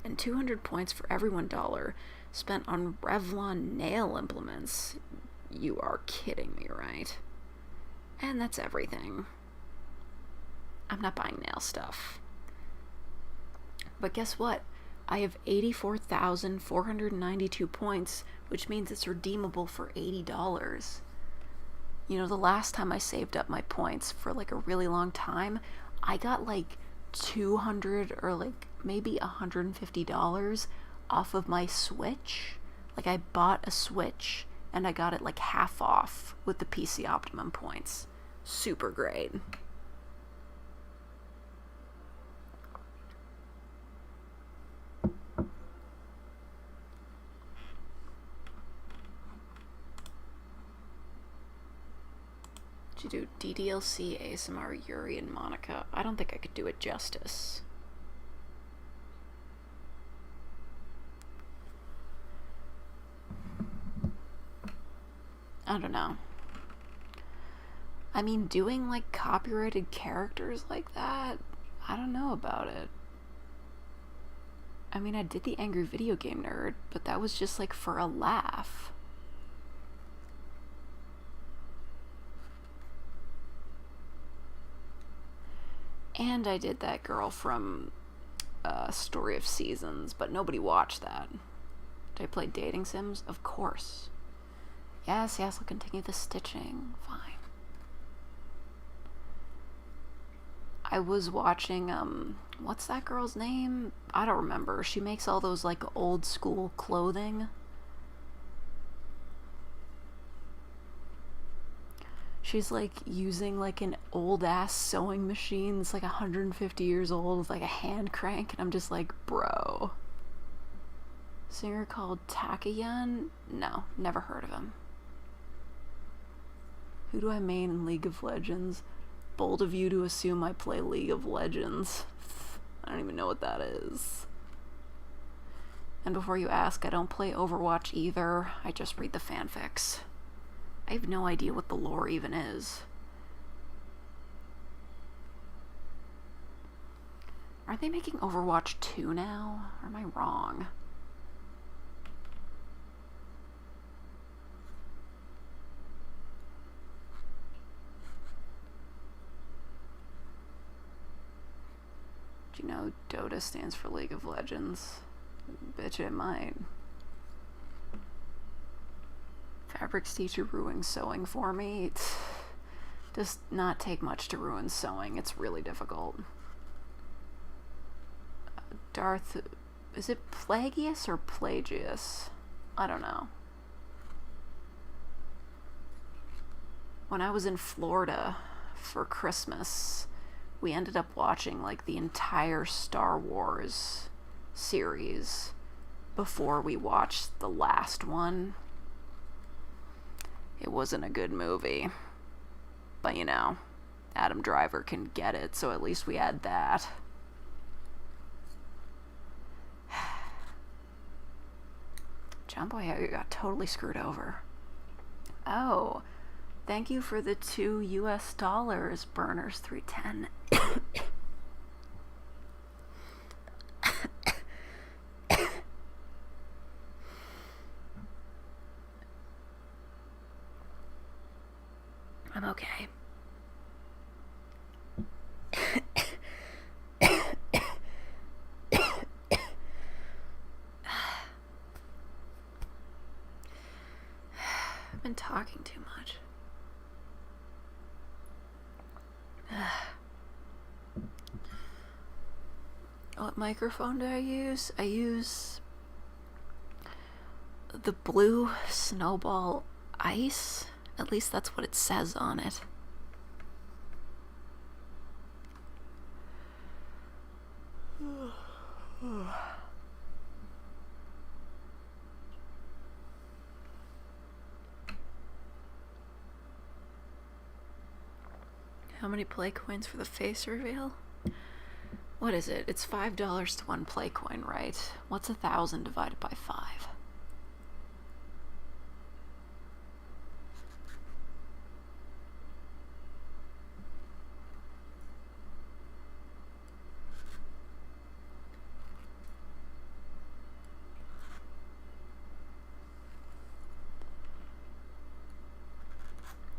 And 200 points for every $1 spent on Revlon nail implements. You are kidding me, right? And that's everything. I'm not buying nail stuff. But guess what? I have 84,492 points, which means it's redeemable for $80. You know, the last time I saved up my points for like a really long time, I got like 200 or like maybe $150 off of my Switch. Like I bought a Switch and I got it like half off with the PC Optimum points. Super great. Did you do DDLC, ASMR, Yuri, and Monica? I don't think I could do it justice. I don't know. I mean, doing like copyrighted characters like that, I don't know about it. I mean, I did the Angry Video Game Nerd, but that was just like for a laugh. And I did that girl from Story of Seasons, but nobody watched that. Did I play Dating Sims? Of course. Yes, I'll continue the stitching. Fine. I was watching, what's that girl's name? I don't remember. She makes all those, like, old school clothing. She's, like, using, like, an old-ass sewing machine that's, like, 150 years old with, like, a hand crank, and I'm just like, bro. Singer called Takayan? No, never heard of him. Who do I main in League of Legends? Bold of you to assume I play League of Legends. I don't even know what that is. And before you ask, I don't play Overwatch either. I just read the fanfics. I have no idea what the lore even is. Aren't they making Overwatch 2 now? Or am I wrong? Do you know Dota stands for League of Legends? Bitch, it might. Fabrics teacher ruining sewing for me. It does not take much to ruin sewing. It's really difficult. Darth, is it Plagius or Plagius? I don't know. When I was in Florida for Christmas, we ended up watching like the entire Star Wars series before we watched the last one. It wasn't a good movie, but you know, Adam Driver can get it, so at least we had that. John Boyega got totally screwed over. Oh, thank you for the $2 US, Burners 310. I'm okay. I've been talking too much. What microphone do I use? I use the Blue Snowball Ice. At least that's what it says on it. How many play coins for the face reveal? What is it? It's $5 to one play coin, right? What's 1,000 divided by 5?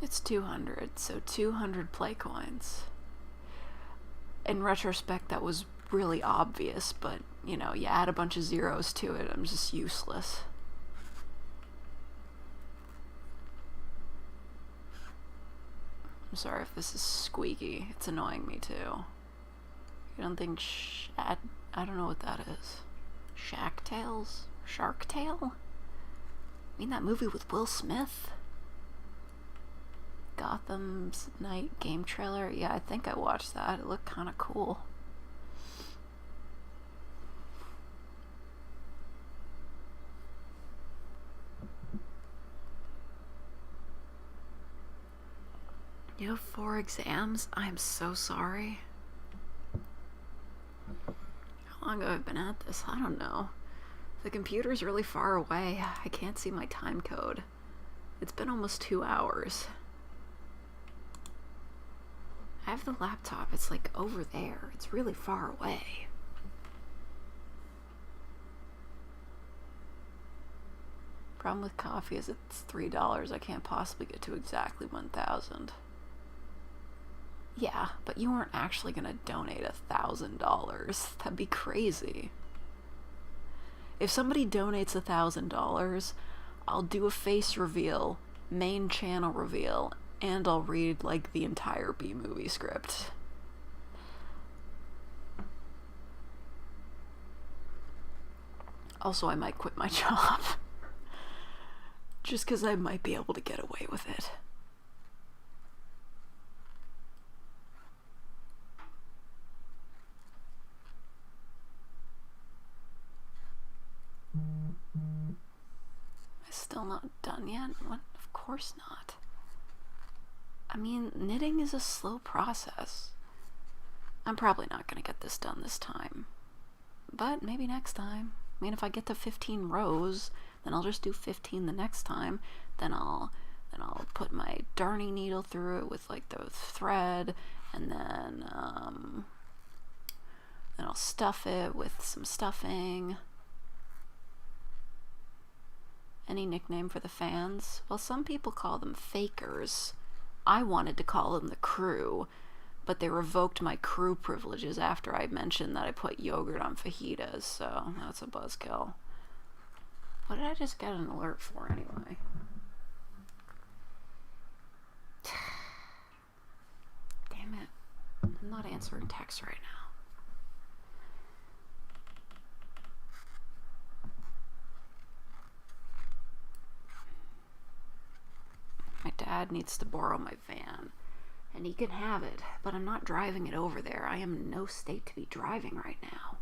It's 200, so 200 play coins. In retrospect, that was really obvious, but, you know, you add a bunch of zeros to it, I'm just useless. I'm sorry if this is squeaky. It's annoying me, too. You don't think I don't know what that is. Shack Tales? Shark Tale? I mean that movie with Will Smith? Gotham's Night game trailer? Yeah, I think I watched that. It looked kind of cool. You have 4 exams? I'm so sorry. How long have I been at this? I don't know. The computer's really far away. I can't see my time code. It's been almost 2 hours. I have the laptop. It's like over there. It's really far away. Problem with coffee is it's $3. I can't possibly get to exactly 1,000. Yeah, but you weren't actually gonna donate $1,000. That'd be crazy. If somebody donates $1,000, I'll do a face reveal, main channel reveal, and I'll read like the entire B-movie script. Also, I might quit my job. Just because I might be able to get away with it. Still not done yet? What? Of course not. I mean, knitting is a slow process. I'm probably not going to get this done this time. But maybe next time. I mean, if I get to 15 rows, then I'll just do 15 the next time. Then I'll put my darning needle through it with like the thread, and then I'll stuff it with some stuffing. Any nickname for the fans? Well, some people call them fakers. I wanted to call them the crew, but they revoked my crew privileges after I mentioned that I put yogurt on fajitas, so that's a buzzkill. What did I just get an alert for anyway? Damn it. I'm not answering text right now. My dad needs to borrow my van, and he can have it, but I'm not driving it over there. I am in no state to be driving right now.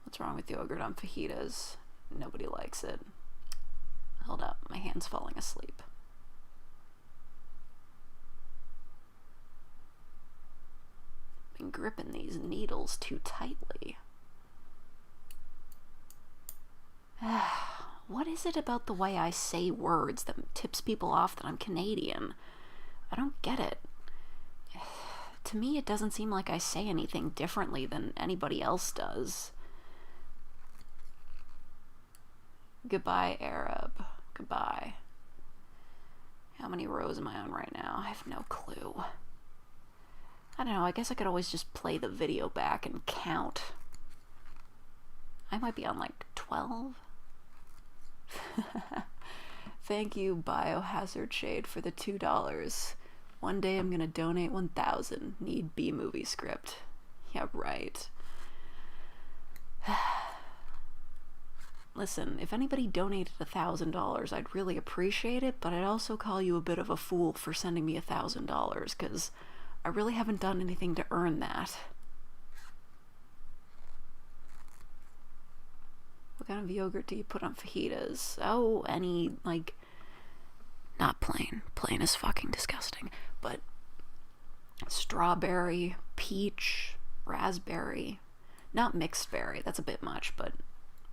What's wrong with yogurt on fajitas? Nobody likes it. Hold up, my hand's falling asleep. Been gripping these needles too tightly. What is it about the way I say words that tips people off that I'm Canadian? I don't get it. To me, it doesn't seem like I say anything differently than anybody else does. Goodbye, Arab. Goodbye. How many rows am I on right now? I have no clue. I don't know, I guess I could always just play the video back and count. I might be on like 12. Thank you, Biohazard Shade, for the $2. One day I'm gonna donate 1,000. Need B-movie script. Yeah, right. Listen, if anybody donated $1,000, I'd really appreciate it, but I'd also call you a bit of a fool for sending me $1,000, because I really haven't done anything to earn that. What kind of yogurt do you put on fajitas? Oh, any, like, not plain. Plain is fucking disgusting. But strawberry, peach, raspberry. Not mixed berry, that's a bit much, but,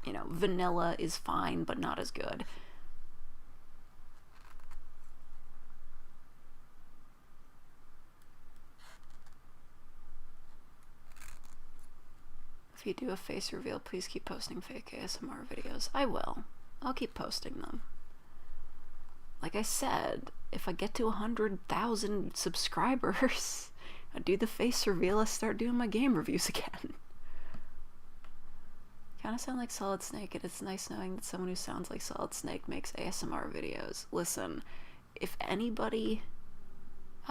you know, vanilla is fine, but not as good. If you do a face reveal, please keep posting fake ASMR videos. I will. I'll keep posting them. Like I said, if I get to 100,000 subscribers, I do the face reveal, I start doing my game reviews again. Kind of sound like Solid Snake, and it's nice knowing that someone who sounds like Solid Snake makes ASMR videos. Listen, if anybody...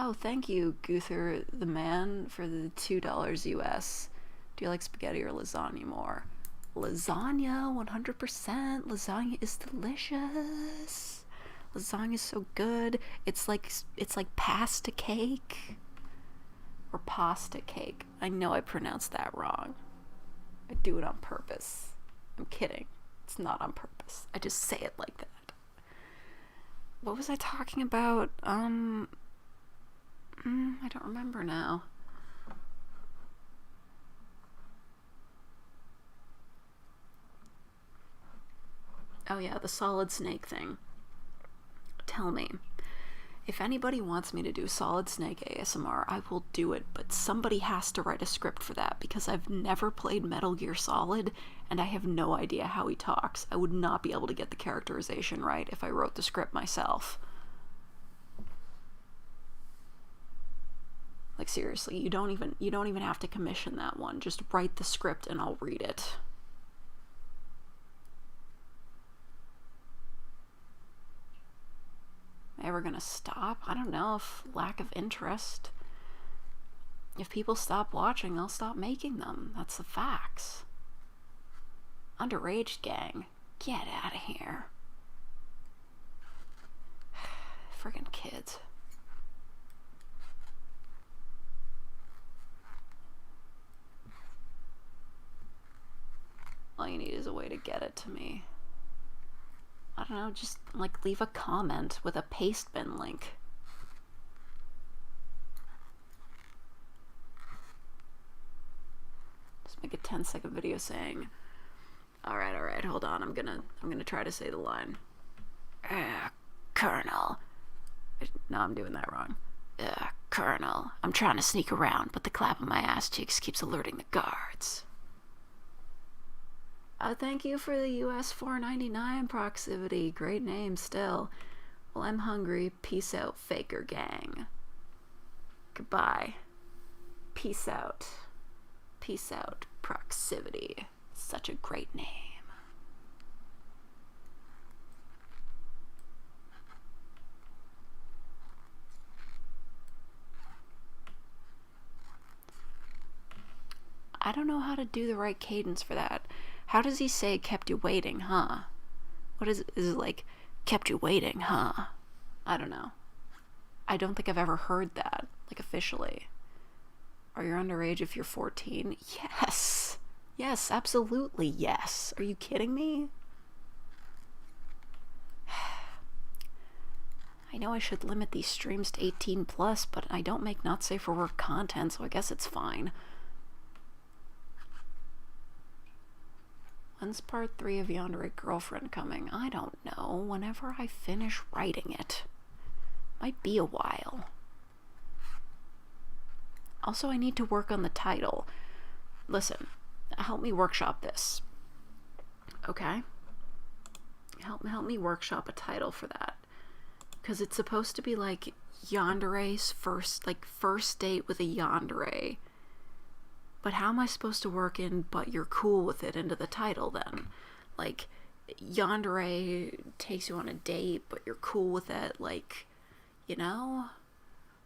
Oh, thank you, Guther the Man, for the $2 US. Do you like spaghetti or lasagna more? Lasagna, 100%. Lasagna is delicious. Lasagna is so good. It's like pasta cake. Or pasta cake. I know I pronounced that wrong. I do it on purpose. I'm kidding. It's not on purpose. I just say it like that. What was I talking about? I don't remember now. Oh yeah, the Solid Snake thing. Tell me, if anybody wants me to do Solid Snake ASMR, I will do it, but somebody has to write a script for that, because I've never played Metal Gear Solid, and I have no idea how he talks. I would not be able to get the characterization right if I wrote the script myself. Like, seriously, you don't even have to commission that one. Just write the script and I'll read it. Ever gonna stop? I don't know, if lack of interest. If people stop watching, they'll stop making them. That's the facts. Underage gang. Get out of here. Friggin' kids. get it to me. I don't know, just like leave a comment with a paste bin link. Just make a 10-second video saying, alright, hold on, I'm gonna try to say the line. Colonel. No, I'm doing that wrong. Colonel, I'm trying to sneak around, but the clap of my ass cheeks keeps alerting the guards. Thank you for the US $4.99 proximity. Great name still. Well, I'm hungry. Peace out, Faker gang. Goodbye. Peace out. Peace out, proximity. Such a great name. I don't know how to do the right cadence for that. How does he say kept you waiting, huh? What is it like, kept you waiting, huh? I don't know. I don't think I've ever heard that, like officially. Are you underage if you're 14? Yes. Yes, absolutely yes. Are you kidding me? I know I should limit these streams to 18 plus, but I don't make not safe for work content, so I guess it's fine. When's part 3 of Yandere Girlfriend coming? I don't know. Whenever I finish writing it. Might be a while. Also, I need to work on the title. Listen, help me workshop this. Okay? Help me workshop a title for that. Because it's supposed to be like Yandere's first date with a yandere. But how am I supposed to work in but you're cool with it into the title then? Like, yandere takes you on a date, but you're cool with it, like, you know?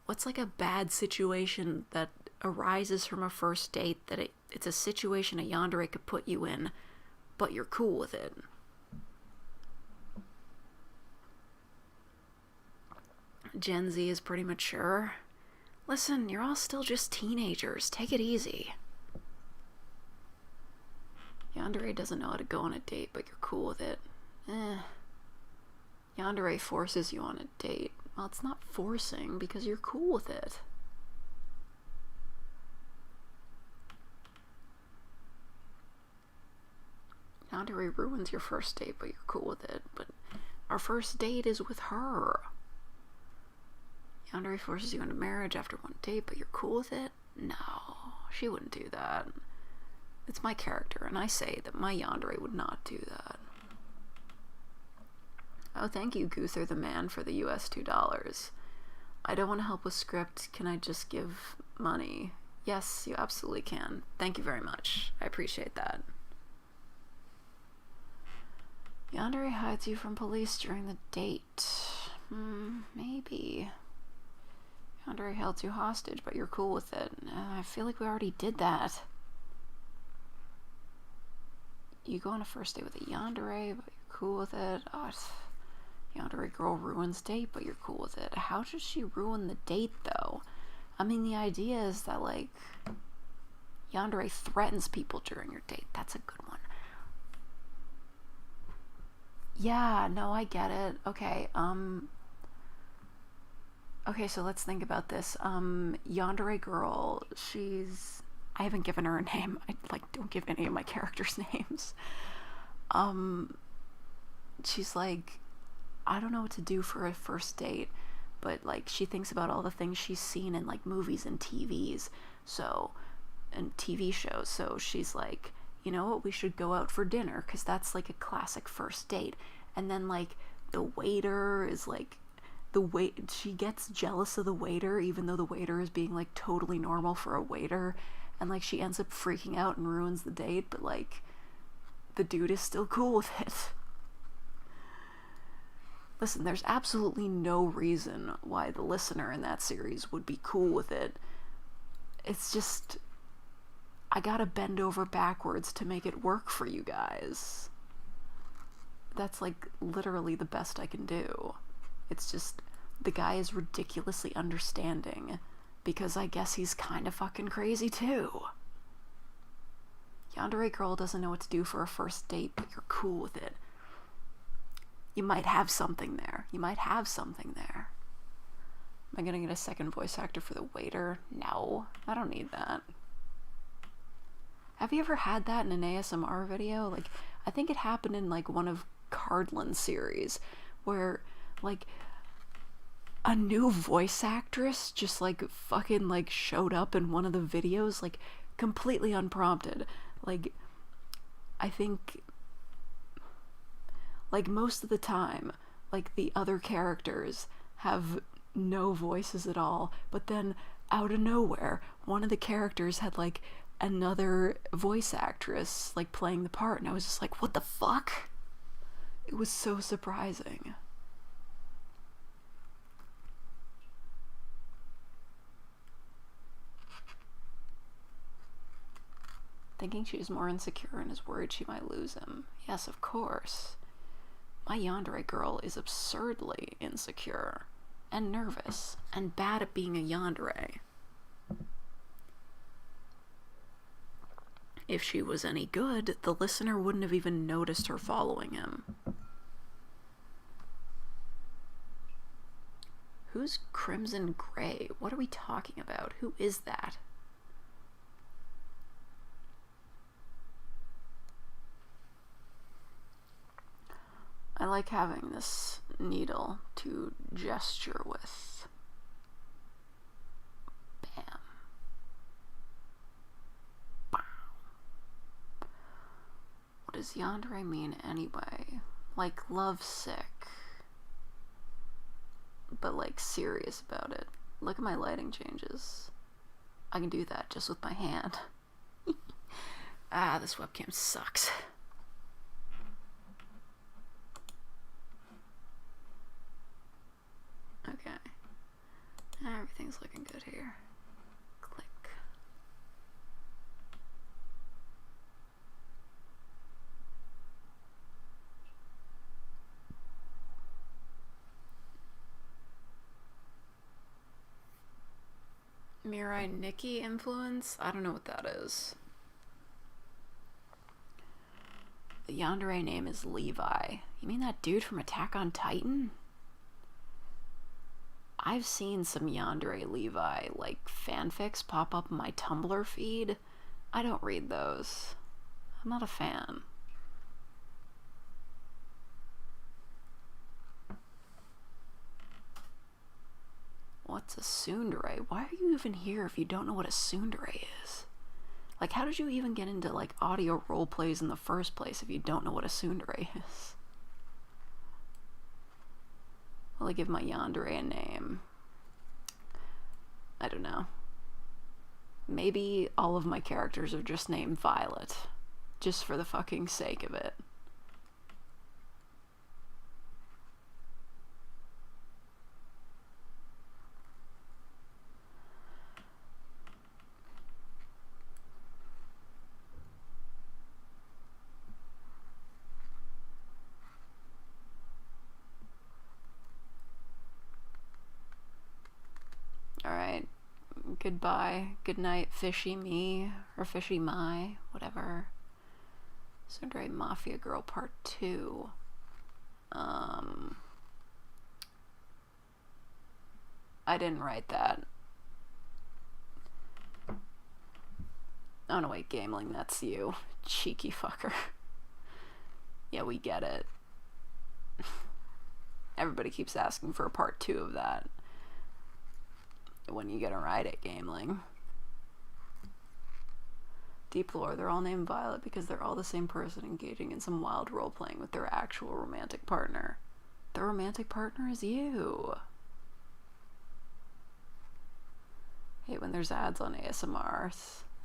What's like a bad situation that arises from a first date that it's a situation a yandere could put you in, but you're cool with it? Gen Z is pretty mature. Listen, you're all still just teenagers. Take it easy. Yandere doesn't know how to go on a date, but you're cool with it. Yandere forces you on a date. Well, it's not forcing because you're cool with it. Yandere ruins your first date, but you're cool with it. But our first date is with her. Yandere forces you into marriage after one date, but you're cool with it? No, she wouldn't do that. It's my character, and I say that my yandere would not do that. Oh, thank you, Guther the Man, for the US $2. I don't want to help with script. Can I just give money? Yes, you absolutely can. Thank you very much. I appreciate that. Yandere hides you from police during the date. Maybe. Yandere held you hostage, but you're cool with it. I feel like we already did that. You go on a first date with a yandere, but you're cool with it. Oh, yandere girl ruins date, but you're cool with it. How does she ruin the date, though? I mean, the idea is that, like, yandere threatens people during your date. That's a good one. Yeah, no, I get it. Okay, okay, so let's think about this. Yandere girl, I haven't given her a name. I, don't give any of my characters names. She's like, I don't know what to do for a first date, but, like, she thinks about all the things she's seen in, like, movies and TV shows, so she's like, you know what, we should go out for dinner, because that's, like, a classic first date. And then, like, the waiter is, like, she gets jealous of the waiter, even though the waiter is being, like, totally normal for a waiter, and, like, she ends up freaking out and ruins the date, but, like, the dude is still cool with it. Listen, there's absolutely no reason why the listener in that series would be cool with it. It's just, I gotta bend over backwards to make it work for you guys. That's, like, literally the best I can do. It's just, the guy is ridiculously understanding, because I guess he's kind of fucking crazy too. Yandere girl doesn't know what to do for a first date, but you're cool with it. You might have something there. You might have something there. Am I gonna get a second voice actor for the waiter? No, I don't need that. Have you ever had that in an ASMR video? Like, I think it happened in, like, one of Cardlin's series, where, like, a new voice actress just, like, fucking, like, showed up in one of the videos, like, completely unprompted. Like, I think, like, most of the time, like, the other characters have no voices at all, but then, out of nowhere, one of the characters had, like, another voice actress, like, playing the part, and I was just like, what the fuck? It was so surprising. Thinking she's more insecure and is worried she might lose him. Yes, of course. My yandere girl is absurdly insecure and nervous and bad at being a yandere. If she was any good, the listener wouldn't have even noticed her following him. Who's Crimson Gray? What are we talking about? Who is that? I like having this needle to gesture with. Bam. Wow. What does yandere mean anyway? Like lovesick. But like serious about it. Look at my lighting changes. I can do that just with my hand. Ah, this webcam sucks. Okay. Everything's looking good here. Click. Mirai Nikki influence? I don't know what that is. The yandere name is Levi. You mean that dude from Attack on Titan? I've seen some yandere Levi, like, fanfics pop up in my Tumblr feed. I don't read those. I'm not a fan. What's a tsundere? Why are you even here if you don't know what a tsundere is? Like, how did you even get into, like, audio role plays in the first place if you don't know what a tsundere is? Will I give my yandere a name? I don't know. Maybe all of my characters are just named Violet. Just for the fucking sake of it. Alright. Goodbye. Good night, fishy me. Or fishy my. Whatever. Tsundere Mafia Girl Part 2. I didn't write that. Oh no, wait, Gameling, that's you. Cheeky fucker. Yeah, we get it. Everybody keeps asking for a part 2 of that. When you gonna write it, Gameling? Deep lore, they're all named Violet because they're all the same person engaging in some wild role-playing with their actual romantic partner. Their romantic partner is you. Hate when there's ads on ASMR.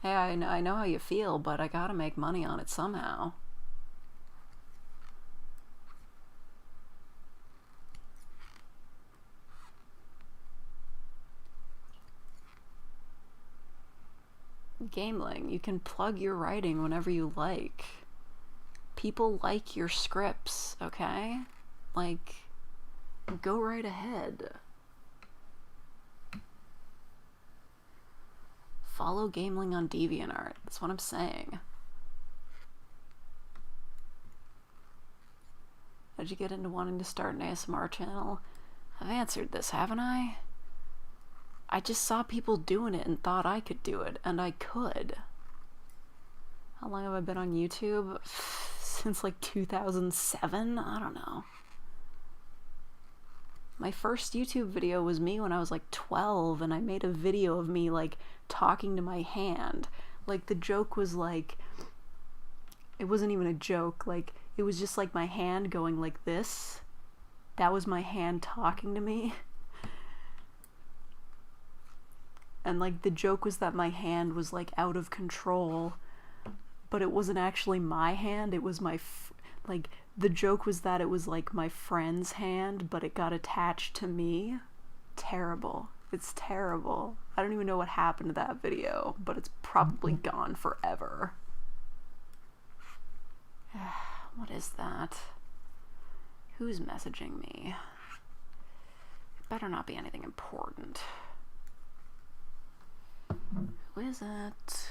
Hey, I know how you feel, but I gotta make money on it somehow. Gameling, you can plug your writing whenever you like. People like your scripts, okay? Like, go right ahead. Follow Gameling on DeviantArt. That's what I'm saying. How'd you get into wanting to start an ASMR channel? I've answered this, haven't I? I just saw people doing it and thought I could do it, and I could. How long have I been on YouTube? Since like 2007? I don't know. My first YouTube video was me when I was like 12, and I made a video of me like talking to my hand. Like the joke was like, it wasn't even a joke, like it was just like my hand going like this. That was my hand talking to me. And like the joke was that my hand was like out of control, but it wasn't actually my hand, it was my like the joke was that it was like my friend's hand, but it got attached to me. Terrible. It's terrible. I don't even know what happened to that video, but it's probably gone forever. What is that? Who's messaging me? It better not be anything important. Who is it?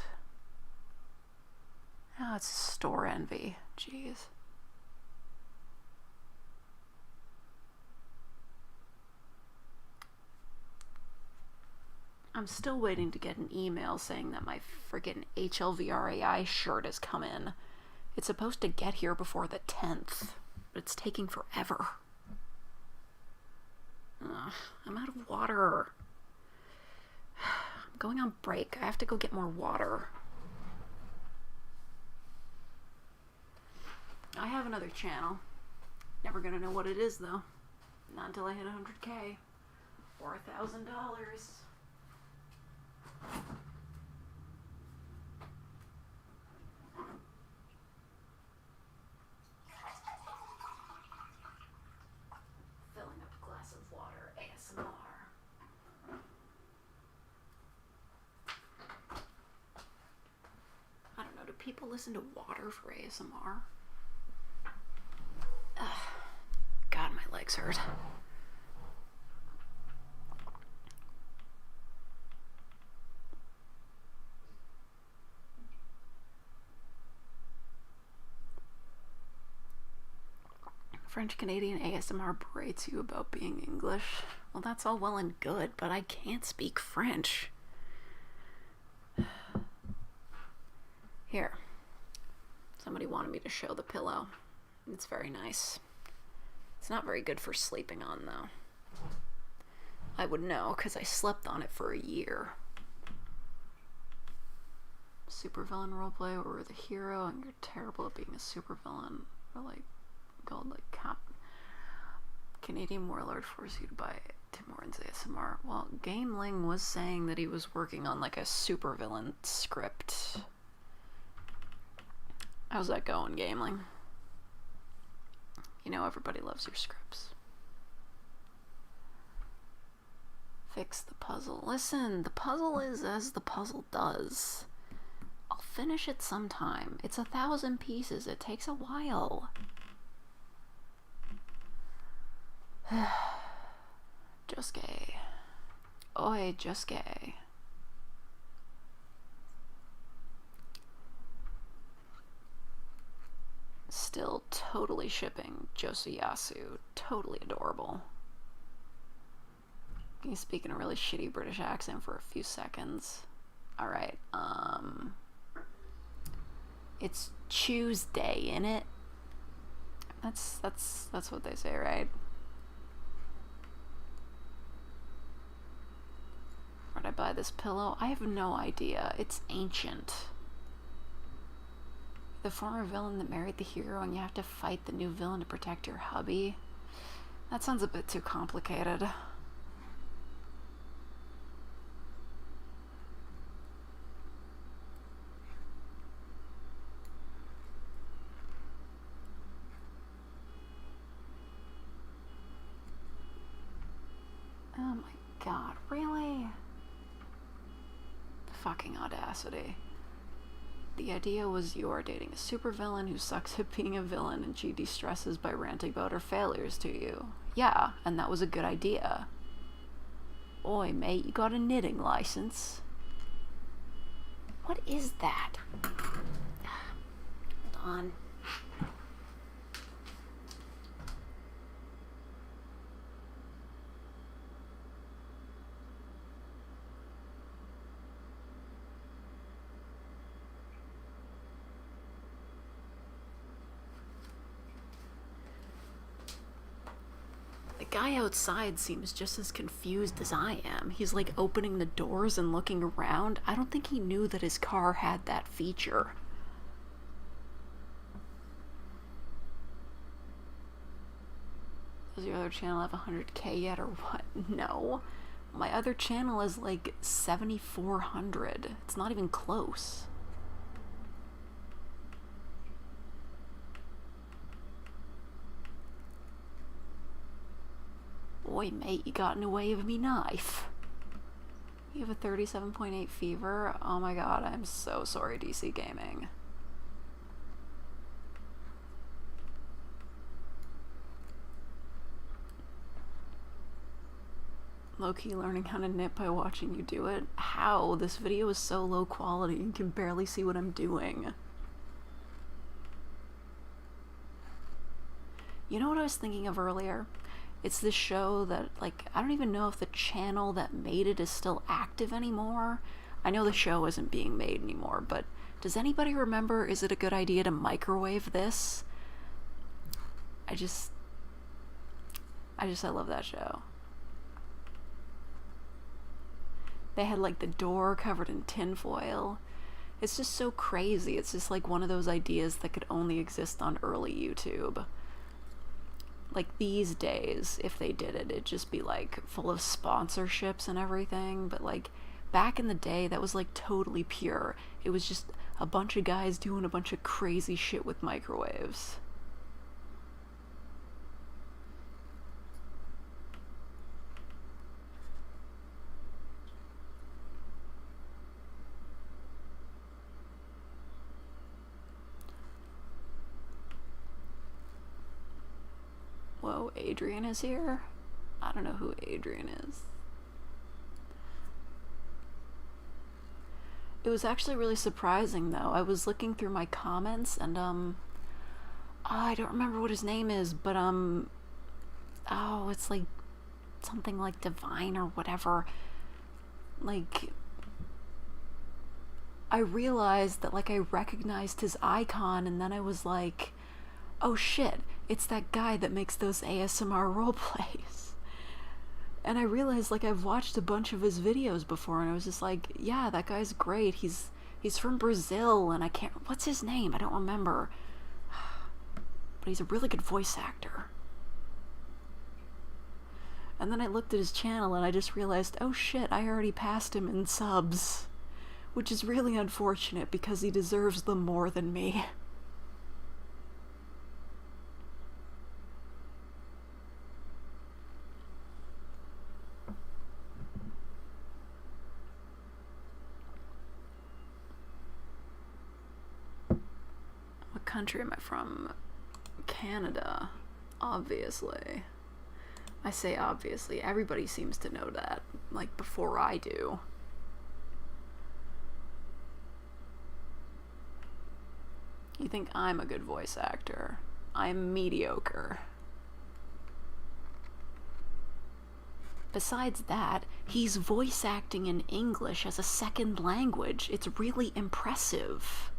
Oh, it's Store Envy. Jeez. I'm still waiting to get an email saying that my friggin' HLVRAI shirt has come in. It's supposed to get here before the 10th, but it's taking forever. Ugh, I'm out of water. I'm going on break. I have to go get more water. I have another channel. Never gonna know what it is, though. Not until I hit 100K. Or $1,000. Filling up a glass of water, ASMR. I don't know, do people listen to water for ASMR? Ugh. God, my legs hurt. French Canadian ASMR berates you about being English. Well, that's all well and good, but I can't speak French. Here. Somebody wanted me to show the pillow. It's very nice. It's not very good for sleeping on, though. I would know, because I slept on it for a year. Supervillain roleplay, or the hero, and you're terrible at being a supervillain. Or like, called like Canadian warlord forced you to buy Tim Hortons ASMR. Well, Gameling was saying that he was working on like a supervillain script. How's that going, Gameling? You know everybody loves your scripts. Fix the puzzle. Listen, the puzzle is as the puzzle does. I'll finish it sometime. It's 1,000 pieces. It takes a while. Just gay. Oi, just gay. Still totally shipping Josiyasu. Totally adorable. Can you speak in a really shitty British accent for a few seconds? Alright, it's Tuesday, innit? That's what they say, right? Where'd I buy this pillow? I have no idea. It's ancient. The former villain that married the hero and you have to fight the new villain to protect your hubby. That sounds a bit too complicated. Oh my god, really? The fucking audacity. The idea was you are dating a supervillain who sucks at being a villain and she de-stresses by ranting about her failures to you. Yeah, and that was a good idea. Oi, mate, you got a knitting license? What is that? Hold on. guy outside seems just as confused as I am. He's like opening the doors and looking around. I don't think he knew that his car had that feature. Does your other channel have 100K yet or what? No. My other channel is like 7,400. It's not even close. Boy, mate, you got in the way of me knife. You have a 37.8 fever? Oh my god, I'm so sorry, DC Gaming. Low-key learning how to knit by watching you do it? How? This video is so low quality, you can barely see what I'm doing. You know what I was thinking of earlier? It's this show that, like, I don't even know if the channel that made it is still active anymore. I know the show isn't being made anymore, but does anybody remember, is it a good idea to microwave this? I love that show. They had, like, the door covered in tinfoil. It's just so crazy. It's just, like, one of those ideas that could only exist on early YouTube. Like, these days, if they did it, it'd just be, like, full of sponsorships and everything. But, like, back in the day, that was, like, totally pure. It was just a bunch of guys doing a bunch of crazy shit with microwaves. Whoa, Adrian is here? I don't know who Adrian is. It was actually really surprising, though. I was looking through my comments, and, I don't remember what his name is, but, oh, it's, like, something like Divine or whatever. Like, I realized that, like, I recognized his icon, and then I was like, oh shit, it's that guy that makes those ASMR roleplays. And I realized, like, I've watched a bunch of his videos before, and I was just like, yeah, that guy's great. He's from Brazil, and I can't, what's his name? I don't remember. But he's a really good voice actor. And then I looked at his channel, and I just realized, oh shit, I already passed him in subs. Which is really unfortunate, because he deserves them more than me. Country am I from? Canada, obviously. I say obviously, everybody seems to know that, like, before I do. You think I'm a good voice actor? I'm mediocre. Besides that, he's voice acting in English as a second language. It's really impressive.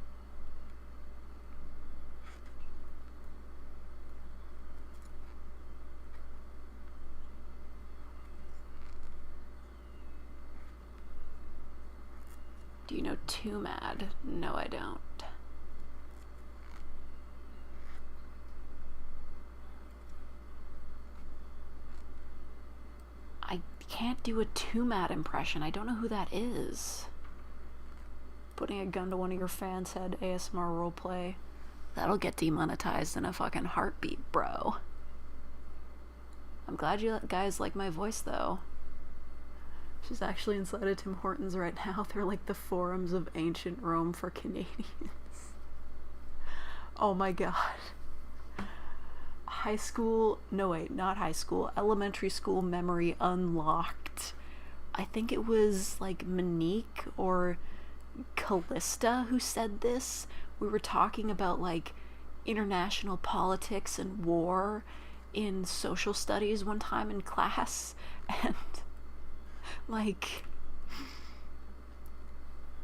Do you know Too Mad? No, I don't. I can't do a Too Mad impression. I don't know who that is. Putting a gun to one of your fans' head, ASMR roleplay. That'll get demonetized in a fucking heartbeat, bro. I'm glad you guys like my voice, though. She's actually inside of Tim Hortons right now. They're like the forums of ancient Rome for Canadians. Oh my god. High school, no wait, not high school, elementary school memory unlocked. I think it was like Monique or Callista who said this. We were talking about like international politics and war in social studies one time in class, and like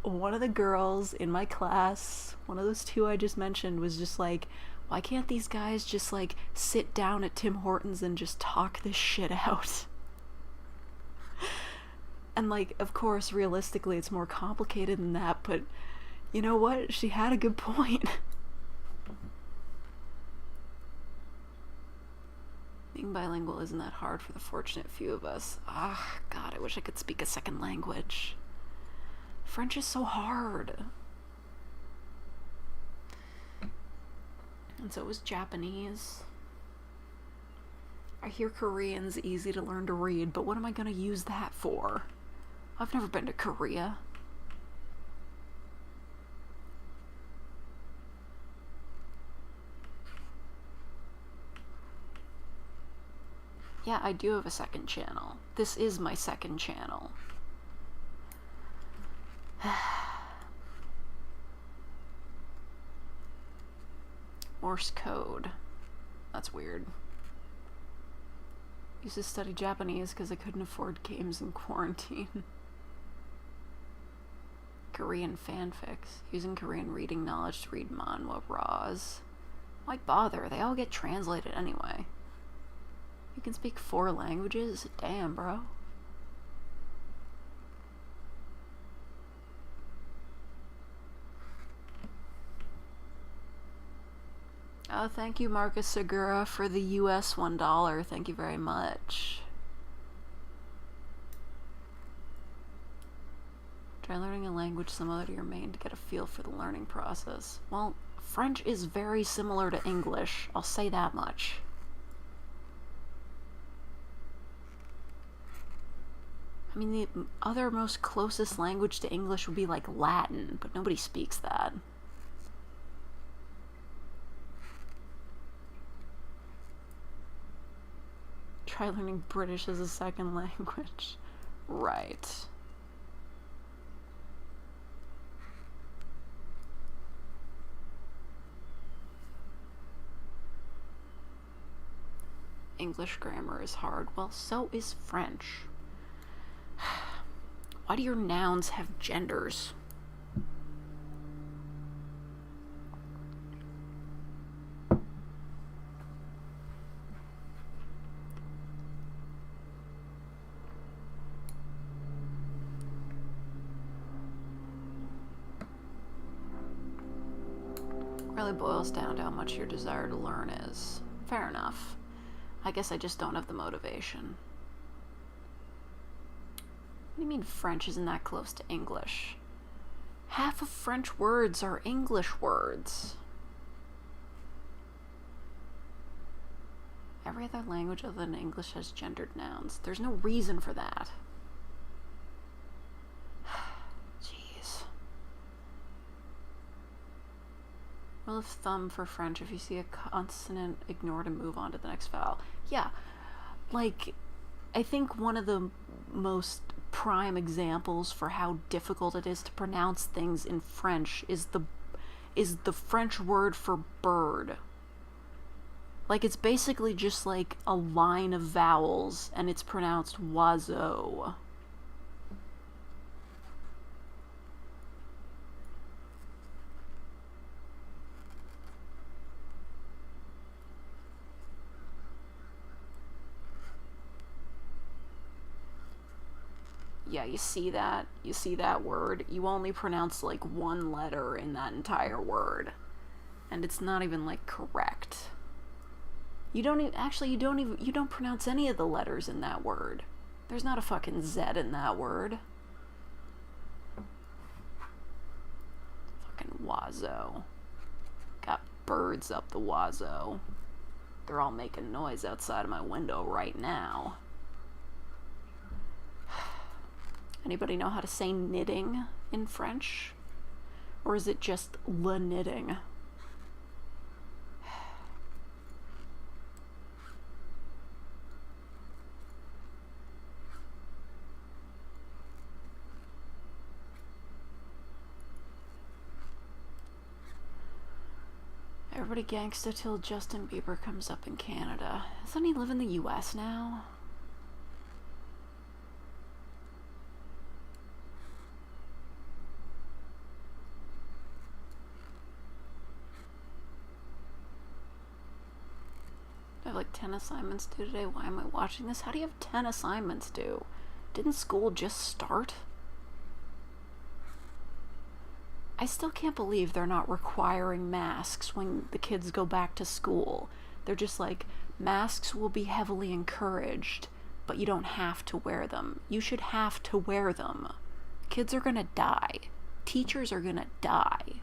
one of the girls in my class, one of those two I just mentioned, was just like, Why can't these guys just, like, sit down at Tim Hortons and just talk this shit out? And, like, of course, realistically, it's more complicated than that, but you know what? She had a good point. Being bilingual isn't that hard for the fortunate few of us. Ah, God, I wish I could speak a second language. French is so hard. And so is Japanese. I hear Korean's easy to learn to read, but what am I gonna use that for? I've never been to Korea. Yeah, I do have a second channel. This is my second channel. Morse code. That's weird. Used to study Japanese because I couldn't afford games in quarantine. Korean fanfics. Using Korean reading knowledge to read manhwa raws. Why bother? They all get translated anyway. You can speak 4 languages? Damn, bro. Oh, thank you, Marcus Segura, for the US $1. Thank you very much. Try learning a language similar to your main to get a feel for the learning process. Well, French is very similar to English. I'll say that much. I mean, the other most closest language to English would be like Latin, but nobody speaks that. Try learning British as a second language. Right. English grammar is hard. Well, so is French. Why do your nouns have genders? Really boils down to how much your desire to learn is. Fair enough. I guess I just don't have the motivation. What do you mean French isn't that close to English? Half of French words are English words. Every other language other than English has gendered nouns. There's no reason for that. Jeez. Rule of thumb for French: if you see a consonant, ignore to move on to the next vowel. Yeah, like, I think one of the most prime examples for how difficult it is to pronounce things in French is the French word for bird. Like, it's basically just like a line of vowels and it's pronounced oiseau. Yeah, you see that word? You only pronounce like one letter in that entire word. And it's not even like correct. You don't pronounce any of the letters in that word. There's not a fucking Z in that word. Fucking oiseau. Got birds up the oiseau. They're all making noise outside of my window right now. Anybody know how to say knitting in French? Or is it just le knitting? Everybody gangsta till Justin Bieber comes up in Canada. Doesn't he live in the US now? 10 assignments due today. Why am I watching this? How do you have 10 assignments due? Didn't school just start? I still can't believe they're not requiring masks when the kids go back to school. They're just like, masks will be heavily encouraged, but you don't have to wear them. You should have to wear them. Kids are gonna die. Teachers are gonna die.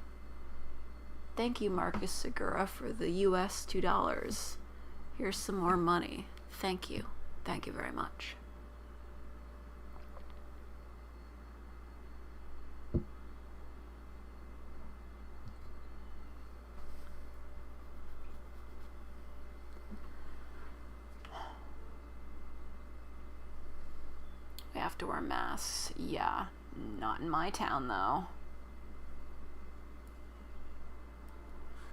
Thank you, Marcus Segura, for the US $2. Here's some more money. Thank you. Thank you very much. We have to wear masks. Yeah, not in my town, though.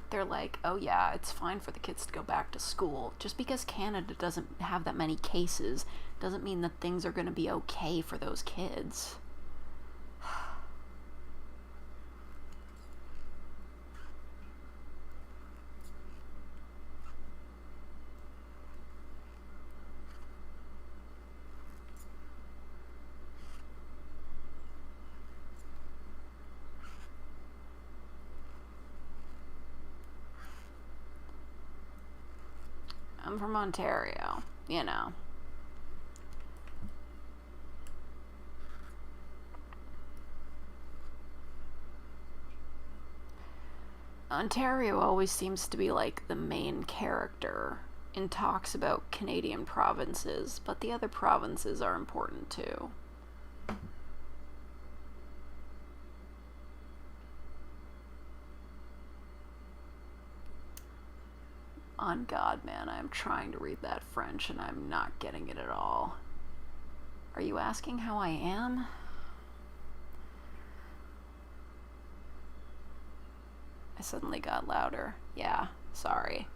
They're like, oh yeah, it's fine for the kids to go back to school. Just because Canada doesn't have that many cases doesn't mean that things are going to be okay for those kids. I'm from Ontario, you know. Ontario always seems to be like the main character in talks about Canadian provinces, but the other provinces are important too. On God, man, I'm trying to read that French and I'm not getting it at all. Are you asking how I am? I suddenly got louder. Yeah, sorry.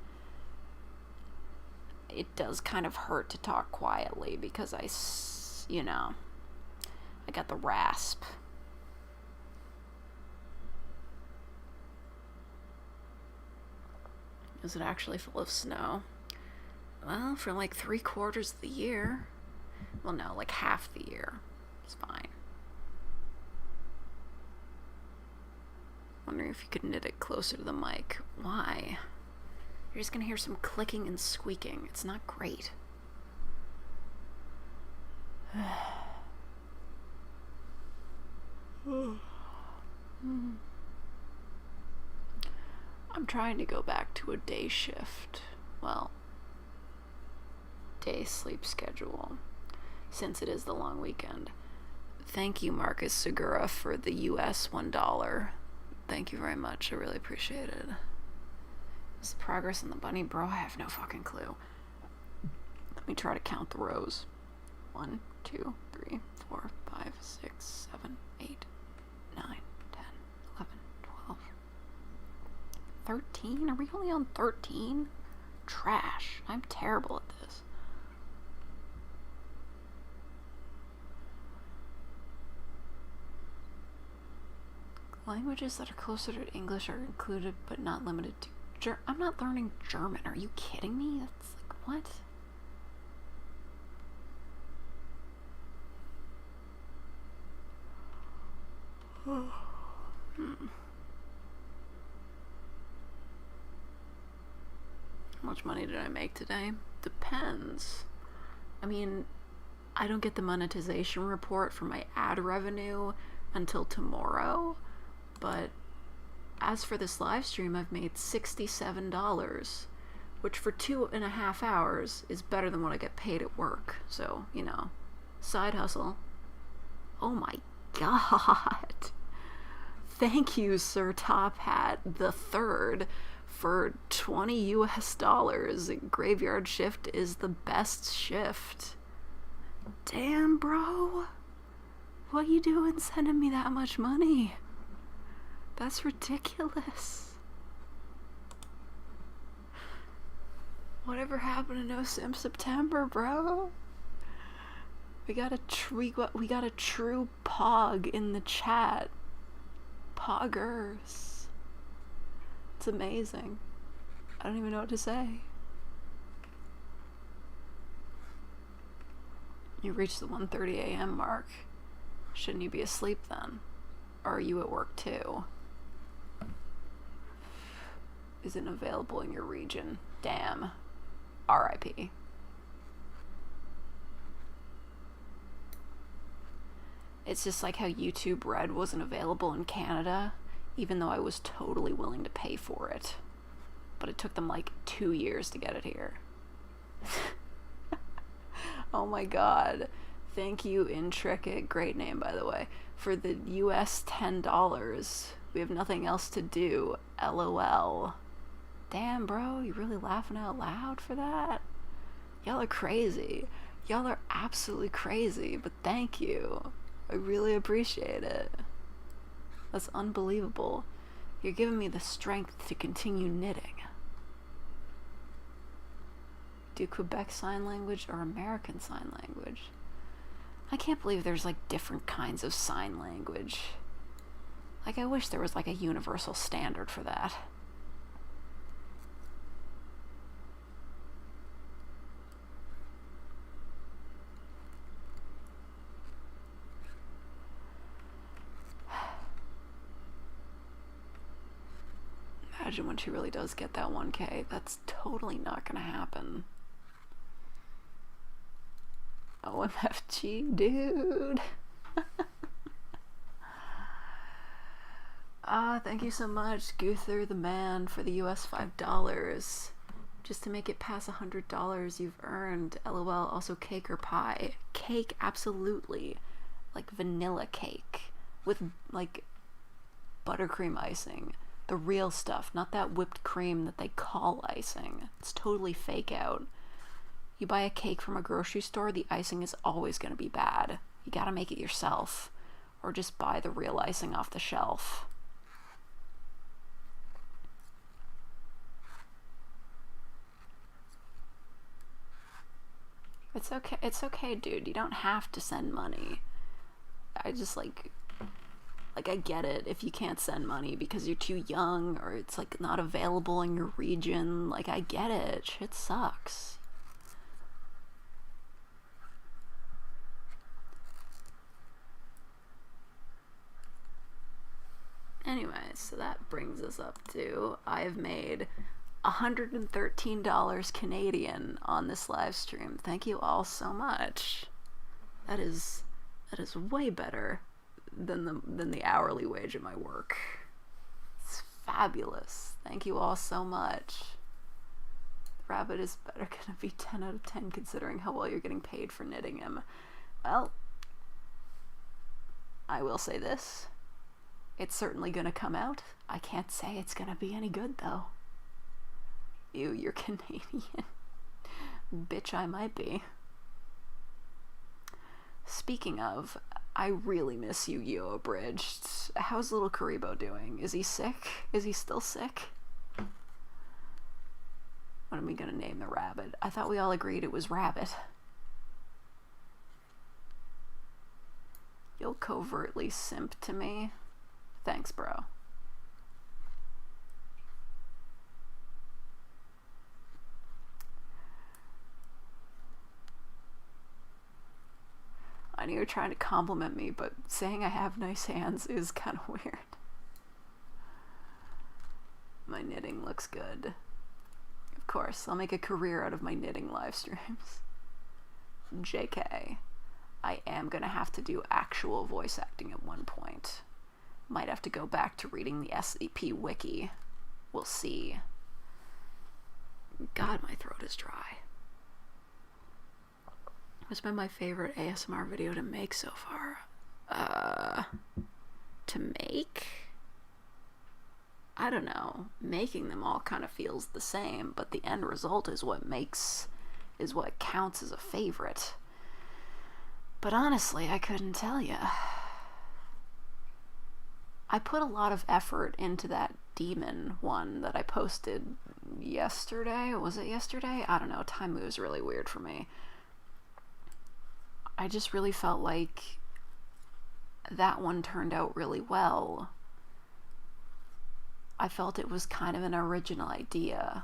It does kind of hurt to talk quietly because I got the rasp. Is it actually full of snow? Well, for like 3/4 of the year. Well, no, like half the year. It's fine. Wondering if you could knit it closer to the mic. Why? You're just gonna hear some clicking and squeaking. It's not great. I'm trying to go back to a day shift. Well, day sleep schedule, since it is the long weekend. Thank you, Marcus Segura, for the US $1. Thank you very much. I really appreciate it. Is the progress in the bunny? Bro, I have no fucking clue. Let me try to count the rows. 1, 2, 3, 4, 5, 6, 7, 8, 9, 10, 11, 12. 13? Are we only on 13? Trash. I'm terrible at this. Languages that are closer to English are included but not limited to I'm not learning German. Are you kidding me? That's like, what? How much money did I make today? Depends. I mean, I don't get the monetization report for my ad revenue until tomorrow, but as for this live stream, I've made $67, which for 2.5 hours is better than what I get paid at work. So, side hustle. Oh my God. Thank you, Sir Top Hat the Third, for $20 US. Graveyard shift is the best shift. Damn, bro. What you doing sending me that much money? That's ridiculous. Whatever happened to No Sim September, bro? We got a true pog in the chat. Poggers. It's amazing. I don't even know what to say. You reached the 1:30 a.m. mark. Shouldn't you be asleep then? Or are you at work too? Isn't available in your region. Damn. R.I.P. It's just like how YouTube Red wasn't available in Canada, even though I was totally willing to pay for it. But it took them like 2 years to get it here. Oh my god. Thank you, Intricate, great name by the way, for the US $10. We have nothing else to do. LOL. Damn, bro, you really laughing out loud for that? Y'all are crazy. Y'all are absolutely crazy, but thank you. I really appreciate it. That's unbelievable. You're giving me the strength to continue knitting. Do Quebec Sign Language or American Sign Language? I can't believe there's like different kinds of sign language. Like I wish there was like a universal standard for that. Imagine when she really does get that 1K. That's totally not gonna happen. OMFG, dude. Thank you so much, Guther the Man, for the US $5. Just to make it past $100 you've earned. LOL. Also cake or pie? Cake, absolutely. Like vanilla cake with like buttercream icing. The real stuff, not that whipped cream that they call icing. It's totally fake out. You buy a cake from a grocery store, the icing is always going to be bad. You gotta make it yourself. Or just buy the real icing off the shelf. It's okay, dude. You don't have to send money. I just like I get it if you can't send money because you're too young or it's like not available in your region. Like I get it. Shit sucks. Anyway, so that brings us up to I've made $113 Canadian on this live stream. Thank you all so much. That is way better than the hourly wage at my work. It's fabulous. Thank you all so much. Rabbit is better gonna be 10 out of 10 considering how well you're getting paid for knitting him. Well, I will say this. It's certainly gonna come out. I can't say it's gonna be any good though. You're Canadian. Bitch, I might be. Speaking of, I really miss Yu-Gi-Oh! Abridged. How's little Karibo doing? Is he sick? Is he still sick? What are we gonna name the rabbit? I thought we all agreed it was Rabbit. You'll covertly simp to me? Thanks, bro. I know you're trying to compliment me, but saying I have nice hands is kind of weird. My knitting looks good. Of course, I'll make a career out of my knitting live streams. JK. I am gonna have to do actual voice acting at one point. Might have to go back to reading the SCP wiki. We'll see. God, my throat is dry. What's been my favorite ASMR video to make so far? To make? I don't know. Making them all kind of feels the same, but the end result is what counts as a favorite. But honestly, I couldn't tell you. I put a lot of effort into that demon one that I posted yesterday. Was it yesterday? I don't know. Time moves really weird for me. I just really felt like that one turned out really well. I felt it was kind of an original idea,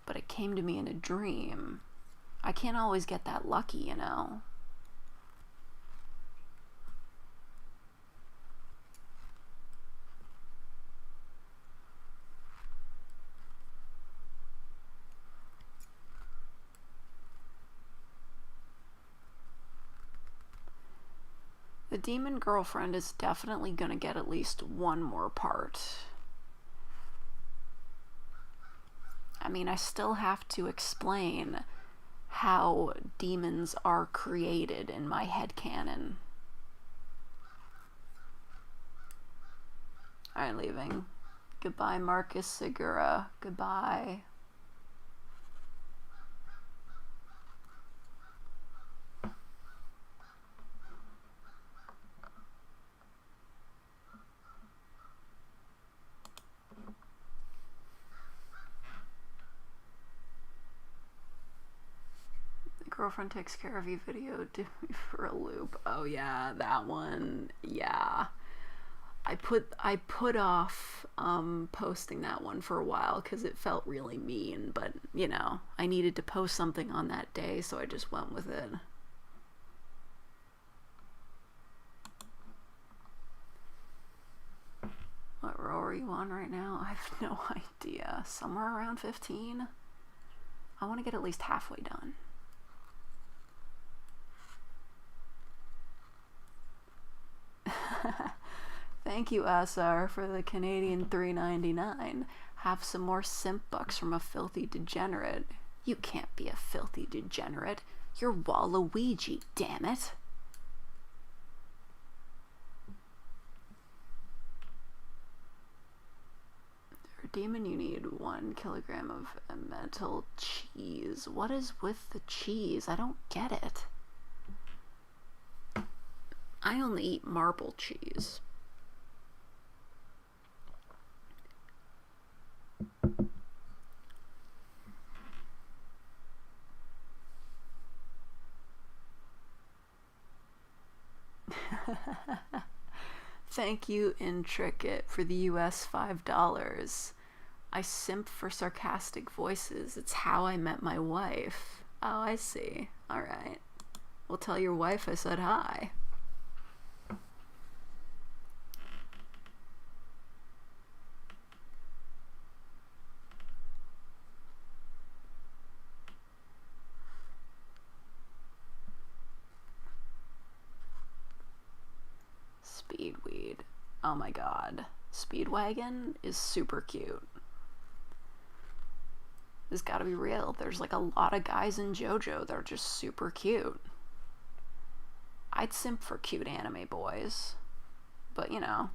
but it came to me in a dream. I can't always get that lucky, you know? The demon girlfriend is definitely gonna get at least one more part. I mean, I still have to explain how demons are created in my headcanon. I'm leaving. Goodbye, Marcus Segura. Goodbye. Girlfriend takes care of you video, do me for a loop. Oh yeah, that one. Yeah. I put off posting that one for a while because it felt really mean, but you know, I needed to post something on that day, so I just went with it. What row are you on right now? I have no idea. Somewhere around 15? I want to get at least halfway done. Thank you, SR, for the Canadian $3.99. Have some more simp bucks from a filthy degenerate. You can't be a filthy degenerate. You're Waluigi, damn it. For demon, you need 1 kilogram of metal cheese. What is with the cheese? I don't get it. I only eat marble cheese. Thank you, Intricate, for the US $5. I simp for sarcastic voices. It's how I met my wife. Oh, I see. Alright. Well, tell your wife I said hi. Speedweed. Oh my god. Speedwagon is super cute. This gotta be real. There's like a lot of guys in JoJo that are just super cute. I'd simp for cute anime boys. But you know,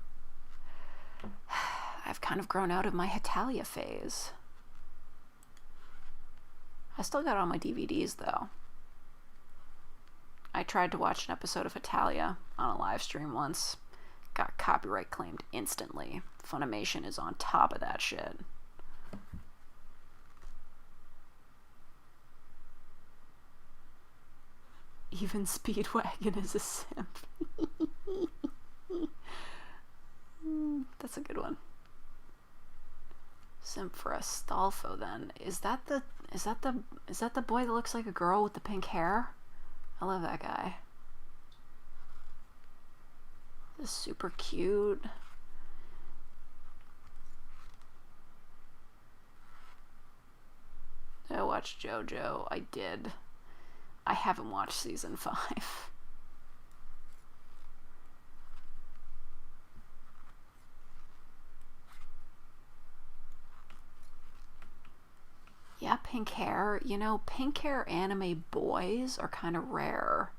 I've kind of grown out of my Hetalia phase. I still got all my DVDs though. I tried to watch an episode of Hetalia on a live stream once. Got copyright claimed instantly. Funimation is on top of that shit. Even Speedwagon is a simp. That's a good one. Simp for Astolfo then. Is that the boy that looks like a girl with the pink hair? I love that guy. This is super cute. Did I watch JoJo? I did. I haven't watched season 5. Yeah, pink hair. You know, pink hair anime boys are kind of rare.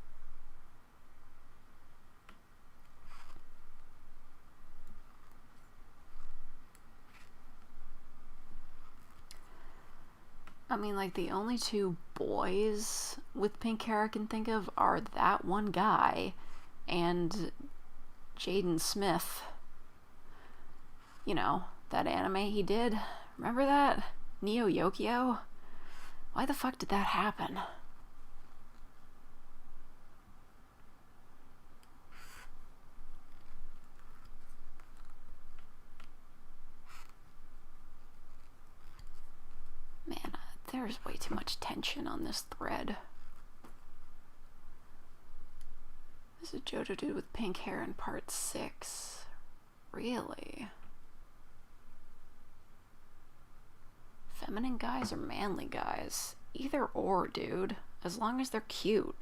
I mean, like, the only 2 boys with pink hair I can think of are that one guy and Jaden Smith. You know, that anime he did. Remember that? Neo Yokio? Why the fuck did that happen? Man, there's way too much tension on this thread. There's a JoJo dude with pink hair in part 6. Really? Feminine guys or manly guys? Either or, dude. As long as they're cute.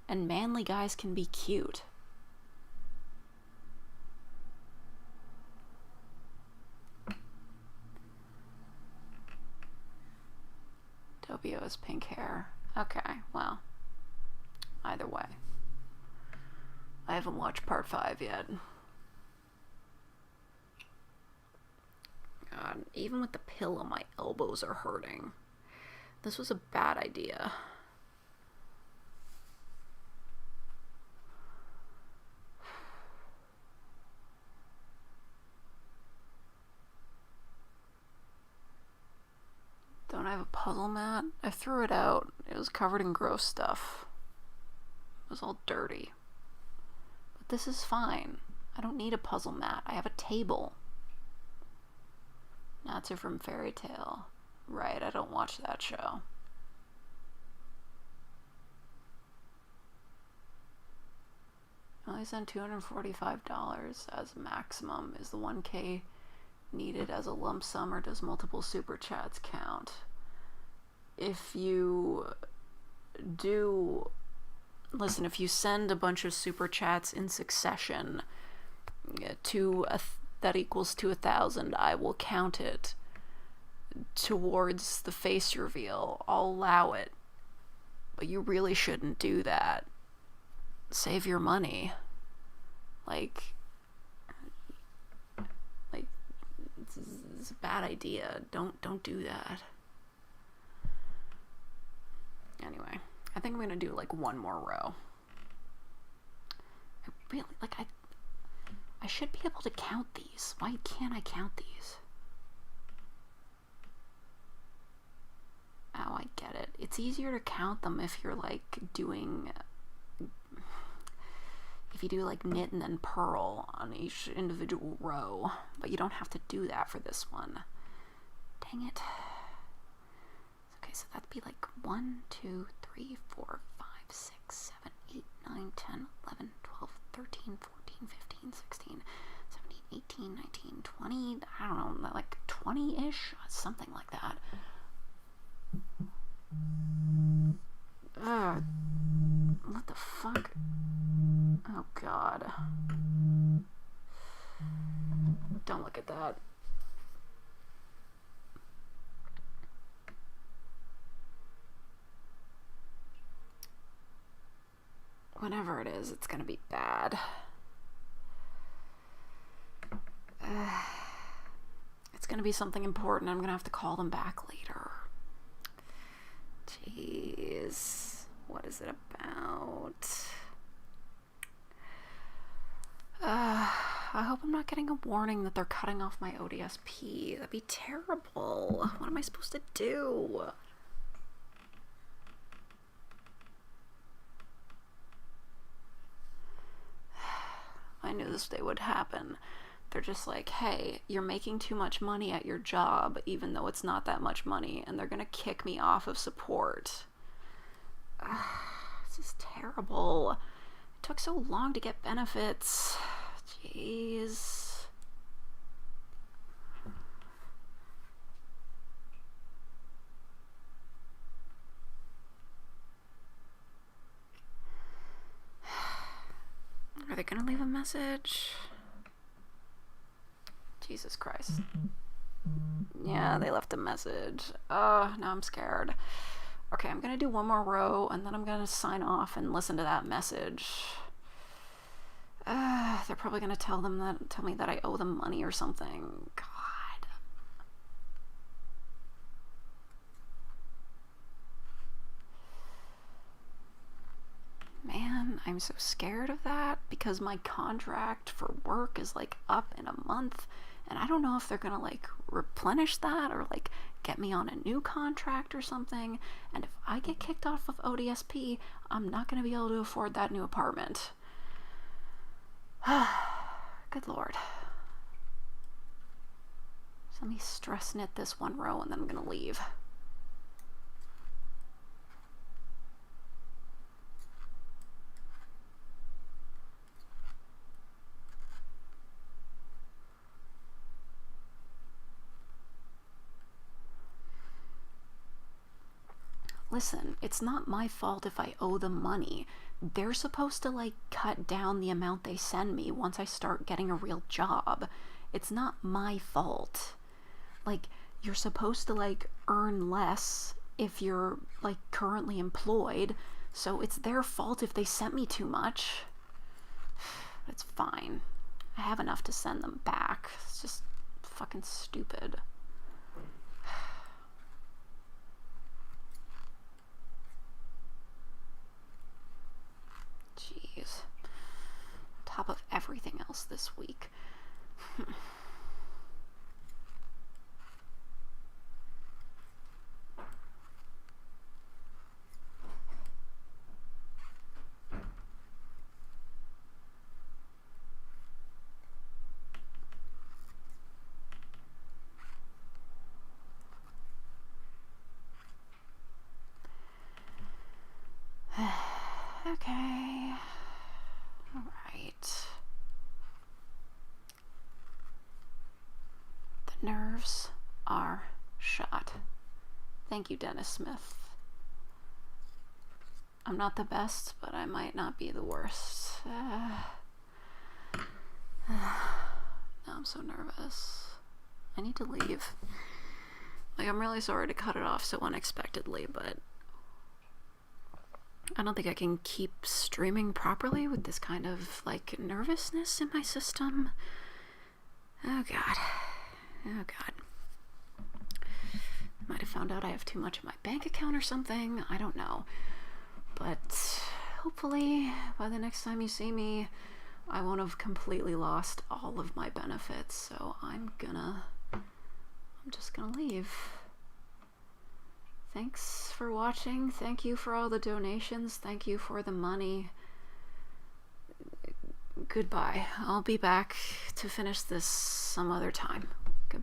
And manly guys can be cute. Pinocchio has pink hair. Okay, well, either way. I haven't watched part 5 yet. God, even with the pillow, my elbows are hurting. This was a bad idea. Don't I have a puzzle mat? I threw it out. It was covered in gross stuff. It was all dirty. But this is fine. I don't need a puzzle mat. I have a table. Natsu from Fairy Tale. Right, I don't watch that show. I only sent $245 as maximum. Is the 1K needed as a lump sum, or does multiple super chats count? If you do, listen, if you send a bunch of super chats in succession that equals to 1,000, I will count it towards the face reveal. I'll allow it, but you really shouldn't do that. Save your money. Like it's a bad idea. Don't do that. Anyway, I think I'm gonna do like one more row. I should be able to count these. Why can't I count these? Oh, I get it. It's easier to count them if you're like doing, if you do like knit and then purl on each individual row, but you don't have to do that for this one. Dang it. Okay, so that'd be like 1, 2, 3, 4, 5, 6, 7, 8, 9, 10, 11, 12, 13, 14, 15, 16, 17, 18, 19, 20, I don't know, like 20-ish, something like that. Ugh. What the fuck? Oh god. Don't look at that. Whatever it is, it's gonna be bad. It's gonna be something important. I'm gonna have to call them back later. Jeez. What is it about? I hope I'm not getting a warning that they're cutting off my ODSP. That'd be terrible. What am I supposed to do? I knew this day would happen. They're just like, hey, you're making too much money at your job, even though it's not that much money, and they're gonna kick me off of support. This is terrible. It took so long to get benefits. Jeez. Are they gonna leave a message? Jesus Christ. Yeah, they left a message. Now I'm scared. Okay, I'm gonna do one more row and then I'm gonna sign off and listen to that message. They're probably gonna tell me that I owe them money or something. God. Man, I'm so scared of that because my contract for work is like up in a month and I don't know if they're gonna like replenish that or like get me on a new contract or something, and if I get kicked off of ODSP, I'm not gonna be able to afford that new apartment. Good lord. So let me stress knit this one row and then I'm gonna leave. Listen, it's not my fault if I owe them money. They're supposed to, like, cut down the amount they send me once I start getting a real job. It's not my fault. Like, you're supposed to, like, earn less if you're, like, currently employed, so it's their fault if they sent me too much. It's fine. I have enough to send them back. It's just fucking stupid. Jeez. On top of everything else this week. Okay. All right. The nerves are shot. Thank you, Dennis Smith. I'm not the best, but I might not be the worst. Now I'm so nervous. I need to leave. Like, I'm really sorry to cut it off so unexpectedly, but I don't think I can keep streaming properly with this kind of, like, nervousness in my system. Oh god. Oh god. Might have found out I have too much in my bank account or something. I don't know. But hopefully by the next time you see me, I won't have completely lost all of my benefits. So I'm just gonna leave. Thanks for watching. Thank you for all the donations. Thank you for the money. Goodbye. I'll be back to finish this some other time.